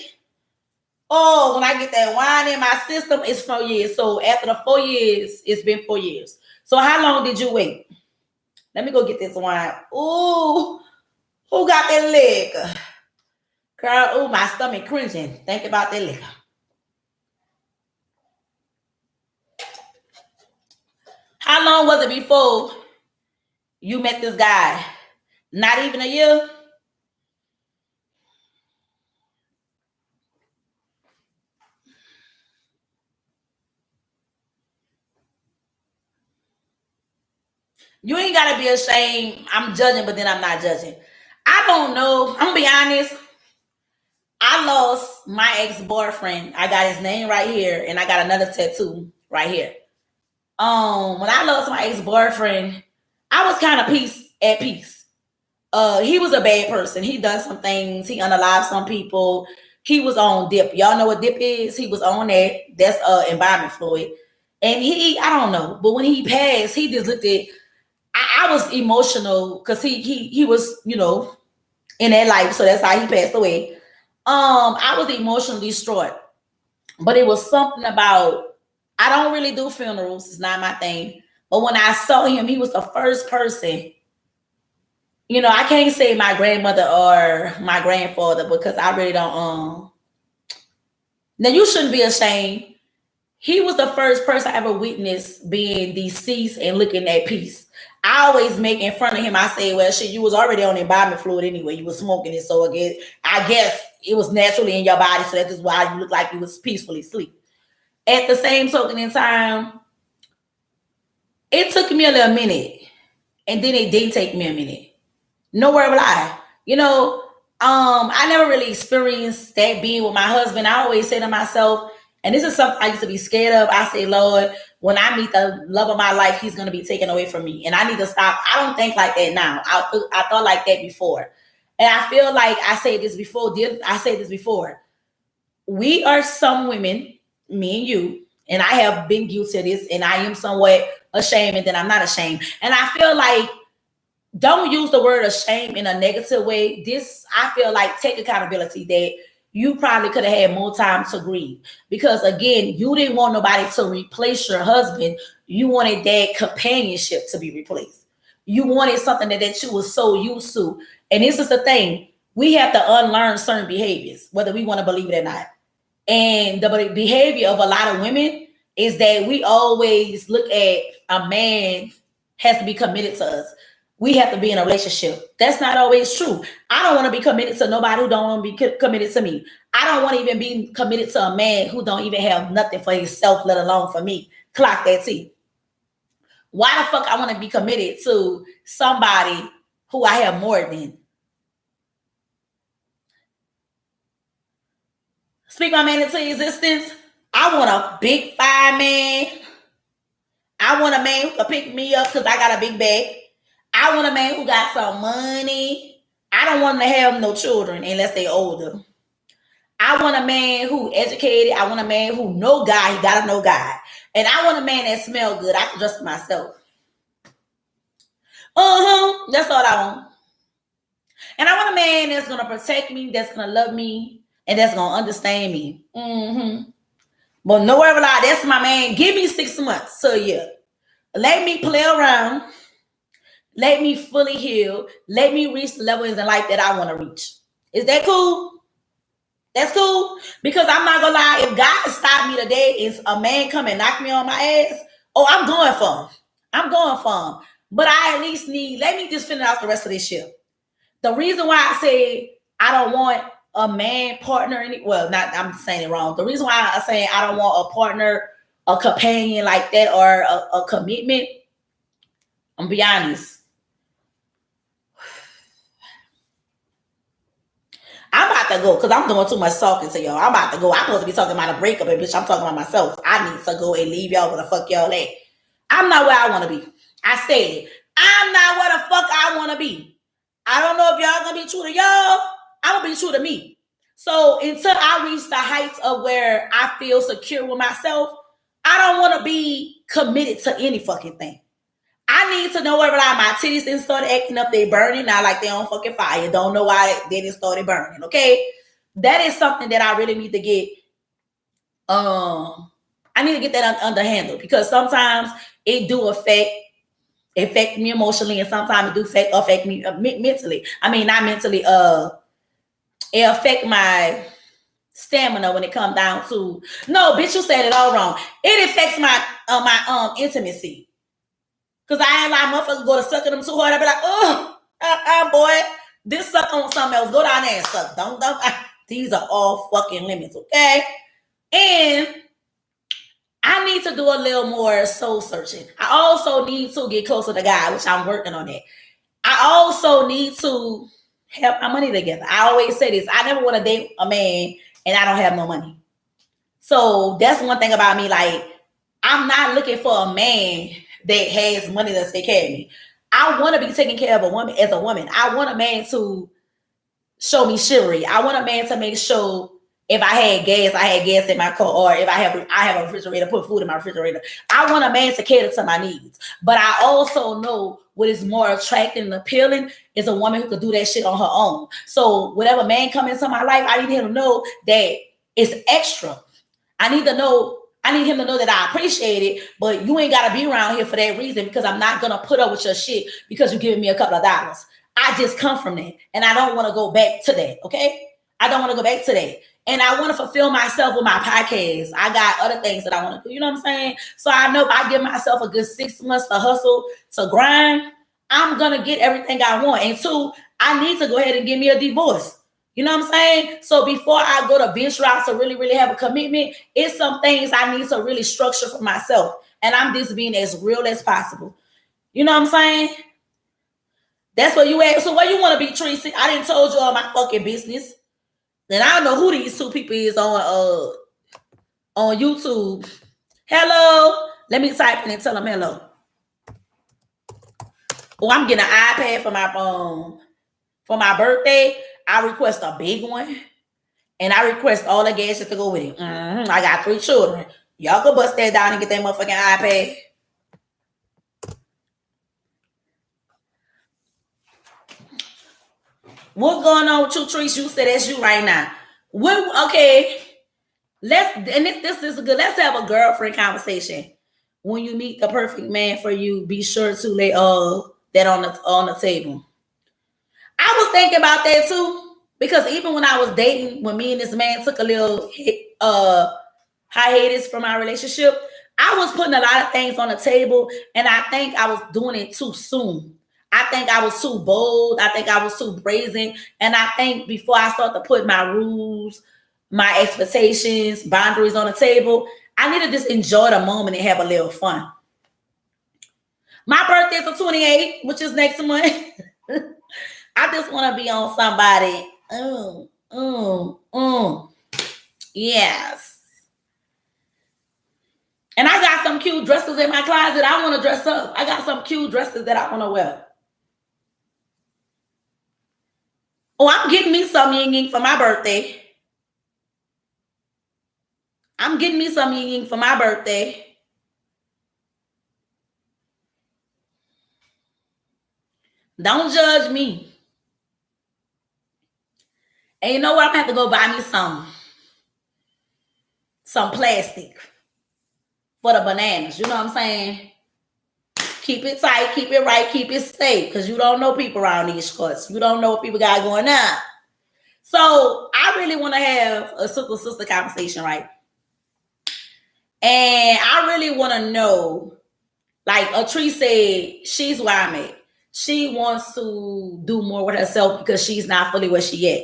Oh, when I get that wine in my system, it's 4 years. So after the 4 years, it's been 4 years. So how long did you wait? Let me go get this wine. Ooh, who got that liquor? Girl, ooh, my stomach cringing. Think about that liquor. How long was it before you met this guy? Not even a year? You ain't got to be ashamed. I'm judging, but then I'm not judging. I don't know. I'm going to be honest. I lost my ex-boyfriend. I got his name right here, and I got another tattoo right here. When I lost my ex-boyfriend, I was kind of at peace. He was a bad person. He done some things. He unalived some people. He was on dip. Y'all know what dip is? He was on that. That's embalming fluid. And I don't know. But when he passed, he just looked at. I was emotional because he was, you know, in that life. So that's how he passed away. I was emotionally distraught. But it was something about, I don't really do funerals. It's not my thing. But when I saw him, he was the first person. You know, I can't say my grandmother or my grandfather because I really don't. Now, you shouldn't be ashamed. He was the first person I ever witnessed being deceased and looking at peace. I always make in front of him, I say, well, shit, you was already on embalming fluid anyway. You was smoking it. So I guess it was naturally in your body. So that's why you look like you was peacefully asleep. At the same token in time, it took me a little minute. And then it didn't take me a minute. No word of a lie. You know, I never really experienced that being with my husband. I always say to myself, and this is something I used to be scared of. I say, Lord, when I meet the love of my life, he's going to be taken away from me. And I need to stop. I don't think like that now. I thought like that before. And I feel like I said this before. I said this before. We are some women, me and you, and I have been guilty of this, and I am somewhat ashamed, and then I'm not ashamed. And I feel like don't use the word ashamed in a negative way. This, I feel like, take accountability that you probably could have had more time to grieve. Because again, you didn't want nobody to replace your husband. You wanted that companionship to be replaced. You wanted something that you were so used to. And this is the thing. We have to unlearn certain behaviors, whether we want to believe it or not. And the behavior of a lot of women is that we always look at a man has to be committed to us. We have to be in a relationship. That's not always true. I don't want to be committed to nobody who don't want to be committed to me. I don't want to even be committed to a man who don't even have nothing for himself, let alone for me. Clock that T. Why the fuck I want to be committed to somebody who I have more than? Speak my man into existence. I want a big fine man. I want a man who can pick me up because I got a big bag. I want a man who got some money. I don't want to have no children unless they're older. I want a man who educated. I want a man who know God. He got to know God. And I want a man that smell good. I can trust myself. That's all I want. And I want a man that's going to protect me, that's going to love me, and that's going to understand me. But nowhere lie, that's my man. Give me 6 months to a year. Let me play around. Let me fully heal. Let me reach the levels in life that I want to reach. Is that cool? That's cool. Because I'm not going to lie. If God stopped me today and a man come and knock me on my ass, I'm going for him. I'm going for him. But I at least let me just finish out the rest of this shit. The reason why I say I don't want a man partner, I'm saying it wrong. The reason why I'm saying I don't want a partner, a companion like that, or a commitment, I'm gonna be honest. I'm about to go because I'm doing too much talking to y'all. I'm about to go. I'm supposed to be talking about a breakup, and bitch, I'm talking about myself. I need to go and leave y'all where the fuck y'all at. I'm not where I want to be. I said, I'm not where the fuck I want to be. I don't know if y'all gonna be true to y'all. I'm gonna be true to me. So until I reach the heights of where I feel secure with myself, I don't want to be committed to any fucking thing. I need to know whether my titties didn't start acting up, they burning now like they on fucking fire. Don't know why they didn't start burning, okay? That is something that I really need to get. I need to get that under handle because sometimes it do affect me emotionally, and sometimes it do affect me mentally. I mean, not mentally. It affect my stamina when it comes down to. No, bitch, you said it all wrong. It affects my intimacy. Cause I ain't like motherfuckers go to sucking them too hard. I be like, boy, this suck on something else. Go down there and suck. Don't. These are all fucking limits, okay? And I need to do a little more soul searching. I also need to get closer to God, which I'm working on that. I also need to have my money together. I always say this. I never want to date a man and I don't have no money. So that's one thing about me. Like, I'm not looking for a man that has money to take care of me. I want to be taking care of a woman as a woman. I want a man to show me chivalry. I want a man to make sure if I had gas in my car, or if I have a refrigerator, put food in my refrigerator. I want a man to cater to my needs. But I also know what is more attractive and appealing is a woman who could do that shit on her own. So whatever man come into my life, I need him to know that it's extra. I need him to know that I appreciate it, but you ain't got to be around here for that reason, because I'm not going to put up with your shit because you're giving me a couple of dollars. I just come from that, and I don't want to go back to that, okay? I don't want to go back to that. And I want to fulfill myself with my podcast. I got other things that I want to do, you know what I'm saying? So I know if I give myself a good 6 months to hustle, to grind, I'm going to get everything I want. And two, I need to go ahead and give me a divorce. You know what I'm saying? So before I go to venture out to really, really have a commitment, it's some things I need to really structure for myself. And I'm just being as real as possible. You know what I'm saying? That's where you at. So where you want to be, Tracy? I didn't told you all my fucking business. And I don't know who these two people is on YouTube. Hello. Let me type in and tell them hello. Oh, I'm getting an iPad for my birthday. I request a big one. And I request all the gadgets to go with it. I got 3 children. Y'all go bust that down and get that motherfucking iPad. What's going on with you, Trees? You said that's you right now. Okay. This is good. Let's have a girlfriend conversation. When you meet the perfect man for you, be sure to lay that on the table. I was thinking about that too, because even when I was dating, when me and this man took a little hiatus from our relationship, I was putting a lot of things on the table, and I think I was doing it too soon. I think I was too bold. I think I was too brazen. And I think before I start to put my rules, my expectations, boundaries on the table, I need to just enjoy the moment and have a little fun. My birthday is the 28th, which is next month. I just want to be on somebody. Yes. And I got some cute dresses in my closet. I want to dress up. I got some cute dresses that I want to wear. Oh, I'm getting me some yin yin for my birthday. I'm getting me some yin yin for my birthday. Don't judge me. And you know what? I'm going to have to go buy me some plastic for the bananas. You know what I'm saying? Keep it tight, keep it right, keep it safe, because you don't know people around these shorts. You don't know what people got going on. So I really want to have a sister conversation, right? And I really want to know, like Atrice said, she's where I'm at. She wants to do more with herself because she's not fully where she at.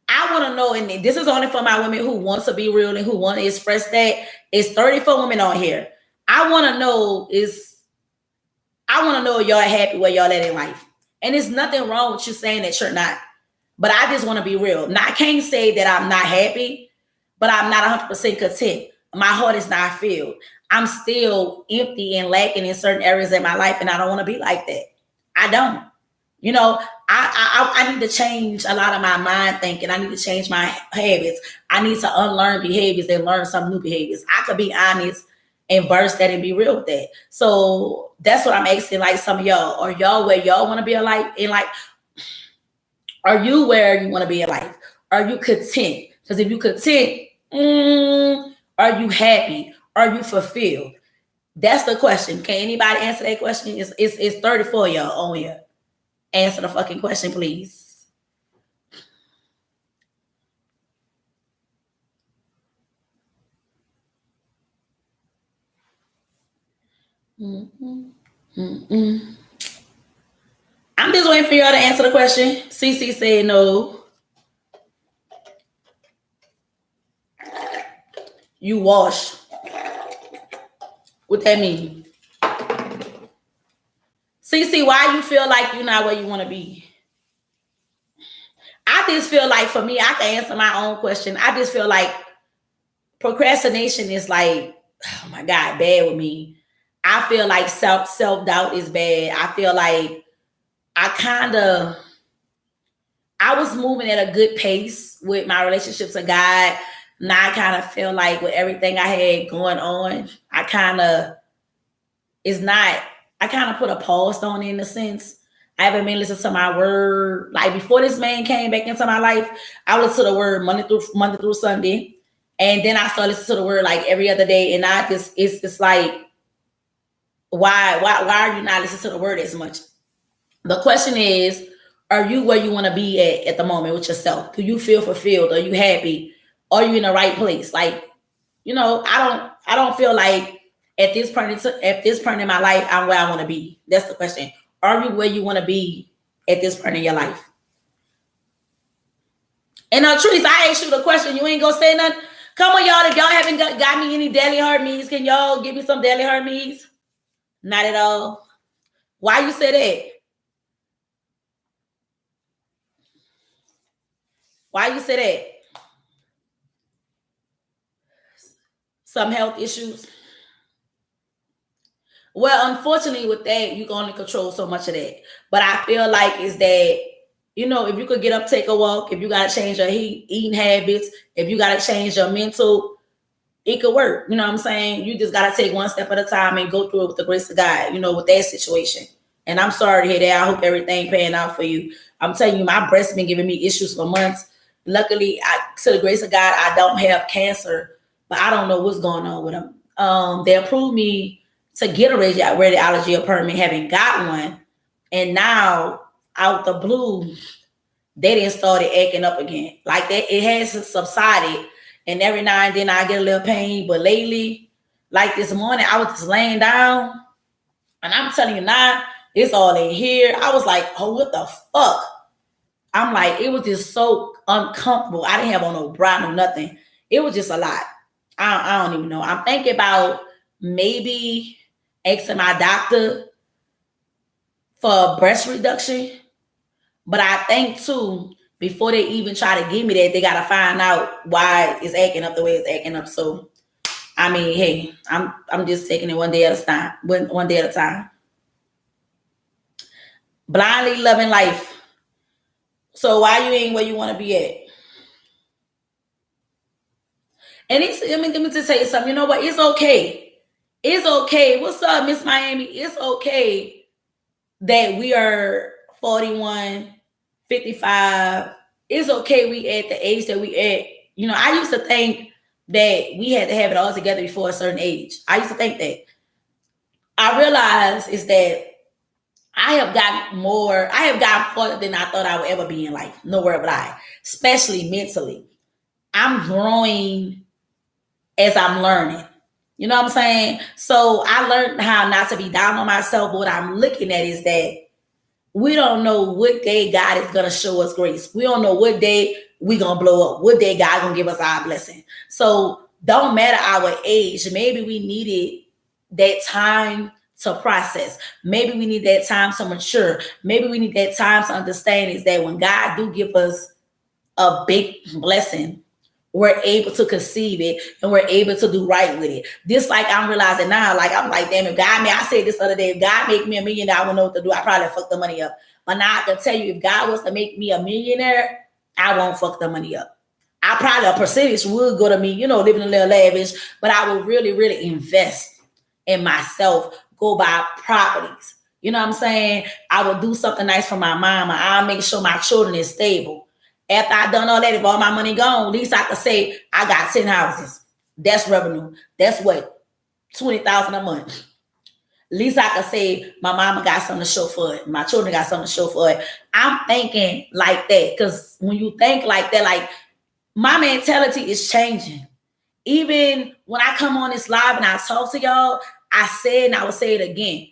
I want to know, and this is only for my women who want to be real and who want to express that. It's 34 women on here. I want to know y'all happy where y'all at in life. And there's nothing wrong with you saying that you're not. But I just want to be real. Now, I can't say that I'm not happy, but I'm not 100% content. My heart is not filled. I'm still empty and lacking in certain areas of my life, and I don't want to be like that. I don't. You know, I need to change a lot of my mind thinking. I need to change my habits. I need to unlearn behaviors and learn some new behaviors. I could be honest and verse that and be real with that. So that's what I'm asking, like some of y'all. Are y'all where y'all want to be in life? Are you where you want to be in life? Are you content? Because if you content, are you happy? Are you fulfilled? That's the question. Can anybody answer that question? It's 34 y'all on here. Answer the fucking question, please. I'm just waiting for y'all to answer the question. CC said no. You wash. What that mean? CC, why you feel like you're not where you want to be? I just feel like, for me, I can answer my own question. I just feel like procrastination is like, oh my God, bad with me. I feel like self-doubt is bad. I feel like I was moving at a good pace with my relationship to God. Now I kind of feel like with everything I had going on, I kind of put a pause on it in a sense. I haven't been listening to my word. Like before this man came back into my life, I would listen to the word Monday through Sunday. And then I started listening to the word like every other day. And it's just like, why are you not listening to the word as much? The question is, are you where you want to be at the moment with yourself? Do you feel fulfilled? Are you happy? Are you in the right place? Like, you know, I don't feel like at this point in my life, I'm where I want to be. That's the question. Are you where you want to be at this point in your life? And Trees, I asked you the question. You ain't gonna say nothing. Come on, y'all. If y'all haven't got me any daily Hermes, can y'all give me some daily Hermes? Not at all. Why you say that? Why you say that? Some health issues. Well, unfortunately, with that, you can only control so much of that. But I feel like is that, if you could get up, take a walk, if you gotta change your eating habits, if you gotta change your mental, it could work. You know what I'm saying? You just gotta take one step at a time and go through it with the grace of God, with that situation. And I'm sorry to hear that. I hope everything paying out for you. I'm telling you, my breast been giving me issues for months. Luckily, to the grace of God, I don't have cancer, but I don't know what's going on with them. They approved me to get a radiology appointment, haven't got one, and now out the blue, they didn't started acting up again. Like that, it has subsided, and every now and then I get a little pain. But lately, like this morning, I was just laying down, and I'm telling you now, it's all in here. I was like, oh, what the fuck? I'm like, it was just so uncomfortable. I didn't have on no bra, no nothing. It was just a lot. I don't even know. I'm thinking about maybe asking my doctor for breast reduction. But I think too, before they even try to give me that, they gotta find out why it's acting up the way it's acting up. So I mean, hey, I'm just taking it one day at a time. One day at a time. Blindly loving life. So why you ain't where you want to be at? And let me just tell you something. You know what? It's okay. It's okay. What's up, Miss Miami? It's okay that we are 41, 55. It's okay we at the age that we at. I used to think that we had to have it all together before a certain age. I used to think that. I realized is that I have gotten farther than I thought I would ever be in life. Nowhere but I, especially mentally. I'm growing as I'm learning. You know what I'm saying? So I learned how not to be down on myself. But what I'm looking at is that we don't know what day God is going to show us grace. We don't know what day we're going to blow up, what day God going to give us our blessing. So don't matter our age. Maybe we needed that time to process. Maybe we need that time to mature. Maybe we need that time to understand is that when God do give us a big blessing, we're able to conceive it and we're able to do right with it. This, like I'm realizing now, like I'm like, damn, if God I said this other day, if God make me a millionaire, I wouldn't know what to do. I probably fuck the money up. But now I can tell you, if God was to make me a millionaire, I won't fuck the money up. I probably a percentage would go to me, living a little lavish, but I would really, really invest in myself, go buy properties. You know what I'm saying? I would do something nice for my mama. I'll make sure my children is stable. After I done all that, if all my money gone, at least I could say I got 10 houses. That's revenue. That's what? $20,000 a month. At least I could say my mama got something to show for it. My children got something to show for it. I'm thinking like that. Because when you think like that, like my mentality is changing. Even when I come on this live and I talk to y'all, I said, and I will say it again.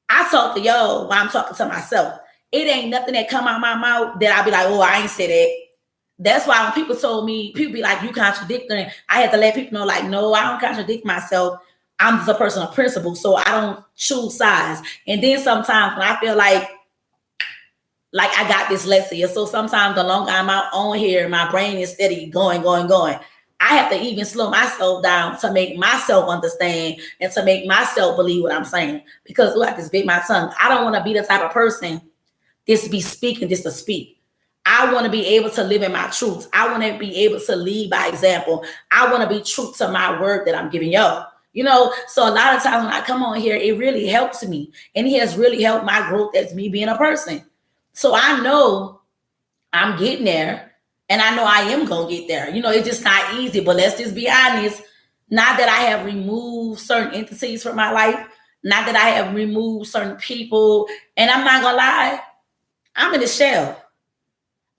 I talk to y'all while I'm talking to myself. It ain't nothing that come out my mouth that I'll be like, oh, I ain't say that. That's why when people told me, people be like, you contradicting. I had to let people know, like, no, I don't contradict myself. I'm just a person of principle, so I don't choose sides. And then sometimes when I feel like I got dyslexia, so sometimes the longer I'm out on here, my brain is steady going. I have to even slow myself down to make myself understand and to make myself believe what I'm saying. Because I just bit my tongue. I don't want to be the type of person just be speaking just to speak. I want to be able to live in my truth. I want to be able to lead by example. I want to be true to my word that I'm giving y'all. So a lot of times when I come on here, it really helps me. And it has really helped my growth as me being a person. So I know I'm getting there. And I know I am going to get there. It's just not easy. But let's just be honest. Not that I have removed certain entities from my life. Not that I have removed certain people. And I'm not going to lie. I'm in a shell.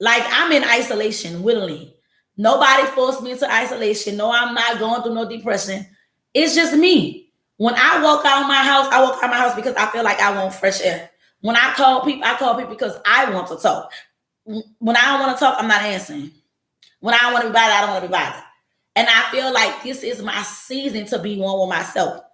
Like I'm in isolation willingly. Nobody forced me into isolation. No, I'm not going through no depression. It's just me. When I walk out of my house, I walk out of my house because I feel like I want fresh air. When I call people because I want to talk. When I don't want to talk, I'm not answering. When I don't want to be bothered, I don't want to be bothered. And I feel like this is my season to be one with myself.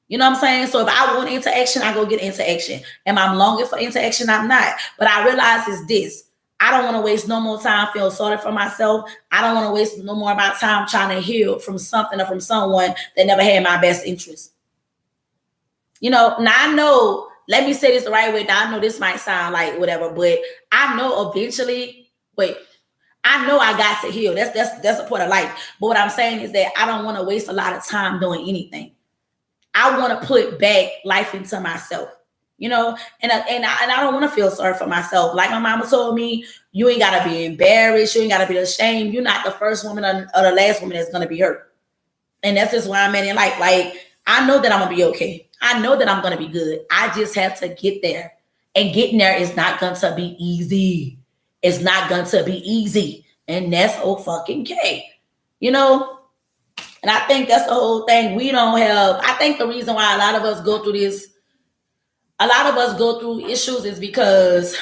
You know what I'm saying? So if I want interaction, I go get interaction. Am I longing for interaction? I'm not. But I realize it's this. I don't want to waste no more time feeling sorry for myself. I don't want to waste no more of my time trying to heal from something or from someone that never had my best interest. Now I know, let me say this the right way. Now I know this might sound like whatever, but I know eventually, I know I got to heal. That's a part of life. But what I'm saying is that I don't want to waste a lot of time doing anything. I want to put back life into myself, and I don't want to feel sorry for myself. Like my mama told me, you ain't gotta be embarrassed, you ain't gotta be ashamed. You're not the first woman or the last woman that's gonna be hurt. And that's just where I'm at in life. Like, I know that I'm gonna be okay. I know that I'm gonna be good. I just have to get there. And getting there is not gonna be easy. It's not gonna be easy. And that's okay. And I think that's the whole thing. We don't have, I think the reason why a lot of us go through issues is because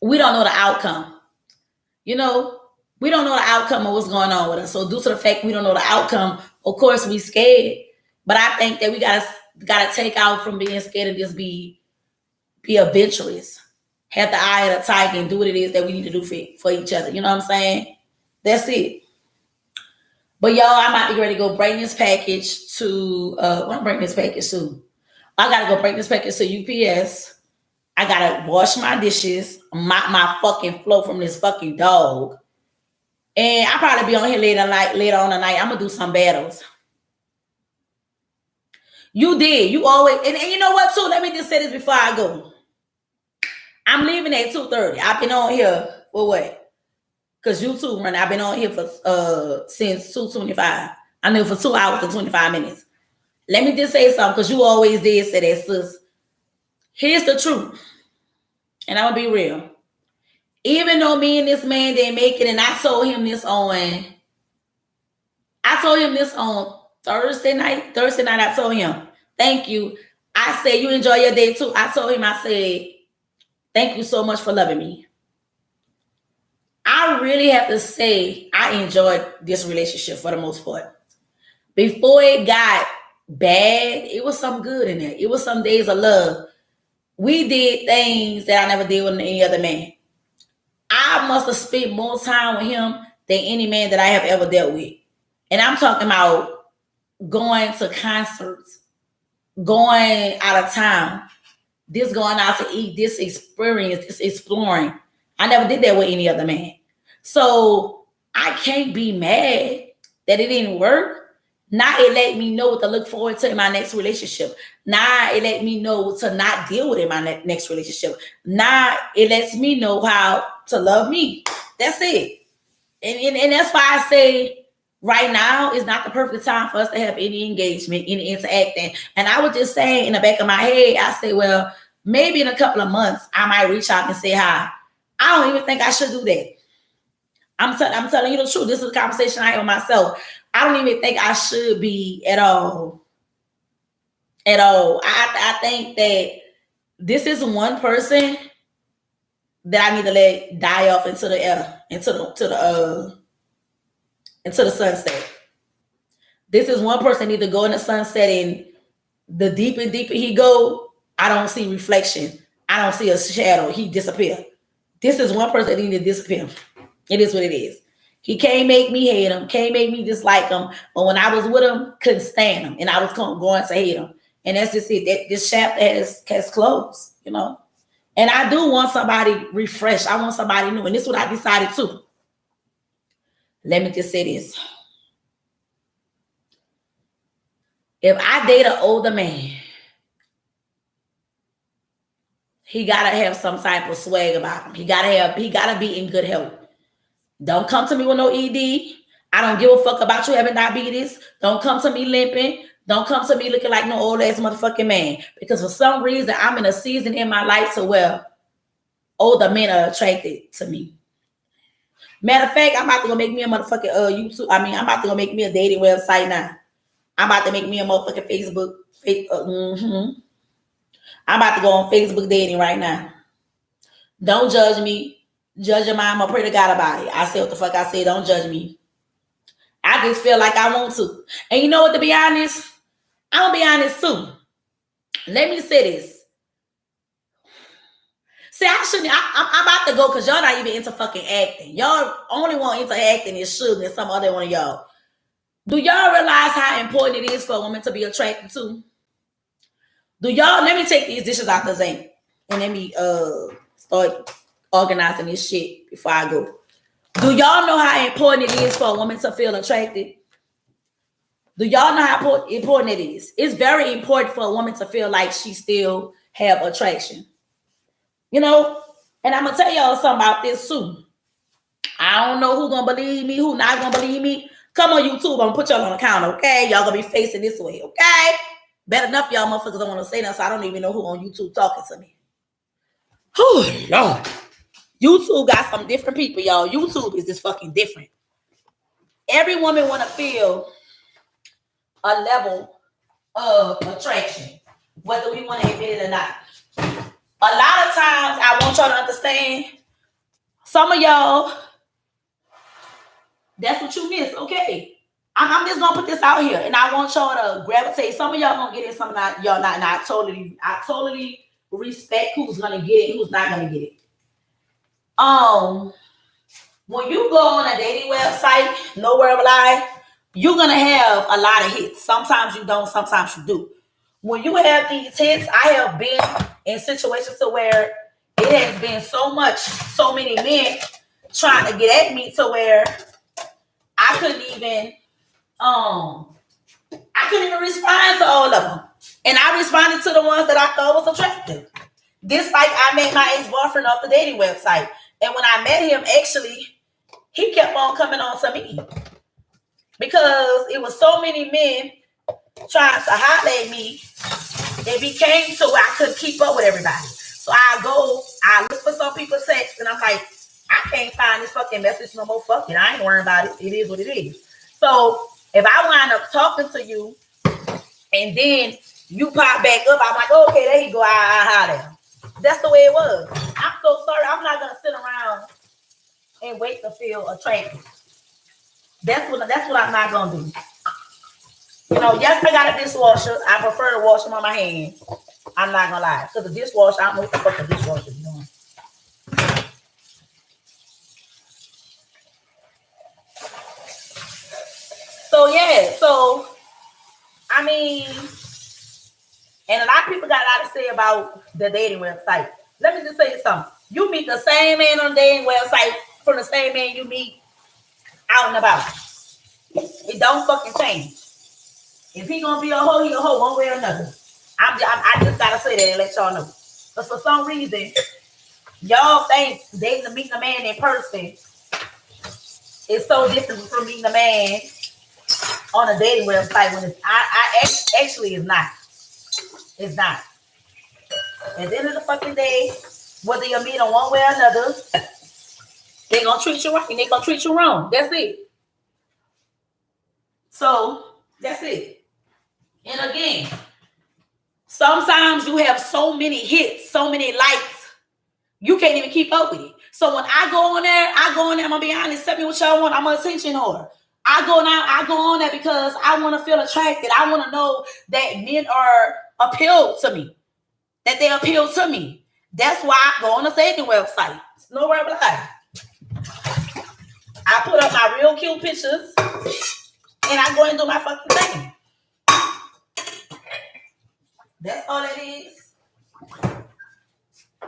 we don't know the outcome. We don't know the outcome of what's going on with us. So due to the fact we don't know the outcome, of course we scared. But I think that we gotta take out from being scared and just be adventurous. Have the eye of the tiger and do what it is that we need to do for each other. You know what I'm saying? That's it. But y'all, I'm about to get ready to go bring this package to I'm bringing this package to. I gotta go bring this package to UPS. I gotta wash my dishes, mop my fucking floor from this fucking dog. And I'll probably be on here later on tonight. I'm gonna do some battles. You did. You always, and you know what too? Let me just say this before I go. I'm leaving at 2:30. I've been on here for what? Because YouTube run. I've been on here for since 2:25. I'm there for 2 hours and 25 minutes. Let me just say something, because you always did say that, sis. Here's the truth. And I'm gonna be real. Even though me and this man didn't make it, and I told him this on Thursday night. I told him, thank you. I said, you enjoy your day too. I told him, I said, thank you so much for loving me. I really have to say I enjoyed this relationship for the most part. Before it got bad, it was some good in there. It was some days of love. We did things that I never did with any other man. I must have spent more time with him than any man that I have ever dealt with. And I'm talking about going to concerts, going out of town, this going out to eat, this experience, this exploring. I never did that with any other man. So I can't be mad that it didn't work. Now it let me know what to look forward to in my next relationship. Now it let me know what to not deal with in my next relationship. Now it lets me know how to love me. That's it. And that's why I say right now is not the perfect time for us to have any engagement, any interacting. And I was just saying in the back of my head, I say, well, maybe in a couple of months, I might reach out and say hi. I don't even think I should do that. I'm telling you the truth. This is a conversation I have with myself. I don't even think I should be at all. I think that this is one person that I need to let die off into the air, into the sunset. This is one person need to go in the sunset, and the deeper he go, I don't see reflection. I don't see a shadow. He disappear. This is one person that need to disappear. It is what it is. He can't make me hate him, can't make me dislike him. But when I was with him, couldn't stand him. And I was going to hate him. And that's just it. This chapter has closed, And I do want somebody refreshed. I want somebody new. And this is what I decided to. Let me just say this. If I date an older man, he gotta have some type of swag about him. He gotta be in good health. Don't come to me with no ED. I don't give a fuck about you having diabetes. Don't come to me limping. Don't come to me looking like no old ass motherfucking man. Because for some reason, I'm in a season in my life to where older men are attracted to me. Matter of fact, I'm about to go make me a motherfucking YouTube. I'm about to go make me a dating website now. I'm about to make me a motherfucking Facebook. I'm about to go on Facebook dating right now. Don't judge me. Judge your mind. I pray to God about it. I say what the fuck I say. Don't judge me. I just feel like I want to. And you know what, to be honest? I'm going to be honest too. Let me say this. See, I shouldn't. I'm about to go because y'all not even into fucking acting. Y'all only want into acting is Suge and some other one of y'all. Do y'all realize how important it is for a woman to be attracted to? Do y'all? Let me take these dishes out the sink and let me start organizing this shit before I go. Do y'all know how important it is for a woman to feel attracted? Do y'all know how important it is? It's very important for a woman to feel like she still have attraction. You know, and I'm gonna tell y'all something about this soon. I don't know who gonna believe me, who not gonna believe me. Come on YouTube, I'm gonna put y'all on the counter, okay? Y'all gonna be facing this way, okay? Better enough, y'all motherfuckers don't want to say nothing, so I don't even know who on YouTube talking to me. Oh Lord. YouTube got some different people, y'all. YouTube is just fucking different. Every woman wanna feel a level of attraction, whether we want to admit it or not. A lot of times, I want y'all to understand, some of y'all, that's what you miss. Okay. I'm just gonna put this out here, and I want y'all to gravitate. Some of y'all gonna get it, some of y'all not. And I totally respect who's gonna get it, who's not gonna get it. When you go on a dating website, No Word of a Lie, you're gonna have a lot of hits. Sometimes you don't, sometimes you do. When you have these hits, I have been in situations to where it has been so many men trying to get at me to where I couldn't even respond to all of them. And I responded to the ones that I thought was attractive. This like I met my ex-boyfriend off the dating website. And when I met him, actually, he kept on coming on to me. Because it was so many men trying to holler at me, it became so I couldn't keep up with everybody. So I look for some people's text, and I'm like, I can't find this fucking message no more. Fuck it, I ain't worrying about it. It is what it is. So if I wind up talking to you, and then you pop back up, I'm like, okay, there you go. I holler. That's the way it was. I'm so sorry. I'm not gonna sit around and wait to feel attracted. That's what I'm not gonna do. You know, yes, I got a dishwasher. I prefer to wash them on my hands. I'm not gonna lie. Because the dishwasher, I don't know what the fuck the dishwasher is doing. So yeah, I mean, and a lot of people got a lot to say about the dating website. Let me just say something. You meet the same man on the dating website from the same man you meet out and about. It don't fucking change. If he gonna be a hoe, he a hoe one way or another. I just gotta say that and let y'all know. But for some reason, y'all think meeting a man in person is so different from meeting a man on a dating website when actually it's not. It's not. At the end of the fucking day, whether you meet on one way or another, they're gonna treat you right and they're gonna treat you wrong. That's it. So that's it. And again, sometimes you have so many hits, so many likes, you can't even keep up with it. So when I go on there, I'm gonna be honest, tell me what y'all want. I'm an attention whore. I go on there because I want to feel attracted. I want to know that men are appealed to me. That they appeal to me. That's why I go on the dating website. It's No Word of a Lie. I put up my real cute pictures and I go and do my fucking thing. That's all it is.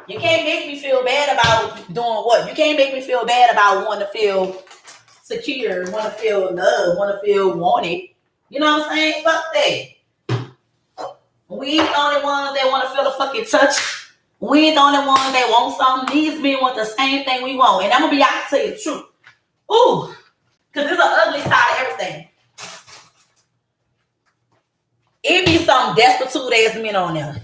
You can't make me feel bad about doing what? You can't make me feel bad about wanting to feel secure, want to feel loved, want to feel wanted. You know what I'm saying? Fuck that. We ain't the only ones that want to feel the fucking touch. We ain't the only ones that want something. These men want the same thing we want. And I'm going to be out to tell you the truth. Ooh. Because there's an ugly side of everything. It be some destitute ass men on there.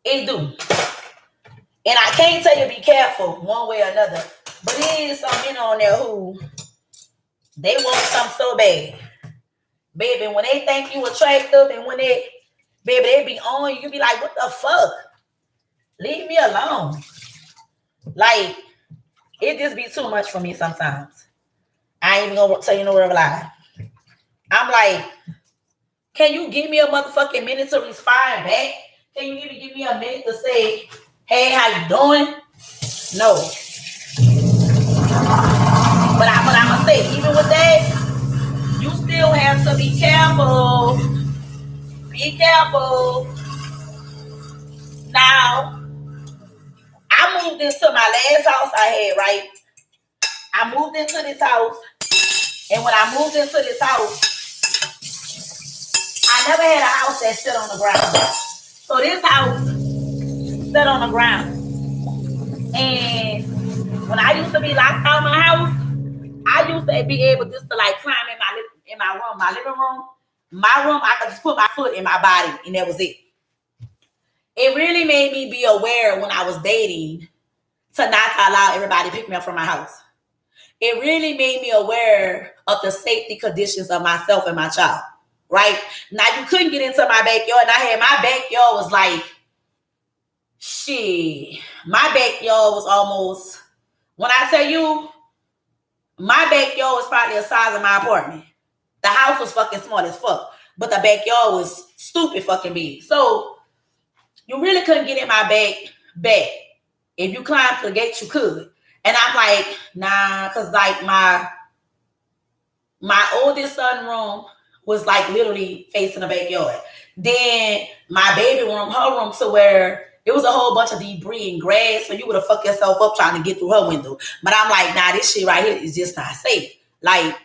It do. And I can't tell you be careful one way or another. But it is some men on there who they want something so bad. Baby, when they think you attractive and when they be on you, be like, what the fuck? Leave me alone. Like, it just be too much for me sometimes. I ain't even gonna tell you No Word of a Lie. I'm like, can you give me a motherfucking minute to respond back? Can you even give me a minute to say, hey, how you doing? No. But I'm gonna say, even with that, you still have to be careful. Be careful. Now, I moved into my last house I had, right? I moved into this house, and when I moved into this house, I never had a house that stood on the ground. So this house stood on the ground. And when I used to be locked out of my house, I used to be able just to like climb in my room, my living room. My room, I could just put my foot in my body, and that was it. It really made me be aware when I was dating to not allow everybody to pick me up from my house. It really made me aware of the safety conditions of myself and my child, right? Now, you couldn't get into my backyard, and my backyard was like, shit. My backyard was almost, when I tell you, my backyard was probably the size of my apartment. The house was fucking small as fuck, but the backyard was stupid fucking big. So, you really couldn't get in my back. If you climbed the gate, you could. And I'm like, nah, because like my oldest son room was like literally facing the backyard. Then my baby room, her room, to where it was a whole bunch of debris and grass, so you would have fucked yourself up trying to get through her window. But I'm like, nah, this shit right here is just not safe. Like,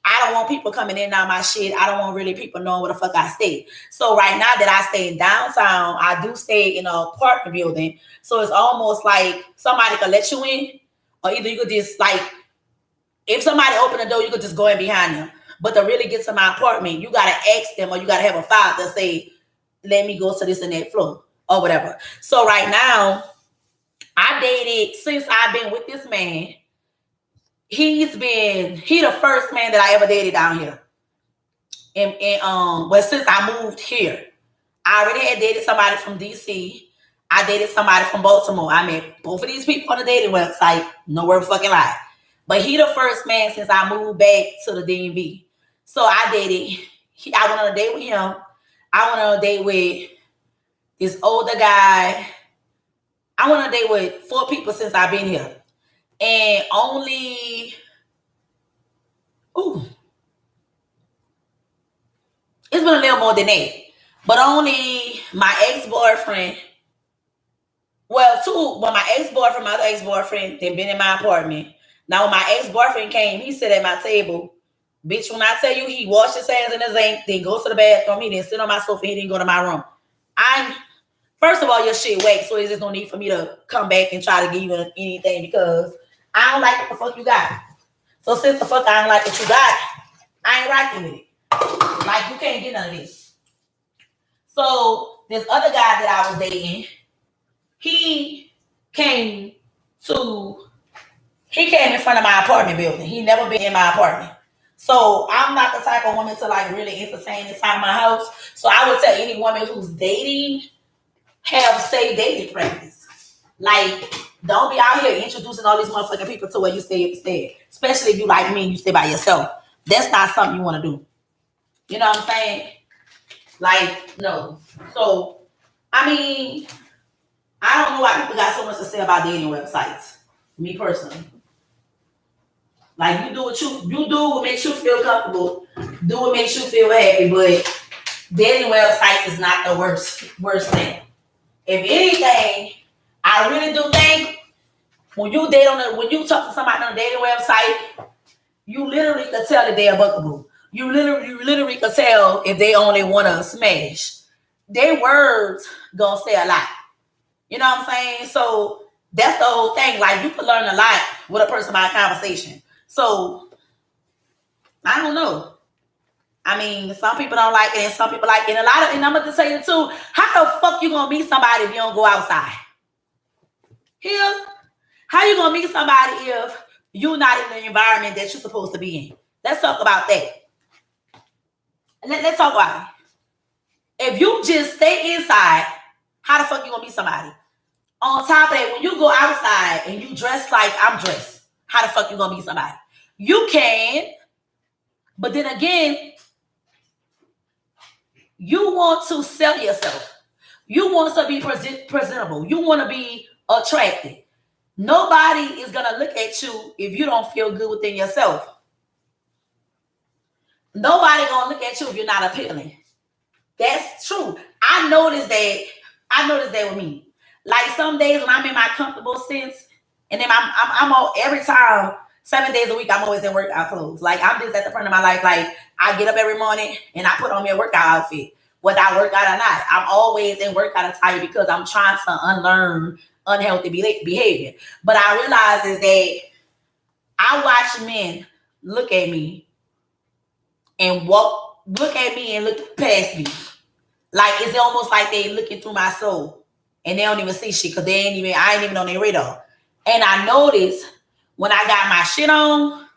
I don't want people coming in on my shit. I don't want really people knowing where the fuck I stay. So right now that I stay in downtown, I do stay in an apartment building. So it's almost like somebody could let you in, or either you could just like, if somebody open the door, you could just go in behind them. But to really get to my apartment, you gotta ask them, or you gotta have a file that say, let me go to this and that floor or whatever. So right now, I dated, since I've been with this man, he the first man that I ever dated down here. But since I moved here, I already had dated somebody from DC. I dated somebody from Baltimore. I met both of these people on the dating website. No word fucking lie. But he the first man since I moved back to the DMV. So I dated. I went on a date with him. I went on a date with this older guy. I went on a date with 4 people since I've been here. And only, it's been a little more than that. But only my ex-boyfriend, my other ex-boyfriend, then been in my apartment. Now, when my ex-boyfriend came, he sat at my table. Bitch, when I tell you he washed his hands in the sink, then goes to the bathroom, he didn't sit on my sofa, he didn't go to my room. First of all, your shit whack, so there's just no need for me to come back and try to give you anything, because I don't like what the fuck you got. So since the fuck I don't like what you got, I ain't rocking with it. Like, you can't get none of this. So this other guy that I was dating, he came in front of my apartment building. He never been in my apartment. So I'm not the type of woman to like really entertain inside my house. So I would tell any woman who's dating, have safe dating practice. Like, don't be out here introducing all these motherfucking people to where you stay. Especially if you like me and you stay by yourself. That's not something you want to do. You know what I'm saying? Like, no. So, I mean, I don't know why people got so much to say about dating websites. Me personally. Like, you do what makes you feel comfortable. Do what makes you feel happy. But dating websites is not the worst thing. If anything, I really do think when you talk to somebody on a dating website, you literally can tell if they're a buckaboo. You literally can tell if they only want to smash. Their words gonna say a lot. You know what I'm saying? So that's the whole thing. Like, you can learn a lot with a person by a conversation. So I don't know. I mean, some people don't like it and some people like it. And I'm gonna just say it too. How the fuck you gonna meet somebody if you don't go outside? Here, how you gonna meet somebody if you're not in the environment that you're supposed to be in? Let's talk about that. Let's talk about it. If you just stay inside, how the fuck you gonna meet somebody? On top of that, when you go outside and you dress like I'm dressed, how the fuck you gonna meet somebody? You can, but then again, you want to sell yourself. You want to be presentable. You want to be attractive. Nobody is going to look at you if you don't feel good within yourself. Nobody going to look at you if you're not appealing. That's true. I noticed that with me. Like some days when I'm in my comfortable sense, and then I'm all, every time, 7 days a week, I'm always in workout clothes. Like I'm just at the front of my life. Like I get up every morning and I put on me a workout outfit, whether I work out or not. I'm always in workout attire because I'm trying to unlearn unhealthy behavior. But I realize is that I watch men look at me and look at me and look past me. Like it's almost like they looking through my soul and they don't even see shit because I ain't even on their radar. And I notice when I got my shit on,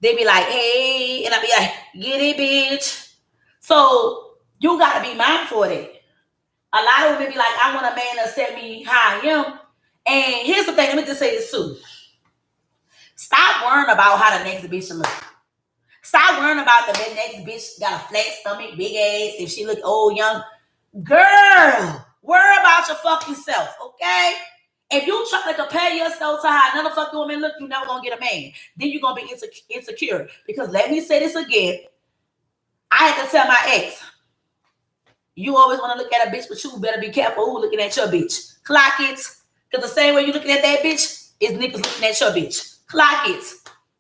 they be like, hey, and I be like, get it, bitch. So you gotta be mindful of that. A lot of women be like, I want a man to accept me how I am. And here's the thing, let me just say this too. Stop worrying about how the next bitch look. Stop worrying about the next bitch got a flat stomach, big ass, if she look old, young. Girl, worry about your fucking self, okay? If you try to compare yourself to how another fucking woman look, you're never gonna get a man. Then you're gonna be insecure. Because let me say this again. I had to tell my ex, you always want to look at a bitch, but you better be careful who looking at your bitch. Clock it. Because the same way you looking at that bitch is niggas looking at your bitch. Clock it.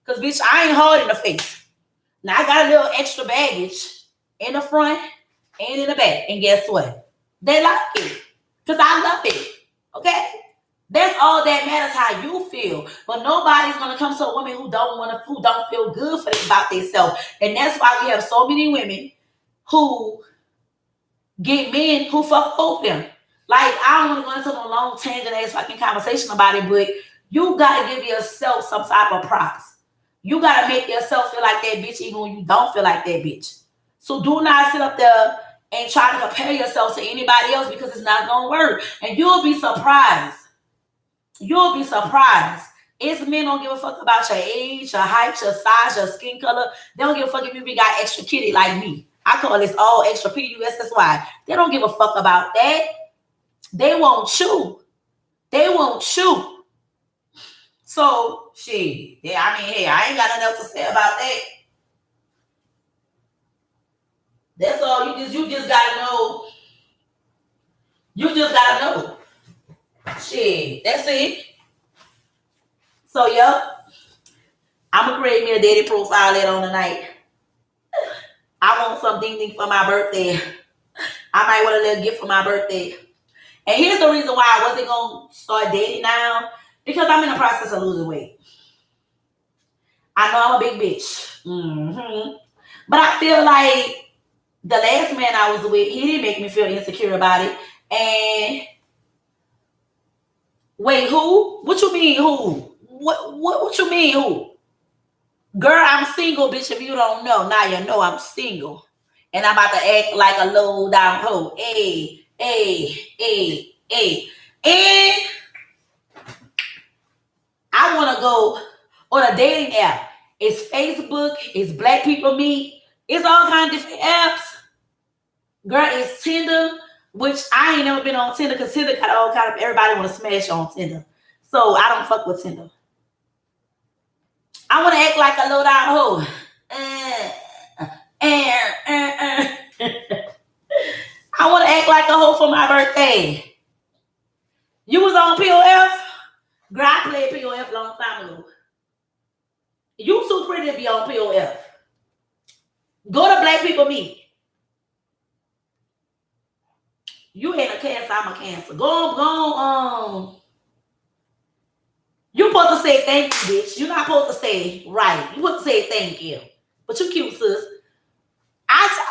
Because bitch, I ain't hard in the face. Now I got a little extra baggage in the front and in the back. And guess what? They like it. Because I love it. Okay? That's all that matters, how you feel. But nobody's gonna come to a woman who don't feel good about themselves. And that's why we have so many women who get men who fuck over them. Like, I don't want to go into a long tangent ass fucking conversation about it, but you gotta give yourself some type of props. You gotta make yourself feel like that bitch even when you don't feel like that bitch. So do not sit up there and try to compare yourself to anybody else because it's not gonna work. And you'll be surprised. You'll be surprised. It's men don't give a fuck about your age, your height, your size, your skin color. They don't give a fuck if you got extra kitty like me. I call this all extra PUSSY. They don't give a fuck about that. They won't you. They won't you. So, shit. Yeah, I mean, hey, I ain't got nothing else to say about that. That's all. You just gotta know. You just gotta know. Shit, that's it. So, yeah, I'm gonna create me a dating profile later on tonight. I want something for my birthday. I might want a little gift for my birthday. And here's the reason why I wasn't gonna start dating now, because I'm in the process of losing weight. I know I'm a big bitch. But I feel like the last man I was with, he didn't make me feel insecure about it. And wait, who? What you mean who? What you mean who? Girl, I'm single, bitch. If you don't know, now you know I'm single. And I'm about to act like a low down hoe. Hey. And I want to go on a dating app. It's Facebook. It's Black People Meet. It's all kinds of different apps. Girl, it's Tinder, which I ain't never been on Tinder because Tinder got all kind of, everybody want to smash on Tinder. So I don't fuck with Tinder. I want to act like a low down hoe. I want to act like a hoe for my birthday. You was on POF? Girl, I played POF a long time ago. You too pretty to be on POF. Go to Black People Meet. You ain't a Cancer, I'm a Cancer. Go on. You supposed to say thank you, bitch. You're not supposed to say right. You supposed to say thank you. But you cute, sis.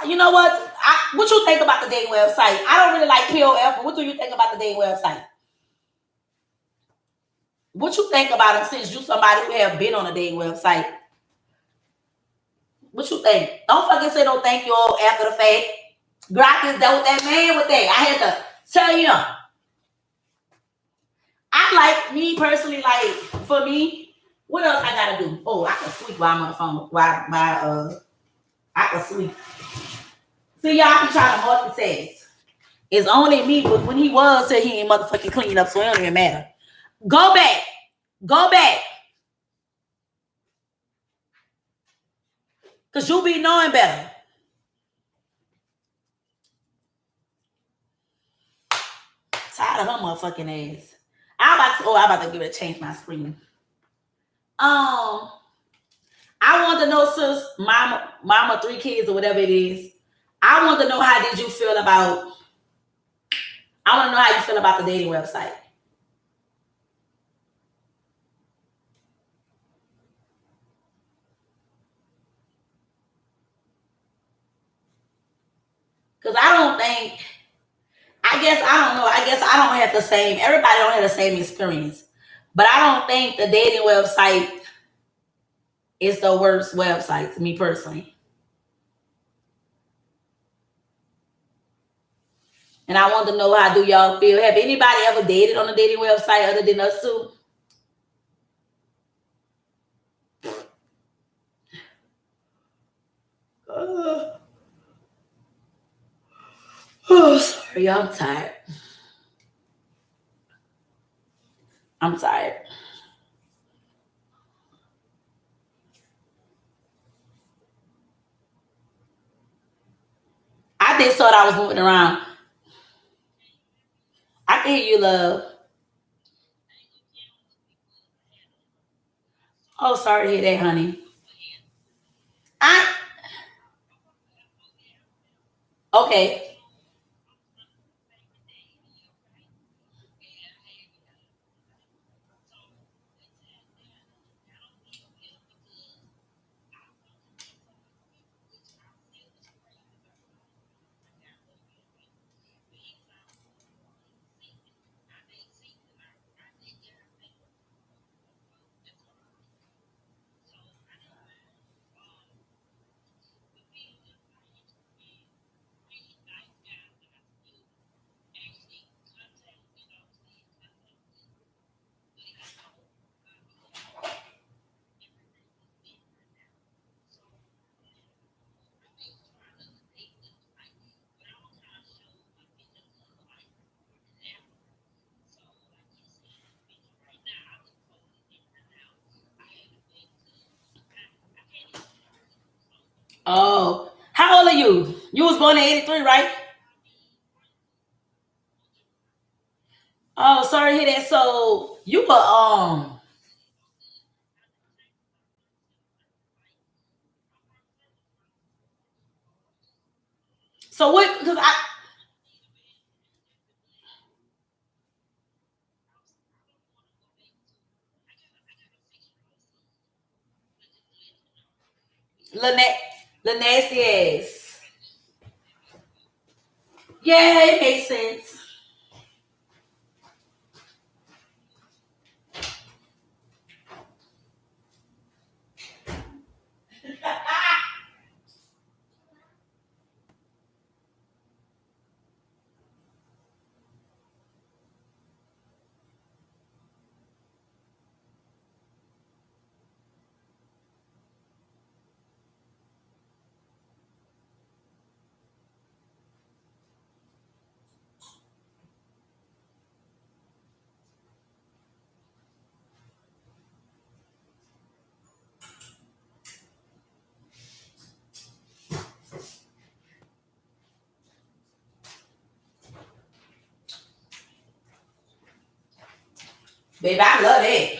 You know what? What you think about the dating website? I don't really like POF, but what do you think about the dating website? What you think about them since you somebody who have been on a dating website? What you think? Don't fucking say no thank you all after the fact. Girl, I just dealt with that man with that. I had to tell you. I like, me personally, like, for me, what else I gotta do? Oh, I can sleep while I'm on the phone. I can sleep. See, y'all be trying to multitask. It's only me, but when he was here, he ain't motherfucking clean up, so it don't even matter. Go back. Go back. Because you be knowing better. Tired of her motherfucking ass. I'm about to give it a change my screen. I want to know, sis, mama, 3 kids or whatever it is. I want to know how did you feel about. I want to know how you feel about the dating website. Because I don't think. I guess I don't know. I guess I don't have the same. Everybody don't have the same experience, but I don't think the dating website is the worst website to me personally. And I want to know how do y'all feel. Have anybody ever dated on a dating website other than us two? Oh, sorry, I'm tired. I'm tired. I just thought I was moving around. I can hear you, love. Oh, sorry to hear that, honey. I okay. Oh, how old are you? You was born in 83, right? Oh, sorry to hear that. So you were so what because I Lynette the nasty ass. Yeah, it makes sense. Baby, I love it.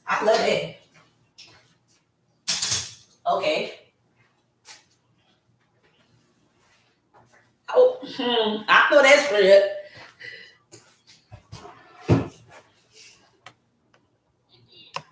I love it. Okay. Oh, I know that's real.